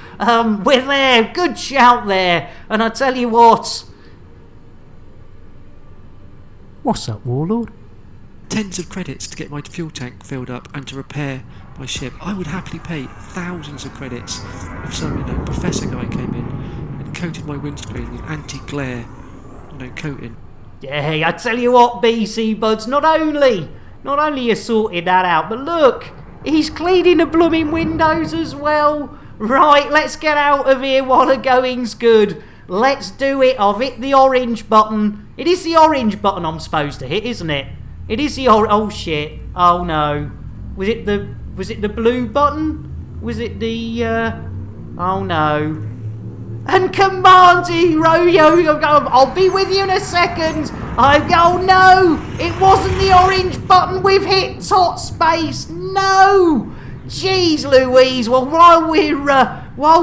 We're there. Good shout there. And I tell you what. What's up, Warlord? Tens of credits to get my fuel tank filled up and to repair my ship. I would happily pay thousands of credits if some, professor guy came in and coated my windscreen with anti-glare, coating. Yeah, I tell you what, BC buds, not only you sorted that out, but look, he's cleaning the blooming windows as well. Right, let's get out of here while the going's good. Let's do it. I've hit the orange button. It is the orange button I'm supposed to hit, isn't it? It is the oh shit. Oh no. Was it the blue button? Was it the oh no. And Command Hero, I'll be with you in a second. Oh no, it wasn't the orange button. We've hit tot space. No, jeez Louise. Well, while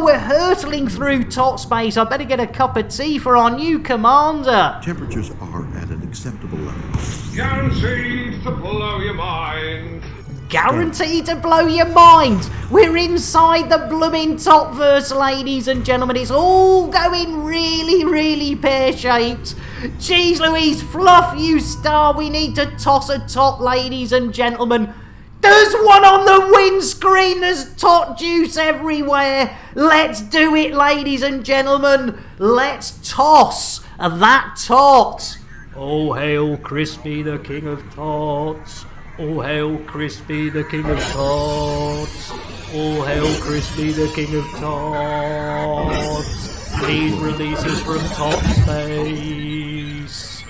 we're hurtling through tot space, I better get a cup of tea for our new commander. Temperatures are at an acceptable level. Guaranteed to blow your mind. Guaranteed to blow your mind. We're inside the blooming Topverse, ladies and gentlemen. It's all going really, really pear-shaped. Jeez Louise, Fluff, you star. We need to toss a tot, ladies and gentlemen. There's one on the windscreen. There's tot juice everywhere. Let's do it, ladies and gentlemen. Let's toss that tot. Oh, hail Crispy, the king of tots. Oh, hail Crispy, the king of tots. Oh, hail Crispy, the king of tots. Please release us from top space.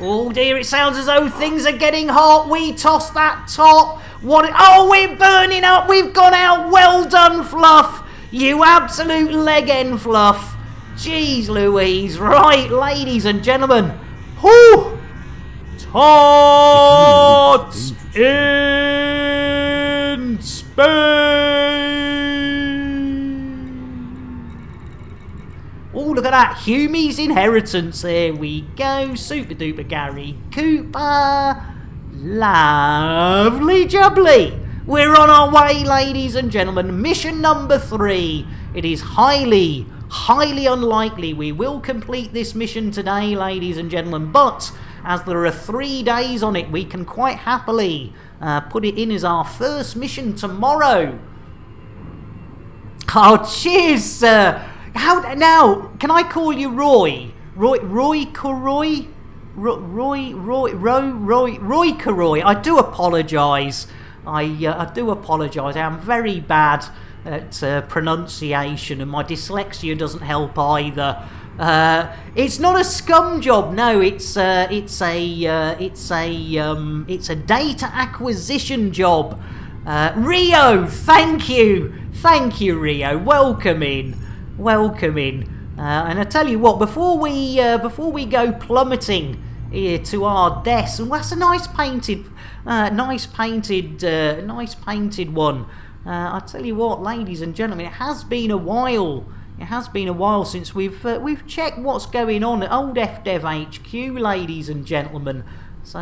Oh dear, it sounds as though things are getting hot. We toss that tot. Oh, we're burning up. We've gone out. Well done, Fluff. You absolute leg end, Fluff. Jeez Louise. Right, ladies and gentlemen. Whoo! Tots in space! Oh, look at that. Humie's Inheritance. There we go. Super duper Gary Cooper. Lovely jubbly. We're on our way, ladies and gentlemen. Mission number 3. It is highly unlikely we will complete this mission today, ladies and gentlemen, but as there are 3 days on it, we can quite happily put it in as our first mission tomorrow. Oh, cheers, sir. Now, can I call you Roy? Roy Caroy? Roy Caroy. I do apologise. I do apologise. I am very bad at pronunciation, and my dyslexia doesn't help either. It's not a scum job. No, it's a data acquisition job. Rio, thank you, Rio. Welcome in. And I tell you what, before we go plummeting here to our deaths, and that's a nice painted one. I tell you what, ladies and gentlemen, it has been a while. Since we've checked what's going on at old FDev HQ, ladies and gentlemen. So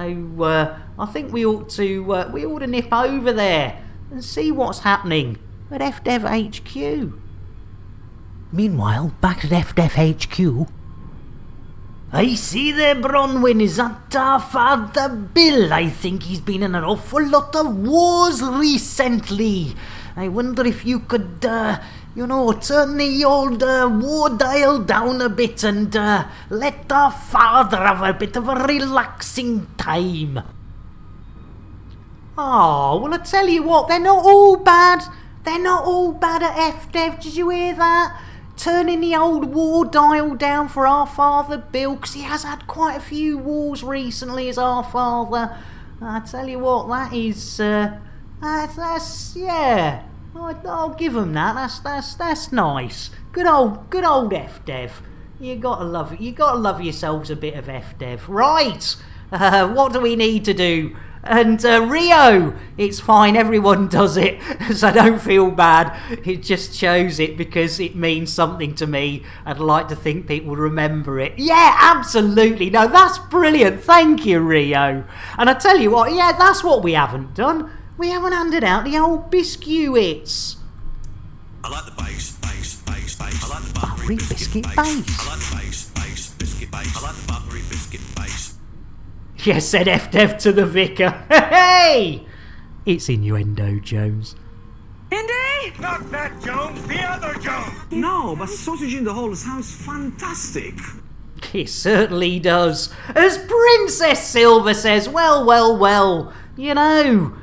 I think we ought to nip over there and see what's happening at FDev HQ. Meanwhile, back at FDev HQ. I see there, Bronwyn. Is that our Father Bill? I think he's been in an awful lot of wars recently. I wonder if you could, turn the old war dial down a bit and let our father have a bit of a relaxing time. Oh, well, I tell you what, they're not all bad. They're not all bad at FDev. Did you hear that? Turning the old war dial down for our Father Bill, because he has had quite a few wars recently as our father. I tell you what, that is, that's yeah. I'll give him that. That's nice. Good old FDev. You gotta love it. You gotta love yourselves a bit of FDev, right? What do we need to do? And Rio, it's fine. Everyone does it, so don't feel bad. It just shows it because it means something to me. I'd like to think people remember it. Yeah, absolutely. No, that's brilliant. Thank you, Rio. And I tell you what, yeah, that's what we haven't done. We haven't handed out the old biscuits. I like the bass. I like the buttery biscuit base. I like the bass, biscuit base. I like the buttery biscuit base. Yes, said FDev to the vicar. Hey! It's innuendo, Jones. Indy? Not that Jones, the other Jones. No, but sausage in the hole sounds fantastic. It certainly does. As Princess Silver says, well, you know,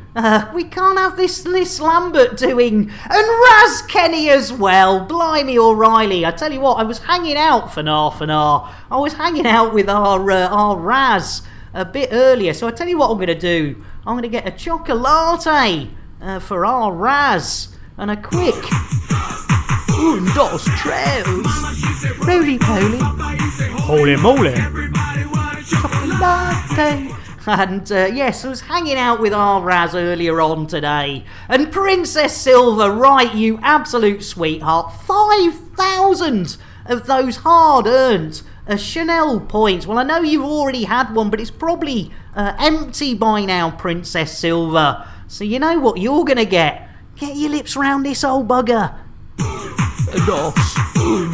we can't have this Lambert doing, and Raz Kenny as well. Blimey O'Reilly. I tell you what, I was hanging out for half an hour. I was hanging out with our Raz a bit earlier, so I tell you what I'm going to do. I'm going to get a chocolate for our Raz and a quick dos trails. Roly poly, holy moly, chocolate. And yes, I was hanging out with our Raz earlier on today. And Princess Silver, right, you absolute sweetheart, 5,000 of those hard-earned Chanel points. Well, I know you've already had one, but it's probably empty by now, Princess Silver. So you know what you're going to get. Get your lips round this old bugger.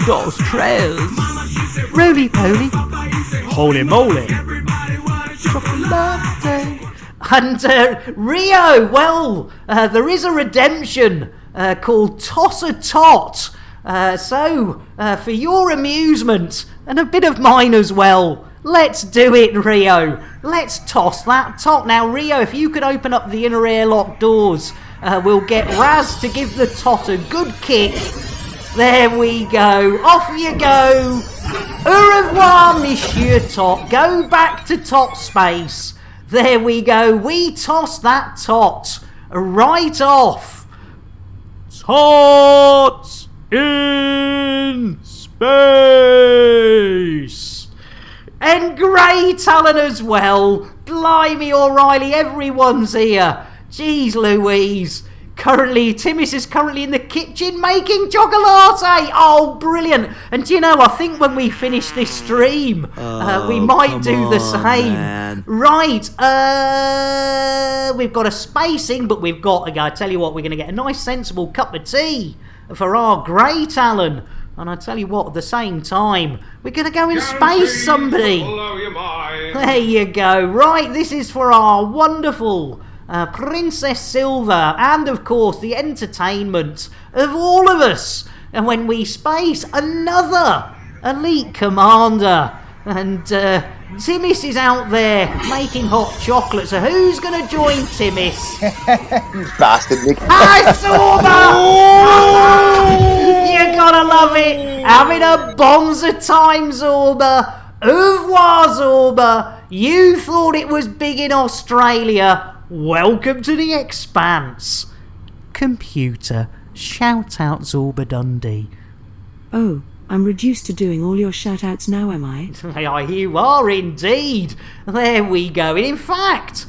Dos trails. Roly poly. Holy moly. Chocolate. And Rio, well, there is a redemption called Toss a Tot. So, for your amusement, and a bit of mine as well, let's do it, Rio. Let's toss that tot. Now, Rio, if you could open up the inner airlock doors, we'll get Raz to give the tot a good kick. There we go. Off you go. Au revoir, Monsieur Tot. Go back to tot space. There we go. We toss that tot right off. Tot in space. And Grey Talon as well. Blimey O'Reilly, everyone's here. Jeez Louise. Timmis is currently in the kitchen making chocolate. Oh, brilliant. And you know, I think when we finish this stream, we might do the same. Man. Right, we've got a spacing, but we've got, I tell you what, we're going to get a nice sensible cup of tea for our Grey Talon. And I tell you what, at the same time, we're going to go and space somebody. There you go. Right, this is for our wonderful Princess Silver, and of course the entertainment of all of us. And when we space another elite commander, and Timmis is out there making hot chocolate. So who's going to join Timmis? Bastard, Nick. Hi, Sorba! You gotta love it. Having a bonza time, Zorba. Au revoir, Zorba. You thought it was big in Australia. Welcome to the Expanse. Computer, shout out Zorba Dundee. Oh, I'm reduced to doing all your shout-outs now, am I? You are indeed. There we go. In fact,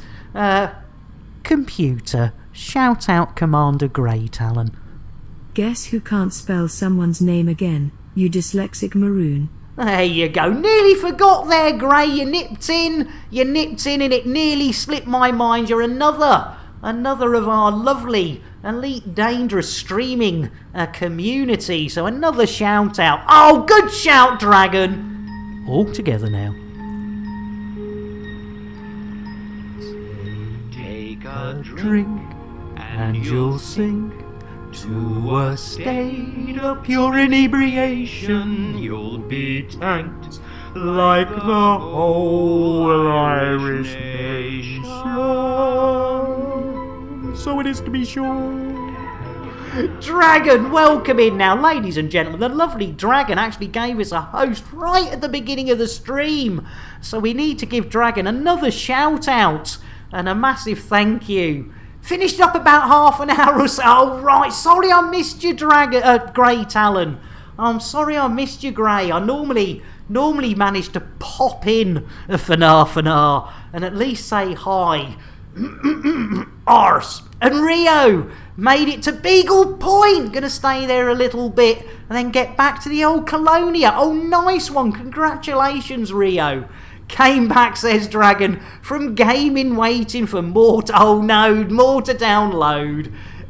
computer, shout out Commander Grey Talon. Guess who can't spell someone's name again, you dyslexic maroon. There you go. Nearly forgot there, Grey. You nipped in and it nearly slipped my mind. You're another of our lovely Elite Dangerous streaming community. So another shout out. Oh, good shout, Dragon. All together now. Take A drink and you'll sink to a state of pure inebriation. You'll be tanked like the whole Irish nation. So it is to be sure. Dragon, welcome in now, ladies and gentlemen. The lovely Dragon actually gave us a host right at the beginning of the stream. So we need to give Dragon another shout out and a massive thank you. Finished up about half an hour or so. Oh, right. Sorry I missed you, Grey Talon. I'm sorry I missed you, Grey. I normally manage to pop in for half an hour and at least say hi. Arse. And Rio made it to Beagle Point. Gonna stay there a little bit and then get back to the old Colonia. Oh, nice one. Congratulations, Rio. Came back, says Dragon, from gaming waiting for more to download.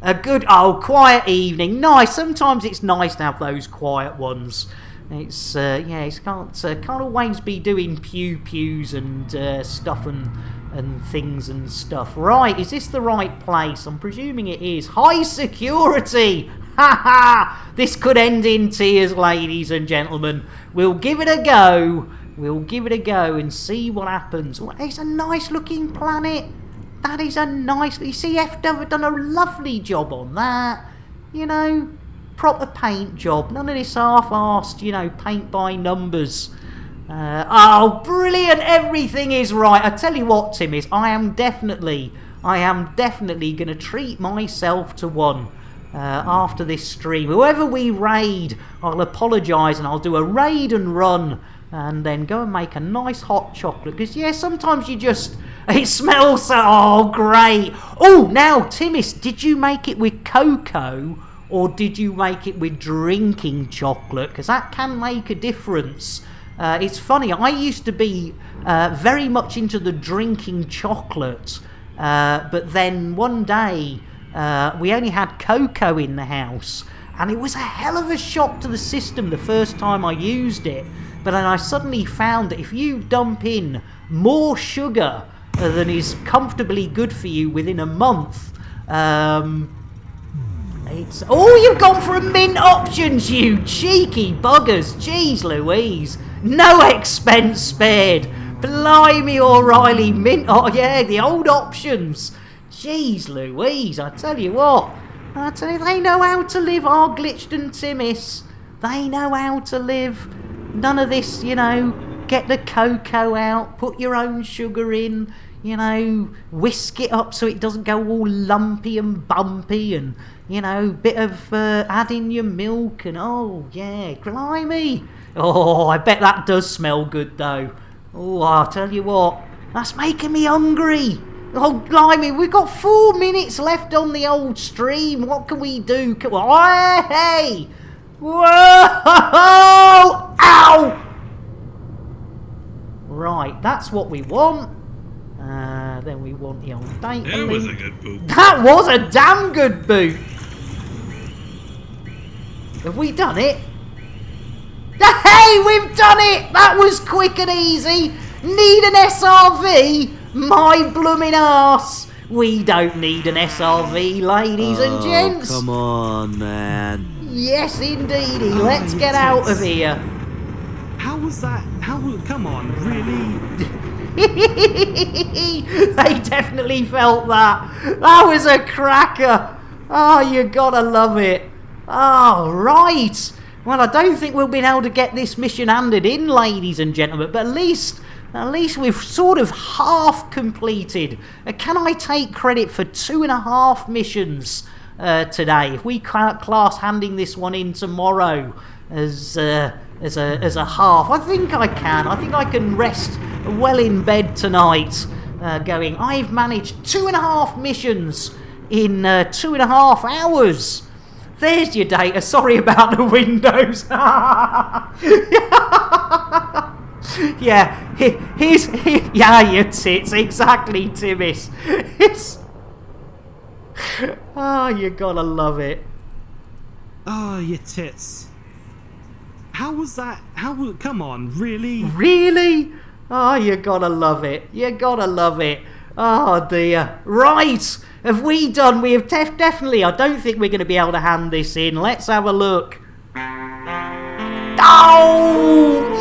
A good, quiet evening. Nice. Sometimes it's nice to have those quiet ones. It's, it can't always be doing pews and stuff and things and stuff. Right, is this the right place? I'm presuming it is. High security! Ha ha! This could end in tears, ladies and gentlemen. We'll give it a go. We'll give it a go and see what happens. Well, it's a nice looking planet. That is a nice... You see, FW have done a lovely job on that. You know, proper paint job. None of this half-arsed, paint by numbers. Brilliant. Everything is right. I tell you what, Timmis, I am definitely going to treat myself to one after this stream. Whoever we raid, I'll apologise and I'll do a raid and run and then go and make a nice hot chocolate. Because, yeah, sometimes it smells so... Oh, great. Oh, now, Timmis, did you make it with cocoa or did you make it with drinking chocolate? Because that can make a difference. It's funny, I used to be very much into the drinking chocolate, but then one day we only had cocoa in the house, and it was a hell of a shock to the system the first time I used it. But then I suddenly found that if you dump in more sugar than is comfortably good for you within a month, it's... Oh, you've gone for a mint options, you cheeky buggers. Jeez Louise. No expense spared. Blimey, O'Reilly, mint... Oh, yeah, the old options. Jeez Louise, I tell you what. They know how to live, our Glitched and Timmis. They know how to live. None of this, get the cocoa out, put your own sugar in, whisk it up so it doesn't go all lumpy and bumpy and, bit of add in your milk and, oh, yeah, blimey. Oh, I bet that does smell good, though. Oh, I'll tell you what, that's making me hungry. Oh, blimey, we've got 4 minutes left on the old stream. What can we do? Oh, hey! Whoa! Ow! Right, that's what we want. Then we want the old data That link. was a good boot. That was a damn good boot. Have we done it? Hey, we've done it! That was quick and easy. Need an SRV? My blooming arse. We don't need an SRV, ladies and gents. Come on, man. Yes, indeedy. Let's get out of here. How was that? Come on, really? They definitely felt that. That was a cracker. Oh, you gotta love it. Oh, right. Well, I don't think we'll be able to get this mission handed in, ladies and gentlemen, but at least we've sort of half completed. Can I take credit for 2.5 missions today. If we class handing this one in tomorrow as a half, I think I can. I think I can rest well in bed tonight going, I've managed 2.5 missions in 2.5 hours. There's your data. Sorry about the windows. Yeah, yeah, your tits. Exactly, Timmis. Oh, you gotta love it. Oh, your tits. How was that? Come on, really? Really? Oh, you gotta love it. You gotta love it. Oh, dear. Right. Have we done? We have definitely. I don't think we're going to be able to hand this in. Let's have a look. Oh!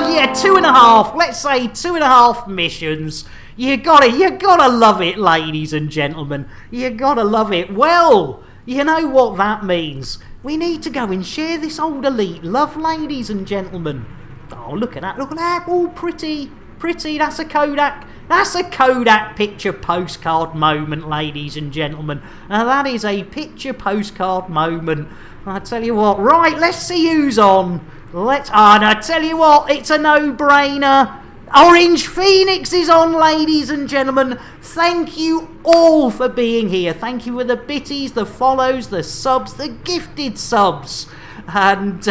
Yeah, 2.5. Let's say 2.5 missions. You gotta love it, ladies and gentlemen. You gotta love it. Well, you know what that means. We need to go and share this old elite love, ladies and gentlemen. Oh, look at that. Look at that. All pretty. That's a Kodak. That's a Kodak picture postcard moment, ladies and gentlemen. Now, that is a picture postcard moment. I tell you what. Right, let's see who's on. And I tell you what, it's a no-brainer. Orange Phoenix is on, ladies and gentlemen. Thank you all for being here. Thank you for the bitties, the follows, the subs, the gifted subs. And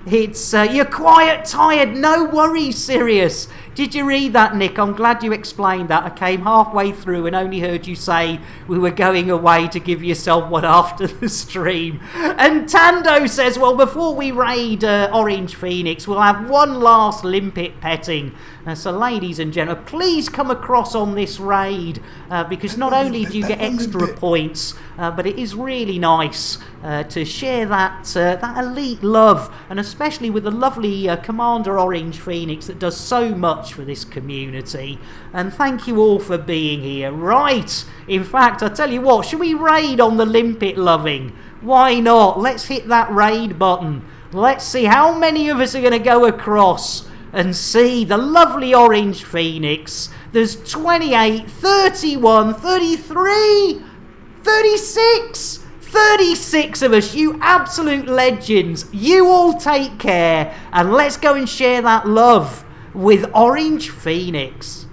it's you're quiet, tired. No worries, Sirius. Did you read that, Nick? I'm glad you explained that. I came halfway through and only heard you say we were going away to give yourself one after the stream. And Tando says, well, before we raid Orange Phoenix, we'll have one last limpet petting. So, ladies and gentlemen, please come across on this raid because not only do you get extra points, but it is really nice to share that elite love, and especially with the lovely Commander Orange Phoenix that does so much for this community. And thank you all for being here. Right, in fact, I tell you what, should we raid on the limpet loving? Why not? Let's hit that raid button. Let's see how many of us are going to go across and see the lovely Orange Phoenix. There's 28, 31, 33, 36, 36 of us, you absolute legends. You all take care, and let's go and share that love with Orange Phoenix.